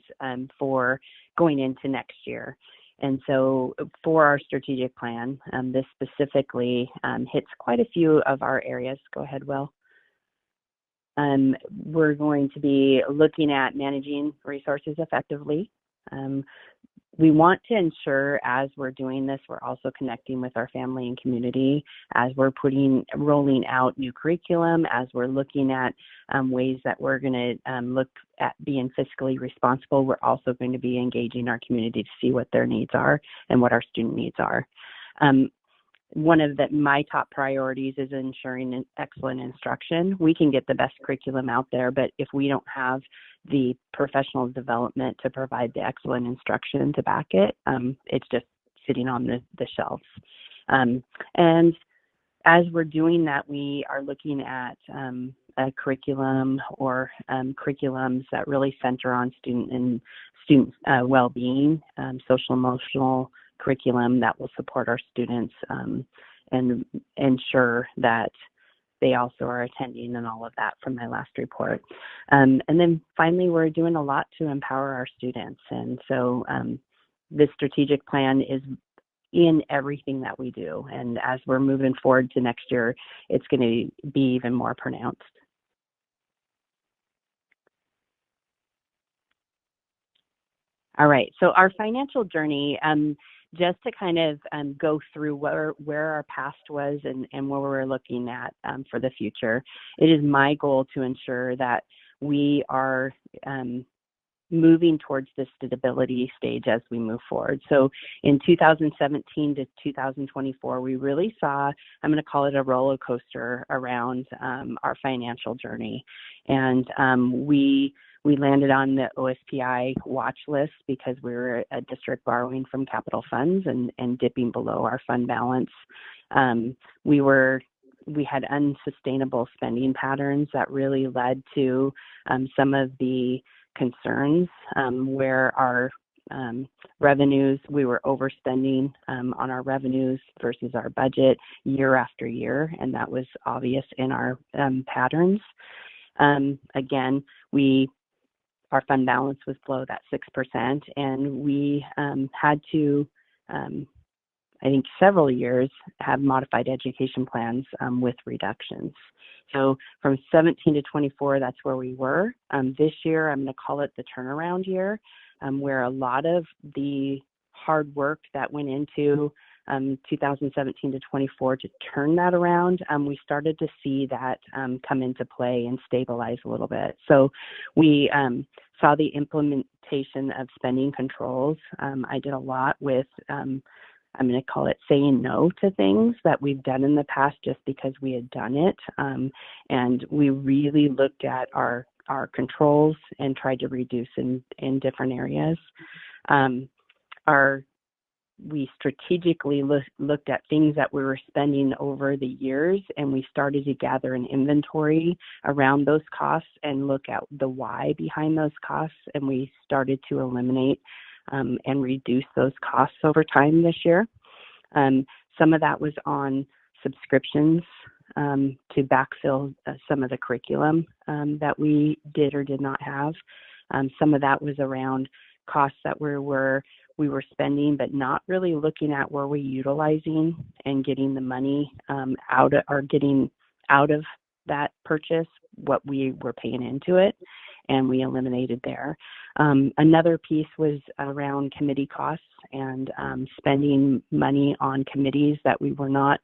for going into next year. And so for our strategic plan, this specifically hits quite a few of our areas. Go ahead, Will. We're going to be looking at managing resources effectively. We want to ensure as we're doing this, we're also connecting with our family and community as we're rolling out new curriculum, as we're looking at ways that we're going to look at being fiscally responsible. We're also going to be engaging our community to see what their needs are and what our student needs are. One of my top priorities is ensuring excellent instruction. We can get the best curriculum out there, but if we don't have the professional development to provide the excellent instruction to back it, it's just sitting on the shelves. And as we're doing that, we are looking at a curriculum or curriculums that really center on student well-being, social emotional curriculum that will support our students and ensure that they also are attending and all of that from my last report. And then finally, we're doing a lot to empower our students. And so this strategic plan is in everything that we do. And as we're moving forward to next year, it's going to be even more pronounced. All right, so our financial journey, just to kind of go through where our past was and where we're looking at for the future. It is my goal to ensure that we are moving towards the stability stage as we move forward. So in 2017 to 2024, we really saw, I'm going to call it a roller coaster around our financial journey. And we landed on the OSPI watch list because we were a district borrowing from capital funds and dipping below our fund balance. We had unsustainable spending patterns that really led to some of the concerns where our revenues, we were overspending on our revenues versus our budget year after year, and that was obvious in our patterns. Again, our fund balance was below that 6%, and we had to, I think several years, have modified education plans with reductions. So from 17 to 24, that's where we were. This year, I'm going to call it the turnaround year, where a lot of the hard work that went into 2017 to 24 to turn that around, we started to see that come into play and stabilize a little bit. So we saw the implementation of spending controls. I did a lot with I'm going to call it saying no to things that we've done in the past just because we had done it. And we really looked at our controls and tried to reduce in different areas. We strategically looked at things that we were spending over the years, and we started to gather an inventory around those costs and look at the why behind those costs, and we started to eliminate and reduce those costs over time this year. Some of that was on subscriptions to backfill some of the curriculum that we did or did not have. Some of that was around costs that we were spending, but not really looking at where we're utilizing and getting the money getting out of that purchase what we were paying into it, and we eliminated there. Another piece was around committee costs and spending money on committees that we were not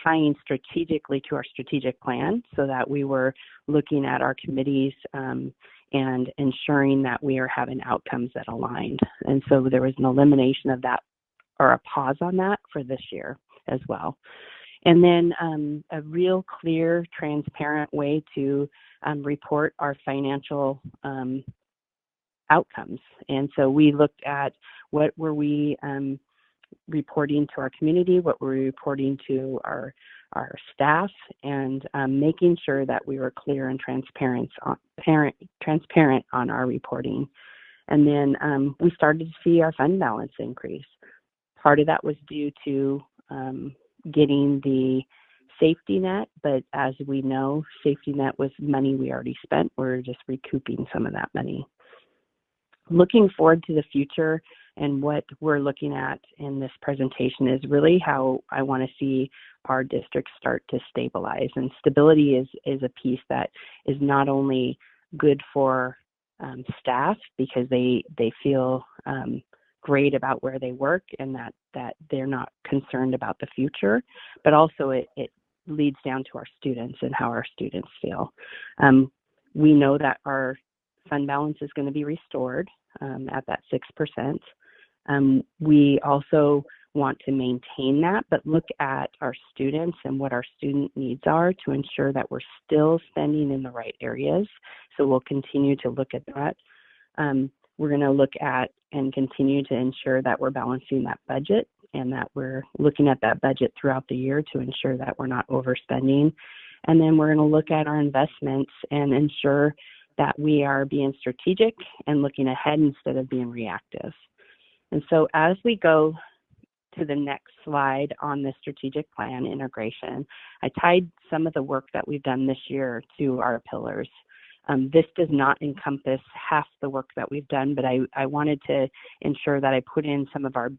tying strategically to our strategic plan, so that we were looking at our committees and ensuring that we are having outcomes that aligned. And so there was an elimination of that, or a pause on that, for this year as well. And then a real clear, transparent way to report our financial outcomes. And so we looked at what were we reporting to our community, what were we reporting to our staff, and making sure that we were clear and transparent on our reporting. And then we started to see our fund balance increase. Part of that was due to getting the safety net, but as we know, safety net was money we already spent. We're just recouping some of that money. Looking forward to the future, and what we're looking at in this presentation is really how I want to see our district start to stabilize. And stability is a piece that is not only good for staff, because they feel great about where they work and that they're not concerned about the future, but also it leads down to our students and how our students feel. We know that our fund balance is going to be restored at that 6%. We also want to maintain that, but look at our students and what our student needs are to ensure that we're still spending in the right areas. So we'll continue to look at that. We're going to look at and continue to ensure that we're balancing that budget, and that we're looking at that budget throughout the year to ensure that we're not overspending. And then we're going to look at our investments and ensure that we are being strategic and looking ahead instead of being reactive. And so as we go to the next slide on the strategic plan integration, I tied some of the work that we've done this year to our pillars. This does not encompass half the work that we've done, but I wanted to ensure that I put in some of our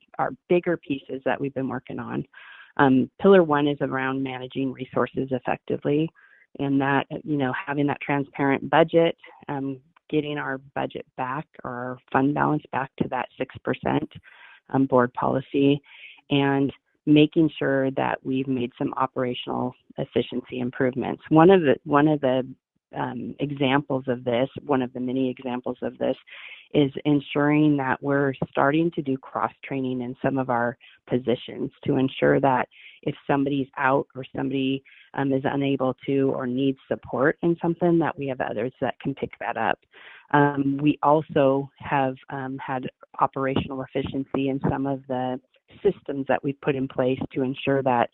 bigger pieces that we've been working on. Pillar 1 is around managing resources effectively, and that, having that transparent budget, getting our budget back, or our fund balance back to that 6% board policy, and making sure that we've made some operational efficiency improvements. One of the examples of this, one of the many examples of this, is ensuring that we're starting to do cross-training in some of our positions to ensure that if somebody's out or somebody is unable to or needs support in something, that we have others that can pick that up. We also have had operational efficiency in some of the systems that we've put in place to ensure that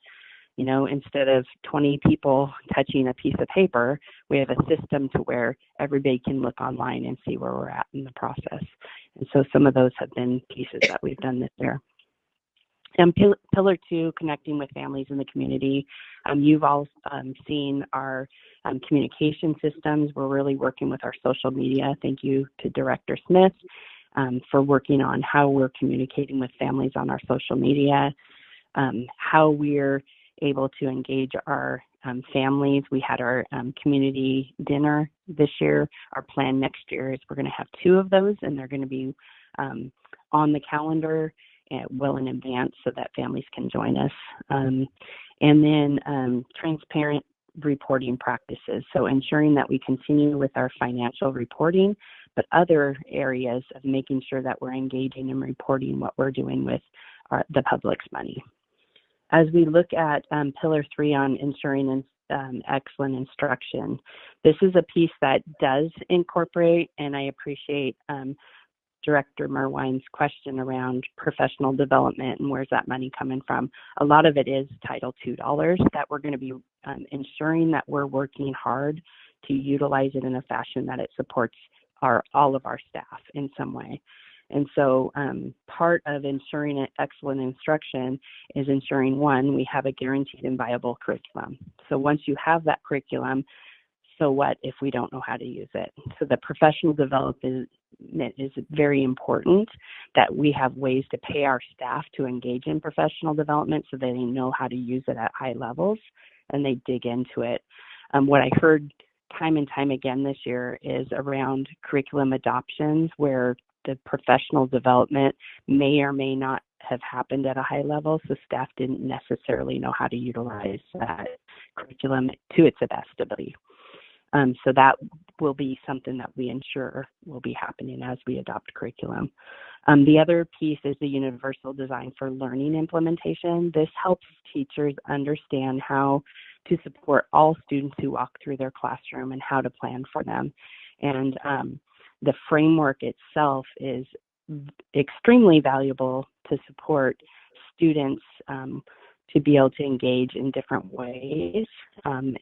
instead of 20 people touching a piece of paper, we have a system to where everybody can look online and see where we're at in the process. And so some of those have been pieces that we've done this year. And pillar 2, connecting with families in the community. You've all seen our communication systems. We're really working with our social media. Thank you to Director Smith for working on how we're communicating with families on our social media, how we're able to engage our families. We had our community dinner this year. Our plan next year is we're going to have 2 of those, and they're going to be on the calendar well in advance so that families can join us. And then transparent reporting practices. So ensuring that we continue with our financial reporting, but other areas of making sure that we're engaging and reporting what we're doing with the public's money. As we look at pillar 3 on ensuring excellent instruction, this is a piece that does incorporate, and I appreciate Director Merwine's question around professional development and where's that money coming from. A lot of it is Title II dollars that we're going to be ensuring that we're working hard to utilize it in a fashion that it supports all of our staff in some way. And so part of ensuring excellent instruction is ensuring, 1, we have a guaranteed and viable curriculum. So once you have that curriculum, so what if we don't know how to use it? So the professional development is very important, that we have ways to pay our staff to engage in professional development so they know how to use it at high levels and they dig into it. What I heard time and time again this year is around curriculum adoptions, where the professional development may or may not have happened at a high level, so staff didn't necessarily know how to utilize that curriculum to its best ability. So that will be something that we ensure will be happening as we adopt curriculum. The other piece is the universal design for learning implementation. This helps teachers understand how to support all students who walk through their classroom and how to plan for them. And the framework itself is extremely valuable to support students to be able to engage in different ways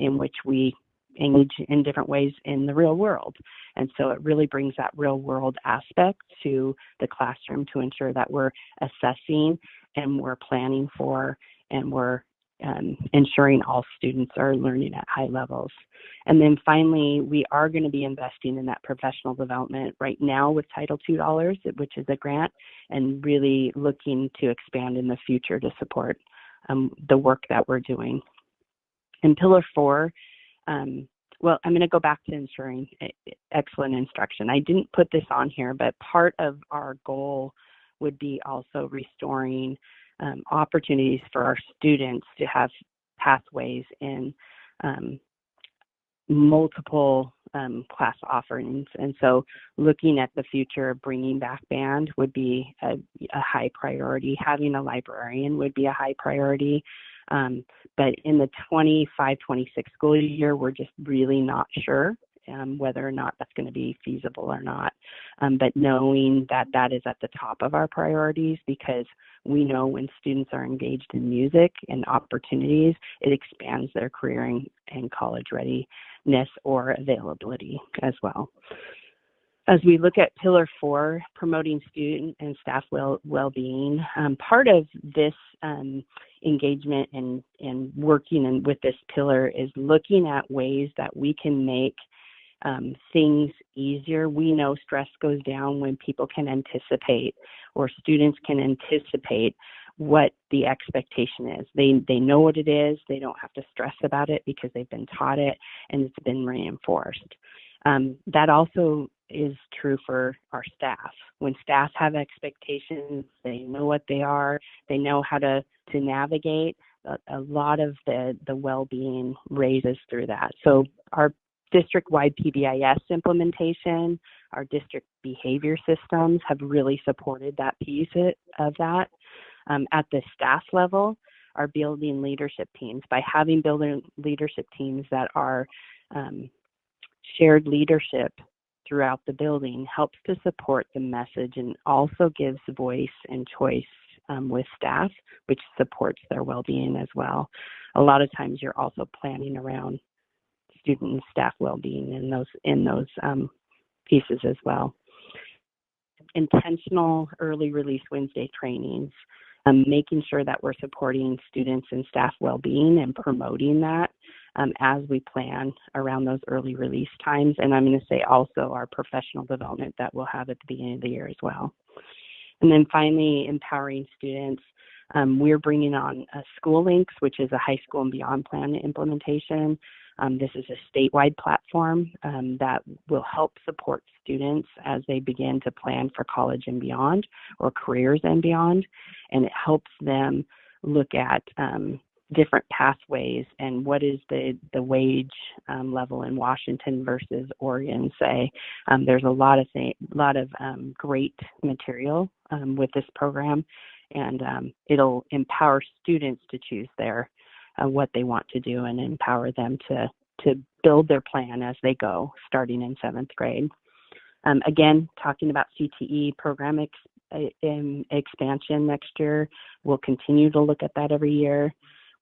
in which we engage in different ways in the real world. And so it really brings that real world aspect to the classroom to ensure that we're assessing and we're planning for and we're ensuring all students are learning at high levels. And then finally, we are going to be investing in that professional development right now with Title II dollars, which is a grant, and really looking to expand in the future to support the work that we're doing. In Pillar 4, well, I'm going to go back to ensuring excellent instruction. I didn't put this on here, but part of our goal would be also restoring opportunities for our students to have pathways in multiple class offerings. And so looking at the future of bringing back band would be a high priority. Having a librarian would be a high priority. But in the 25-26 school year, we're just really not sure whether or not that's going to be feasible or not. But knowing that that is at the top of our priorities, because we know when students are engaged in music and opportunities, it expands their career and college readiness or availability as well. As we look at Pillar 4, promoting student and staff well-being, part of this engagement and working with this pillar is looking at ways that we can make things easier. We know stress goes down when people can anticipate, or students can anticipate what the expectation is. They know what it is. They don't have to stress about it because they've been taught it and it's been reinforced. That also is true for our staff. When staff have expectations, they know what they are, they know how to navigate. A lot of the well-being raises through that. So our district-wide PBIS implementation, our district behavior systems have really supported that piece of that. At the staff level, are building leadership teams. By having building leadership teams that are shared leadership throughout the building helps to support the message and also gives voice and choice with staff, which supports their well-being as well. a lot of times you're also planning around student and staff well-being in those pieces as well. Intentional early release Wednesday trainings, making sure that we're supporting students and staff well-being and promoting that as we plan around those early release times. And I'm going to say also our professional development that we'll have at the beginning of the year as well. And then finally, empowering students. We're bringing on School Links, which is a high school and beyond plan implementation. This is a statewide platform that will help support students as they begin to plan for college and beyond, or careers and beyond. And it helps them look at different pathways and what is the wage level in Washington versus Oregon, say. There's a lot of great material with this program, and it'll empower students to choose what they want to do and empower them to build their plan as they go, starting in 7th grade. Again, talking about CTE program expansion next year. We'll continue to look at that every year.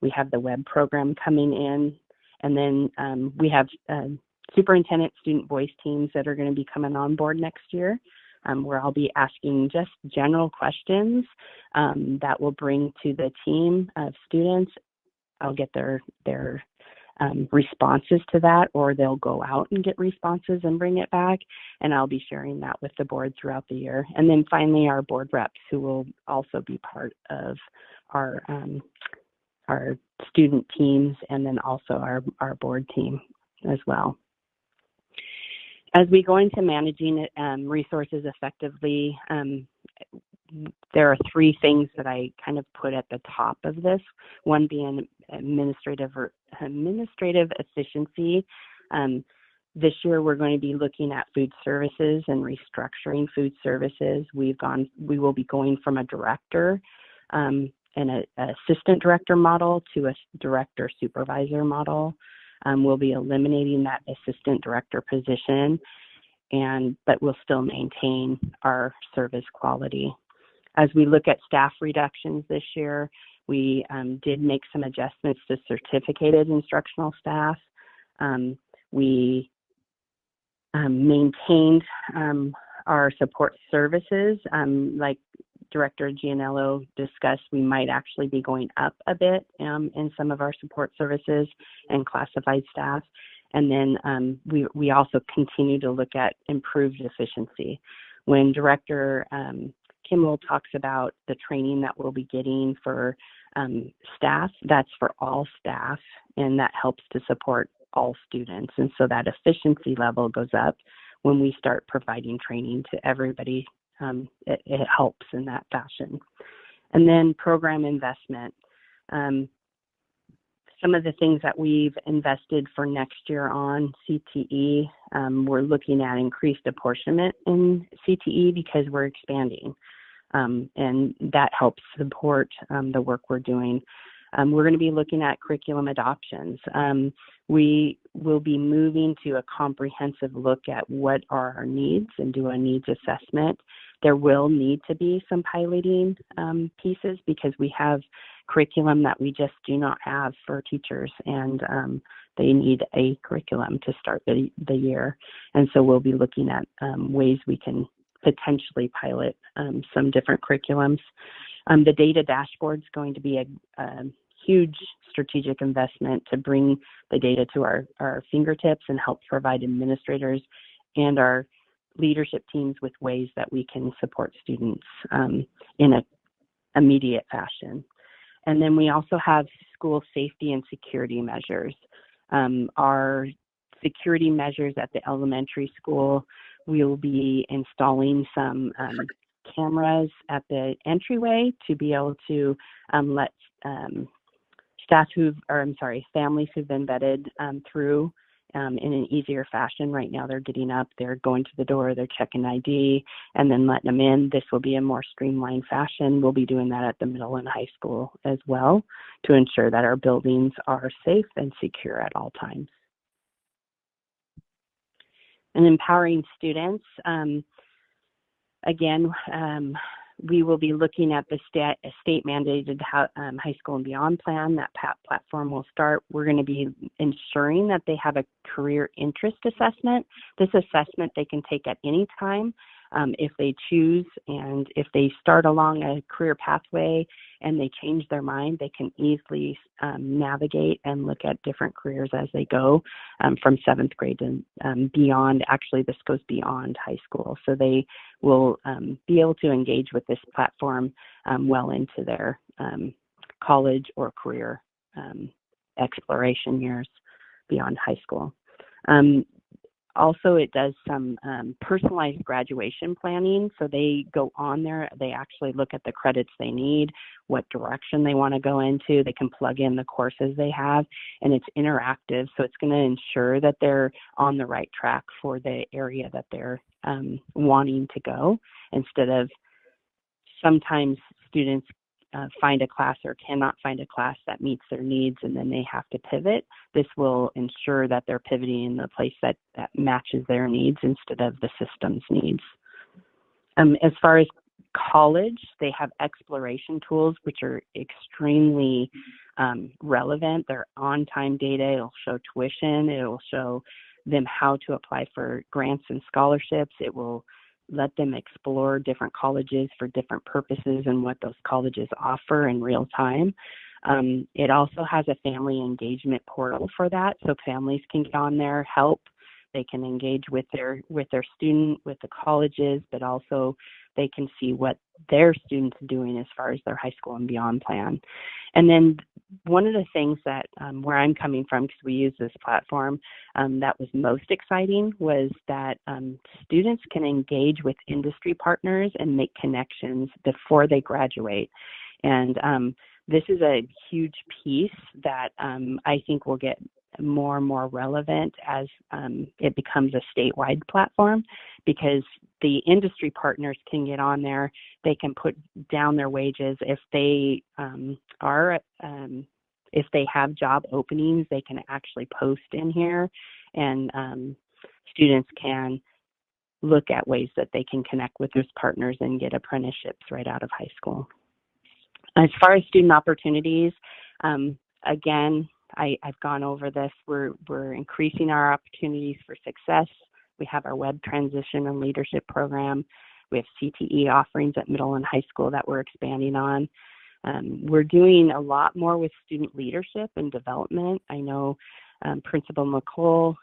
We have the web program coming in, and then we have superintendent student voice teams that are going to be coming on board next year, where I'll be asking just general questions that will bring to the team of students. I'll get their responses to that, or they'll go out and get responses and bring it back, and I'll be sharing that with the board throughout the year. And then finally, our board reps, who will also be part of our student teams, and then also our board team as well. As we go into managing resources effectively, there are 3 things that I kind of put at the top of this. One being administrative efficiency. This year we're going to be looking at food services and restructuring food services. We will be going from a director and an assistant director model to a director supervisor model. We'll be eliminating that assistant director position, but we'll still maintain our service quality. As we look at staff reductions this year, we did make some adjustments to certificated instructional staff. We maintained our support services. Like Director Gianello discussed, we might actually be going up a bit in some of our support services and classified staff. And then we also continue to look at improved efficiency. When Director Kimmel talks about the training that we'll be getting for staff, that's for all staff, and that helps to support all students. And so that efficiency level goes up when we start providing training to everybody. It helps in that fashion. And then program investment. Some of the things that we've invested for next year on CTE, we're looking at increased apportionment in CTE because we're expanding, and that helps support the work we're doing. We're going to be looking at curriculum adoptions. We will be moving to a comprehensive look at what are our needs and do a needs assessment. There will need to be some piloting pieces because we have curriculum that we just do not have for teachers, and they need a curriculum to start the year. And so we'll be looking at ways we can potentially pilot some different curriculums. The data dashboard is going to be a huge strategic investment to bring the data to our fingertips and help provide administrators and our leadership teams with ways that we can support students in an immediate fashion. And then we also have school safety and security measures. Our security measures at the elementary school, we will be installing some cameras at the entryway to be able to let families who've been vetted through in an easier fashion. Right now they're getting up, they're going to the door, they're checking ID, and then letting them in. This will be a more streamlined fashion. We'll be doing that at the middle and high school as well to ensure that our buildings are safe and secure at all times. And empowering students. Again, We will be looking at the state mandated high school and beyond plan. That platform will start. We're going to be ensuring that they have a career interest assessment. This assessment they can take at any time if they choose, and if they start along a career pathway and they change their mind, they can easily navigate and look at different careers as they go from 7th grade and beyond. Actually, this goes beyond high school. So they will be able to engage with this platform well into their college or career exploration years beyond high school. Also, it does some personalized graduation planning. So they go on there, they actually look at the credits they need, what direction they want to go into. They can plug in the courses they have, and it's interactive. So it's going to ensure that they're on the right track for the area that they're wanting to go, instead of sometimes students find a class or cannot find a class that meets their needs, and then they have to pivot. This will ensure that they're pivoting in the place that matches their needs instead of the system's needs. As far as college, they have exploration tools, which are extremely relevant. They're on-time data. It'll show tuition. It will show them how to apply for grants and scholarships. It will let them explore different colleges for different purposes and what those colleges offer in real time. It also has a family engagement portal for that, so families can get on there, help. They can engage with their student, with the colleges, but also they can see what their students are doing as far as their high school and beyond plan. And then one of the things that where I'm coming from, because we use this platform, that was most exciting was that students can engage with industry partners and make connections before they graduate. And this is a huge piece that I think will get more and more relevant as it becomes a statewide platform, because the industry partners can get on there. They can put down their wages. If they if they have job openings, they can actually post in here, and students can look at ways that they can connect with those partners and get apprenticeships right out of high school. As far as student opportunities, again, I've gone over this. We're increasing our opportunities for success. We have our web transition and leadership program. We have CTE offerings at middle and high school that we're expanding on. We're doing a lot more with student leadership and development. I know Principal McColl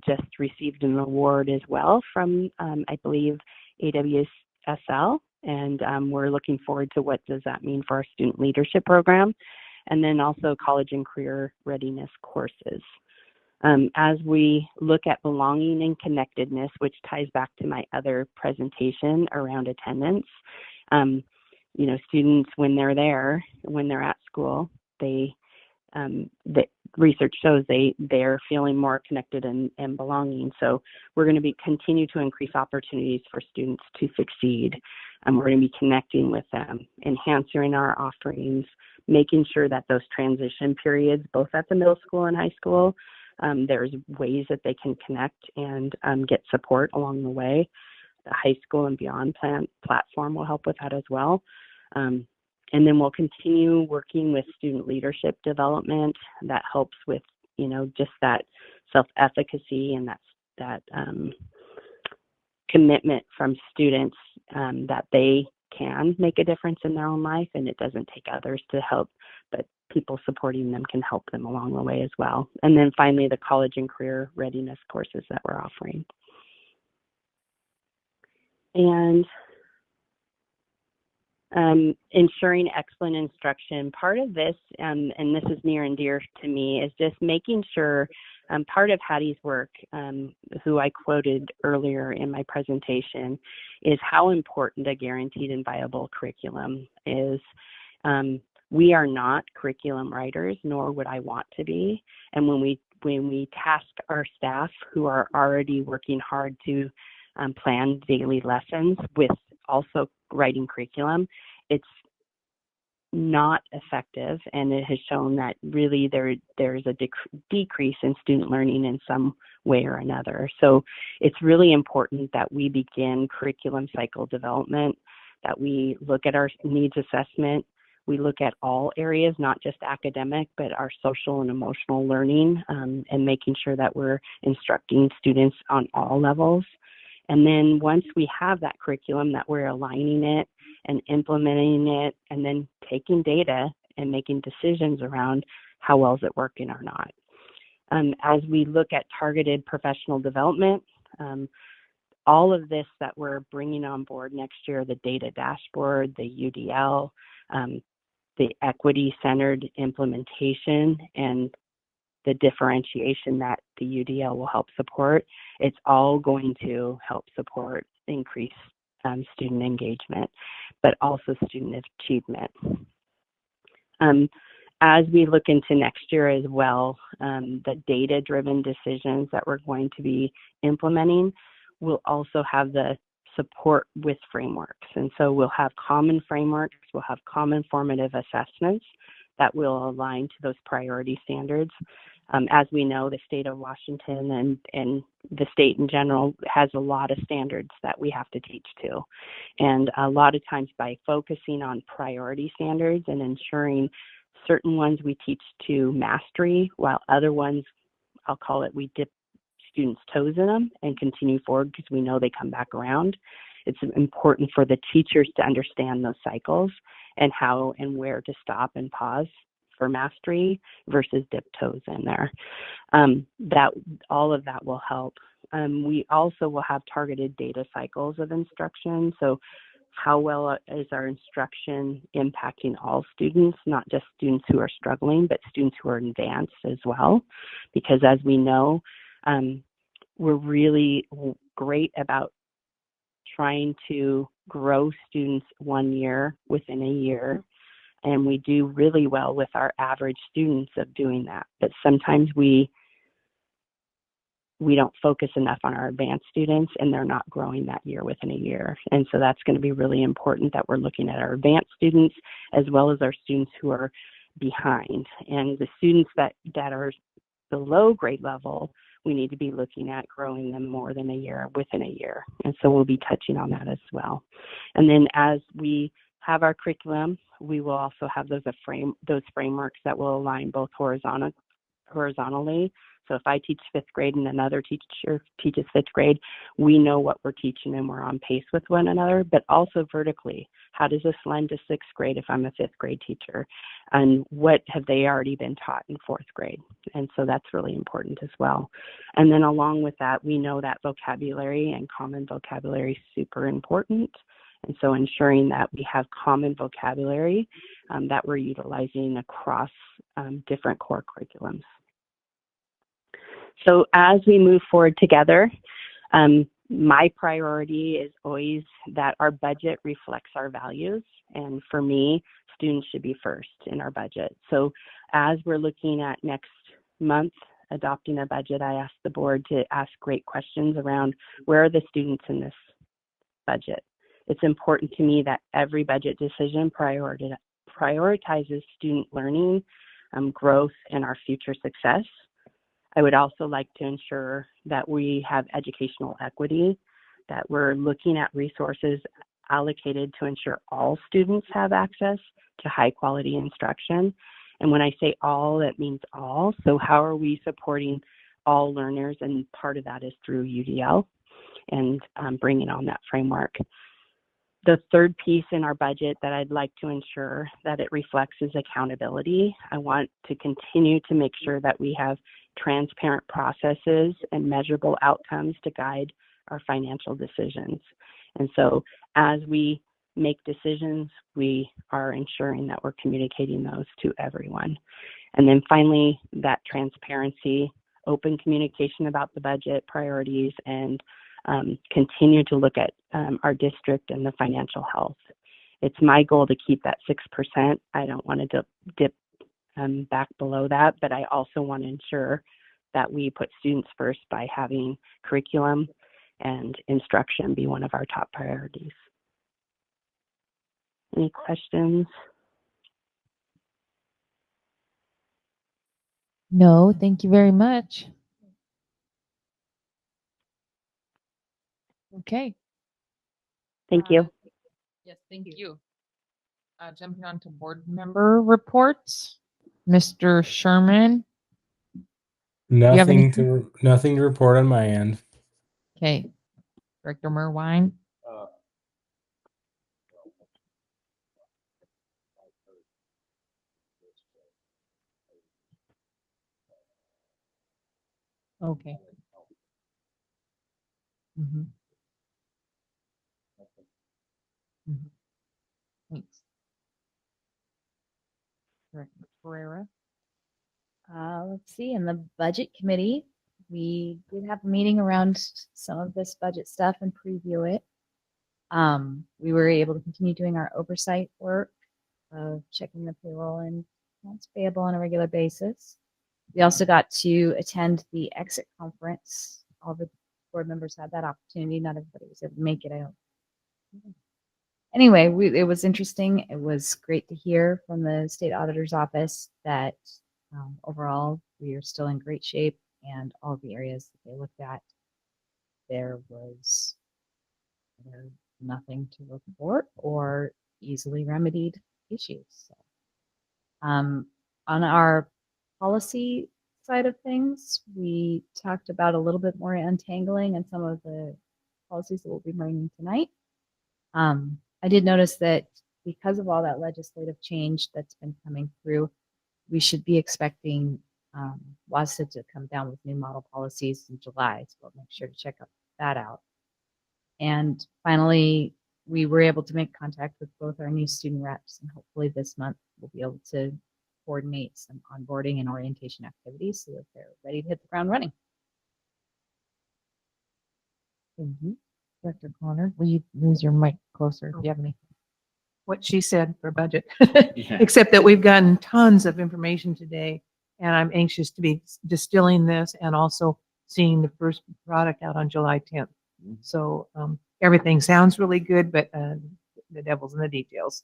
just received an award as well from, I believe, AWSL, and we're looking forward to what does that mean for our student leadership program, and then also college and career readiness courses. As we look at belonging and connectedness, which ties back to my other presentation around attendance, you know, students, when they're there, when they're at school, the research shows they're feeling more connected and belonging. So we're going to continue to increase opportunities for students to succeed. We're going to be connecting with them, enhancing our offerings, making sure that those transition periods, both at the middle school and high school, there's ways that they can connect and get support along the way. The high school and beyond platform will help with that as well. And then we'll continue working with student leadership development that helps with, you know, just that self-efficacy and that commitment from students that they can make a difference in their own life, and it doesn't take others to help, but people supporting them can help them along the way as well. And then finally, the college and career readiness courses that we're offering. And ensuring excellent instruction. Part of this, and this is near and dear to me, is just making sure, part of Hattie's work, who I quoted earlier in my presentation, is how important a guaranteed and viable curriculum is. We are not curriculum writers, nor would I want to be. And when we task our staff who are already working hard to plan daily lessons with also writing curriculum, it's not effective, and it has shown that really there's a decrease in student learning in some way or another. So it's really important that we begin curriculum cycle development that we look at our needs assessment. We look at all areas, not just academic, but our social and emotional learning, and making sure that we're instructing students on all levels. And then once we have that curriculum, that we're aligning it and implementing it, and then taking data and making decisions around how well is it working or not. As we look at targeted professional development, all of this that we're bringing on board next year, the data dashboard, the UDL, the equity-centered implementation, and the differentiation that the UDL will help support, it's all going to help support increased student engagement, but also student achievement. As we look into next year as well, the data-driven decisions that we're going to be implementing will also have the support with frameworks. And so we'll have common frameworks, we'll have common formative assessments that will align to those priority standards. As we know, the state of Washington and the state in general has a lot of standards that we have to teach to. And a lot of times by focusing on priority standards and ensuring certain ones we teach to mastery, while other ones, I'll call it, we dip students' toes in them and continue forward because we know they come back around. It's important for the teachers to understand those cycles and how and where to stop and pause for mastery versus dip toes in there. All of that will help. We also will have targeted data cycles of instruction. So how well is our instruction impacting all students, not just students who are struggling, but students who are advanced as well? Because as we know, we're really great about trying to grow students 1 year within a year. And we do really well with our average students of doing that. But sometimes we don't focus enough on our advanced students, and they're not growing that year within a year. And so that's going to be really important that we're looking at our advanced students as well as our students who are behind. And the students that are below grade level, we need to be looking at growing them more than a year within a year. And so we'll be touching on that as well. And then as we have our curriculum, we will also have those frameworks that will align both horizontally. So if I teach 5th grade and another teacher teaches 5th grade, we know what we're teaching and we're on pace with one another, but also vertically. How does this lend to 6th grade if I'm a 5th grade teacher? And what have they already been taught in 4th grade? And so that's really important as well. And then along with that, we know that vocabulary and common vocabulary is super important. And so ensuring that we have common vocabulary that we're utilizing across different core curriculums. So as we move forward together, my priority is always that our budget reflects our values. And for me, students should be first in our budget. So as we're looking at next month, adopting a budget, I asked the board to ask great questions around where are the students in this budget. It's important to me that every budget decision prioritizes student learning, growth, and our future success. I would also like to ensure that we have educational equity, that we're looking at resources allocated to ensure all students have access to high quality instruction. And when I say all, that means all. So how are we supporting all learners? And part of that is through UDL and bringing on that framework. The third piece in our budget that I'd like to ensure that it reflects is accountability. I want to continue to make sure that we have transparent processes and measurable outcomes to guide our financial decisions. And so as we make decisions, we are ensuring that we're communicating those to everyone. And then finally, that transparency, open communication about the budget priorities, and continue to look at our district and the financial health. It's my goal to keep that 6%. I don't want to dip back below that, but I also want to ensure that we put students first by having curriculum and instruction be one of our top priorities. Any questions? No, thank you very much. Okay. Thank you. Yes, thank you. Jumping on to board member reports. Mr. Sherman. you have Nothing to report on my end. Okay. Director Merwine. Okay. Mhm. Mhm. Thanks. Director Pereira. Let's see, in the budget committee, we did have a meeting around some of this budget stuff and preview it. We were able to continue doing our oversight work of checking the payroll and accounts payable on a regular basis. We also got to attend the exit conference. All the board members had that opportunity. Not everybody was able to make it. I don't. Anyway, it was interesting. It was great to hear from the state auditor's office that overall we are still in great shape, and all the areas that they looked at, there was nothing to report or easily remedied issues. So, on our policy side of things, we talked about a little bit more untangling and some of the policies that we'll be bringing tonight. I did notice that because of all that legislative change that's been coming through, we should be expecting WASDA to come down with new model policies in July. So we'll make sure to check that out. And finally, we were able to make contact with both our new student reps, and hopefully this month we'll be able to coordinate some onboarding and orientation activities so that they're ready to hit the ground running. Mm-hmm. Director Connor, will you use your mic closer if you have any? What she said for budget, Yeah. except that we've gotten tons of information today, and I'm anxious to be distilling this and also seeing the first product out on July 10th. So everything sounds really good, but the devil's in the details.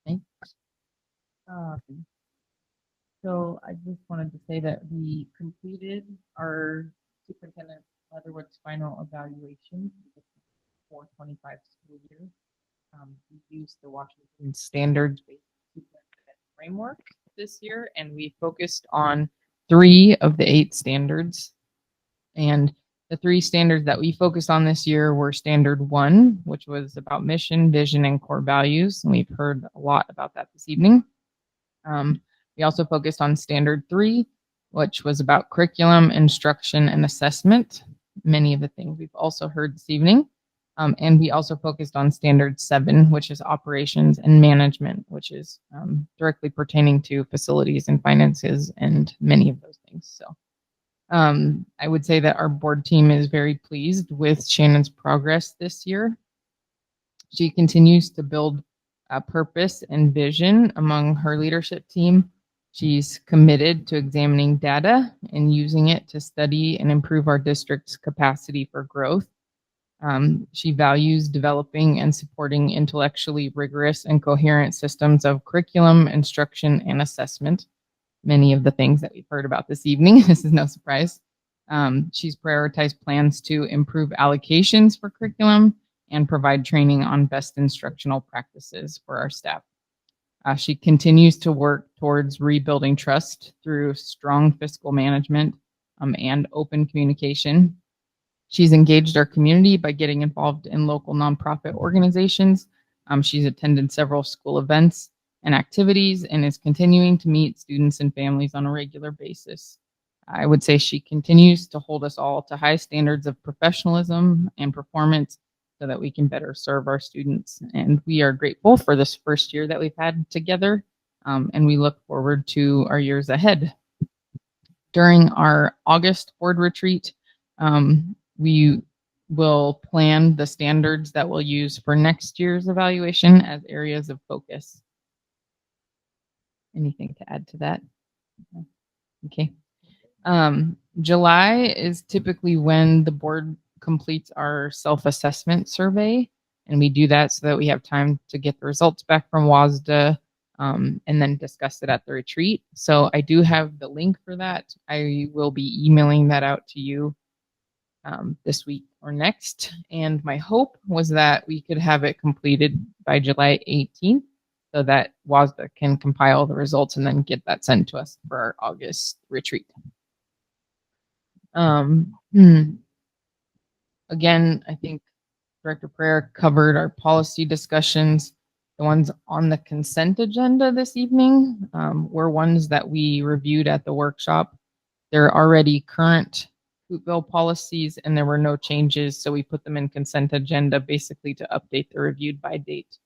Thanks. So I just wanted to say that we completed our Superintendent Leatherwood's final evaluation for 425 school year. We used the Washington standards-based framework this year, and we focused on 3 of the 8 standards. And the 3 standards that we focused on this year were Standard 1, which was about mission, vision, and core values. And we've heard a lot about that this evening. We also focused on Standard 3, which was about curriculum, instruction, and assessment. Many of the things we've also heard this evening. And we also focused on Standard 7, which is operations and management, which is directly pertaining to facilities and finances and many of those things. So I would say that our board team is very pleased with Shannon's progress this year. She continues to build a purpose and vision among her leadership team. She's committed to examining data and using it to study and improve our district's capacity for growth. She values developing and supporting intellectually rigorous and coherent systems of curriculum, instruction, and assessment. Many of the things that we've heard about this evening. This is no surprise. She's prioritized plans to improve allocations for curriculum and provide training on best instructional practices for our staff. She continues to work towards rebuilding trust through strong fiscal management and open communication. She's engaged our community by getting involved in local nonprofit organizations. She's attended several school events and activities and is continuing to meet students and families on a regular basis. I would say she continues to hold us all to high standards of professionalism and performance so that we can better serve our students. And we are grateful for this first year that we've had together, and we look forward to our years ahead. During our August board retreat, we will plan the standards that we'll use for next year's evaluation as areas of focus. Anything to add to that? Okay. July is typically when the board completes our self-assessment survey, and we do that so that we have time to get the results back from WASDA and then discuss it at the retreat. So I do have the link for that. I will be emailing that out to you this week or next. And my hope was that we could have it completed by July 18th so that WASDA can compile the results and then get that sent to us for our August retreat. Again, I think Director Pereira covered our policy discussions. The ones on the consent agenda this evening were ones that we reviewed at the workshop. They're already current Coupeville policies and there were no changes, so we put them in consent agenda basically to update the reviewed by date,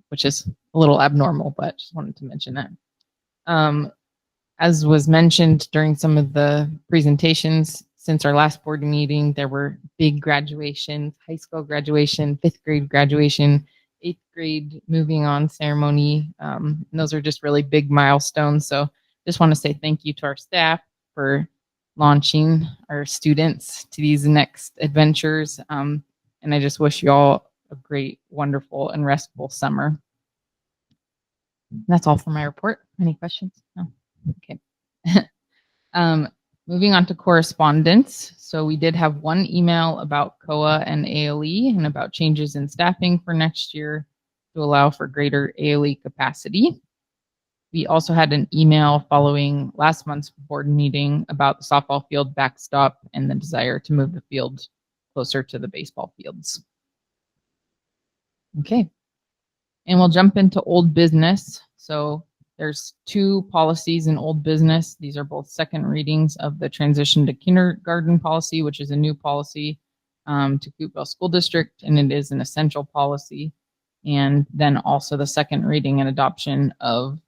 which is a little abnormal, but just wanted to mention that. As was mentioned during some of the presentations, since our last board meeting, there were big graduations, high school graduation, 5th grade graduation, 8th grade moving on ceremony. And those are just really big milestones. So just want to say thank you to our staff for launching our students to these next adventures. And I just wish you all a great, wonderful, and restful summer. That's all for my report. Any questions? No? Okay. Moving on to correspondence. So we did have one email about COA and ALE and about changes in staffing for next year to allow for greater ALE capacity. We also had an email following last month's board meeting about the softball field backstop and the desire to move the field closer to the baseball fields. Okay. And we'll jump into old business. So there's 2 policies in old business. These are both second readings of the transition to kindergarten policy, which is a new policy to Coupeville School District, and it is an essential policy. And then also the second reading and adoption of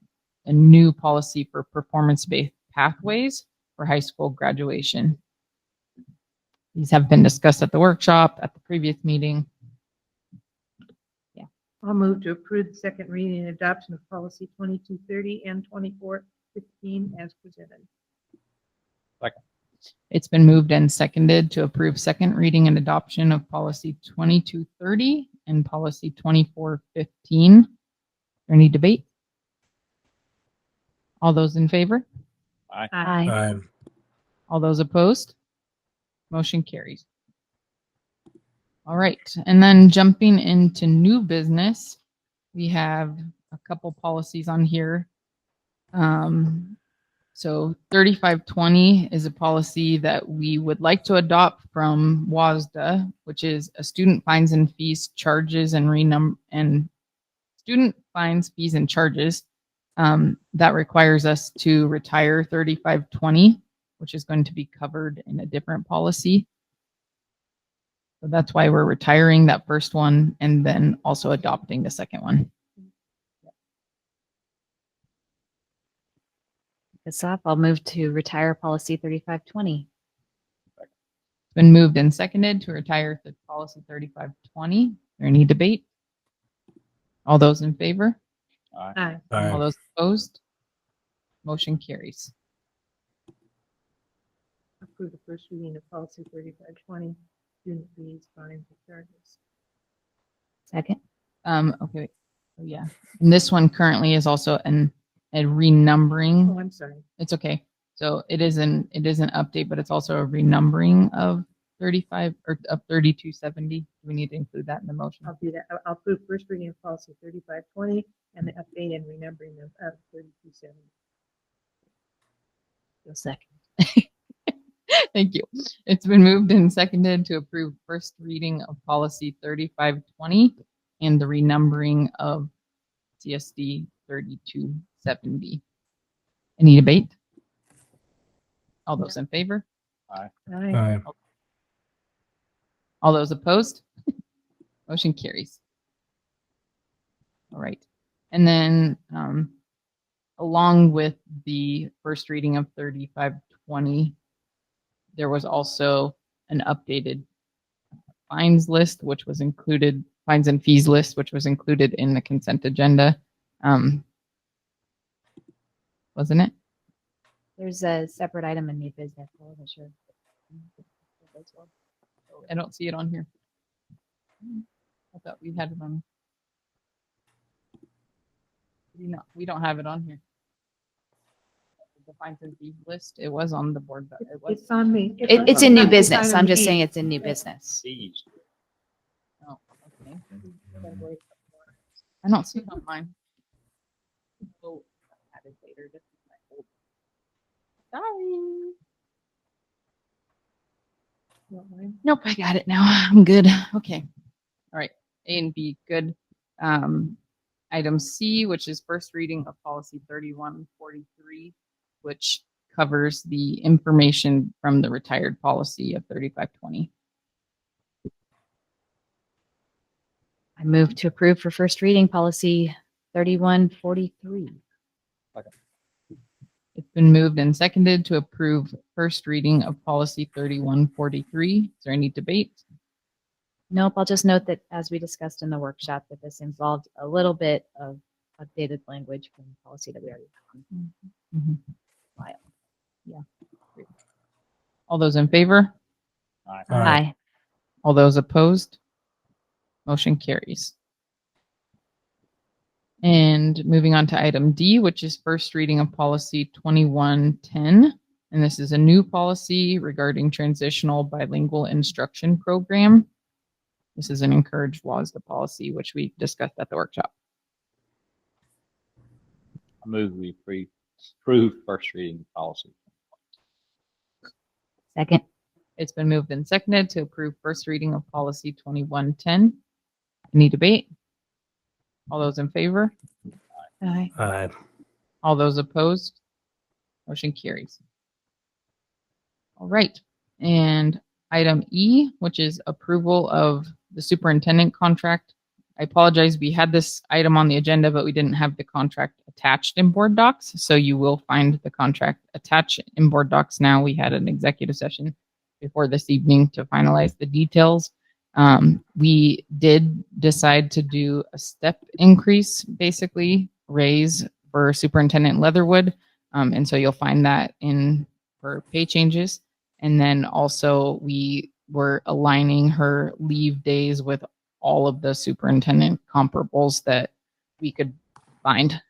a new policy for performance-based pathways for high school graduation. These have been discussed at the workshop, at the previous meeting. I'll move to approve the second reading and adoption of policy 2230 and 2415 as presented. Second. It's been moved and seconded to approve second reading and adoption of policy 2230 and policy 2415. Is there any debate? All those in favor? Aye. Aye. All those opposed? Motion carries. All right, and then jumping into new business, we have a couple policies on here. So 3520 is a policy that we would like to adopt from WASDA, which is a student fines and fees, charges, and student fines, fees, and charges. That requires us to retire 3520, which is going to be covered in a different policy. So that's why we're retiring that first one and then also adopting the second one. This off, I'll move to retire policy 3520. It's been moved and seconded to retire the policy 3520. Is there any debate? All those in favor? Aye. All those opposed? Motion carries. Approve the first reading of policy 3520, student fees, fines, and charges. Second. Okay. Oh, yeah. And this one currently is also a renumbering. Oh, I'm sorry. It's okay. So it is an update, but it's also a renumbering of 35 or of 3270. Do we need to include that in the motion? I'll do that. I'll approve first reading of policy 3520 and the update and renumbering of 3270. Second. Thank you. It's been moved and seconded to approve first reading of policy 3520 and the renumbering of CSD 3270. Any debate? All those in favor? Aye. Aye. All those opposed? Motion carries. All right. And then along with the first reading of 3520, there was also an updated fines list, which was included, fines and fees list, which was included in the consent agenda. Wasn't it? There's a separate item in new business. I wasn't sure. I don't see it on here. I thought we had it on. We don't have it on here. the fines and fees list. It was on the board, but it was. It's on me. It's in new business. item I'm just E. saying it's in new business. Fees. Oh, okay. I don't see it on mine. We'll add it later. This is my old. Sorry. Nope, I got it now. I'm good. Okay. All right. A and B, good. Item C, which is first reading of policy 3143, which covers the information from the retired policy of 3520. I move to approve for first reading policy 3143. It's been moved and seconded to approve first reading of policy 3143. Is there any debate? Nope, I'll just note that as we discussed in the workshop, that this involved a little bit of updated language from the policy that we already have. Mhm. Yeah. Great. All those in favor? Aye. Aye. All those opposed? Motion carries. And moving on to item D, which is first reading of policy 2110. And this is a new policy regarding transitional bilingual instruction program. This is an encouraged WASDA policy, which we discussed at the workshop. I move we approve first reading policy. Second. It's been moved and seconded to approve first reading of policy 2110. Any debate? All those in favor? Aye. Aye. All those opposed? Motion carries. All right. And item E, which is approval of the superintendent contract. I apologize. We had this item on the agenda, but we didn't have the contract attached in board docs. So you will find the contract attached in board docs now. We had an executive session before this evening to finalize the details. We did decide to do a step increase, basically raise for Superintendent Leatherwood. And so you'll find that in her pay changes. And then also we were aligning her leave days with all of the superintendent comparables that we could find,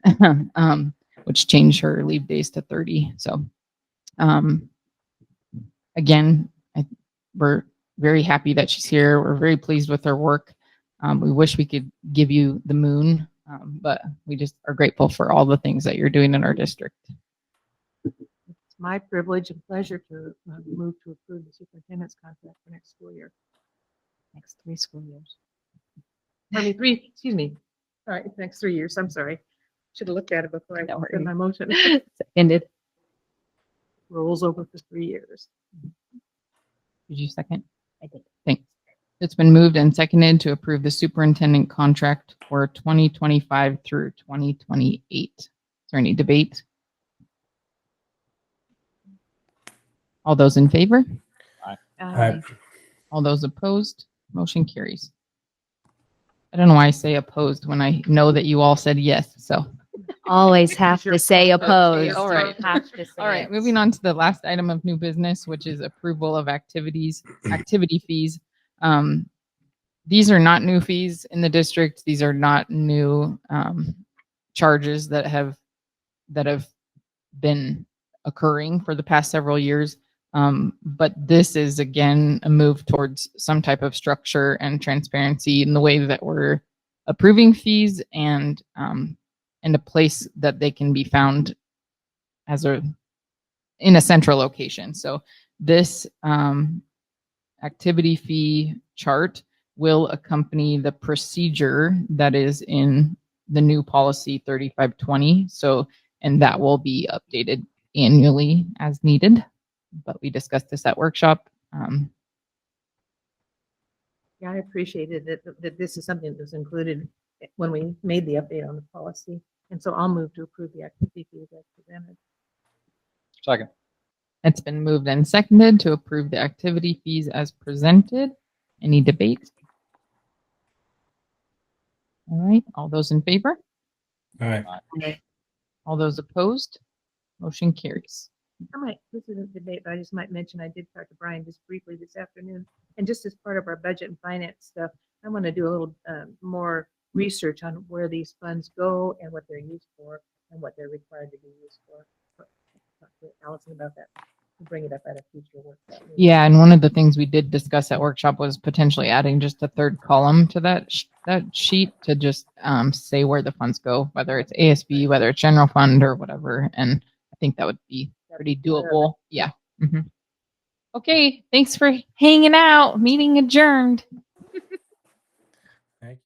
which changed her leave days to 30. So again, we're very happy that she's here. We're very pleased with her work. We wish we could give you the moon, but we just are grateful for all the things that you're doing in our district. It's my privilege and pleasure to move to approve the superintendent's contract for next school year. Next 3 school years. Excuse me. All right, next 3 years. I'm sorry. Should have looked at it before I Don't put worry. my motion. Seconded. Rolls over for 3 years. Did you second? I did. Thanks. It's been moved and seconded to approve the superintendent contract for 2025 through 2028. Is there any debate? All those in favor? Aye. All those opposed? Motion carries. I don't know why I say opposed when I know that you all said yes. So, Always have to say opposed. all right. Have to say all right, it. moving on to the last item of new business, which is approval of activity fees. These are not new fees in the district. These are not new charges that have been occurring for the past several years. But this is again a move towards some type of structure and transparency in the way that we're approving fees and a place that they can be found in a central location. So this activity fee chart will accompany the procedure that is in the new policy 3520. So, and that will be updated annually as needed. But we discussed this at workshop. Yeah, I appreciated that this is something that was included when we made the update on the policy. And so I'll move to approve the activity fee as presented. Second. It's been moved and seconded to approve the activity fees as presented. Any debate? All right, all those in favor? Aye. All those opposed? Motion carries. This isn't a debate, but I just might mention, I did talk to Brian just briefly this afternoon. And just as part of our budget and finance stuff, I want to do a little more research on where these funds go and what they're used for and what they're required to be used for. talk to Allison about that. We'll bring it up at a future workshop. meeting. Yeah, and one of the things we did discuss at workshop was potentially adding just a third column to that sheet to just say where the funds go, whether it's ASB, whether it's general fund or whatever. And I think that would be pretty doable. Yeah. hmm Okay. Thanks for hanging out. Meeting adjourned. Thank you.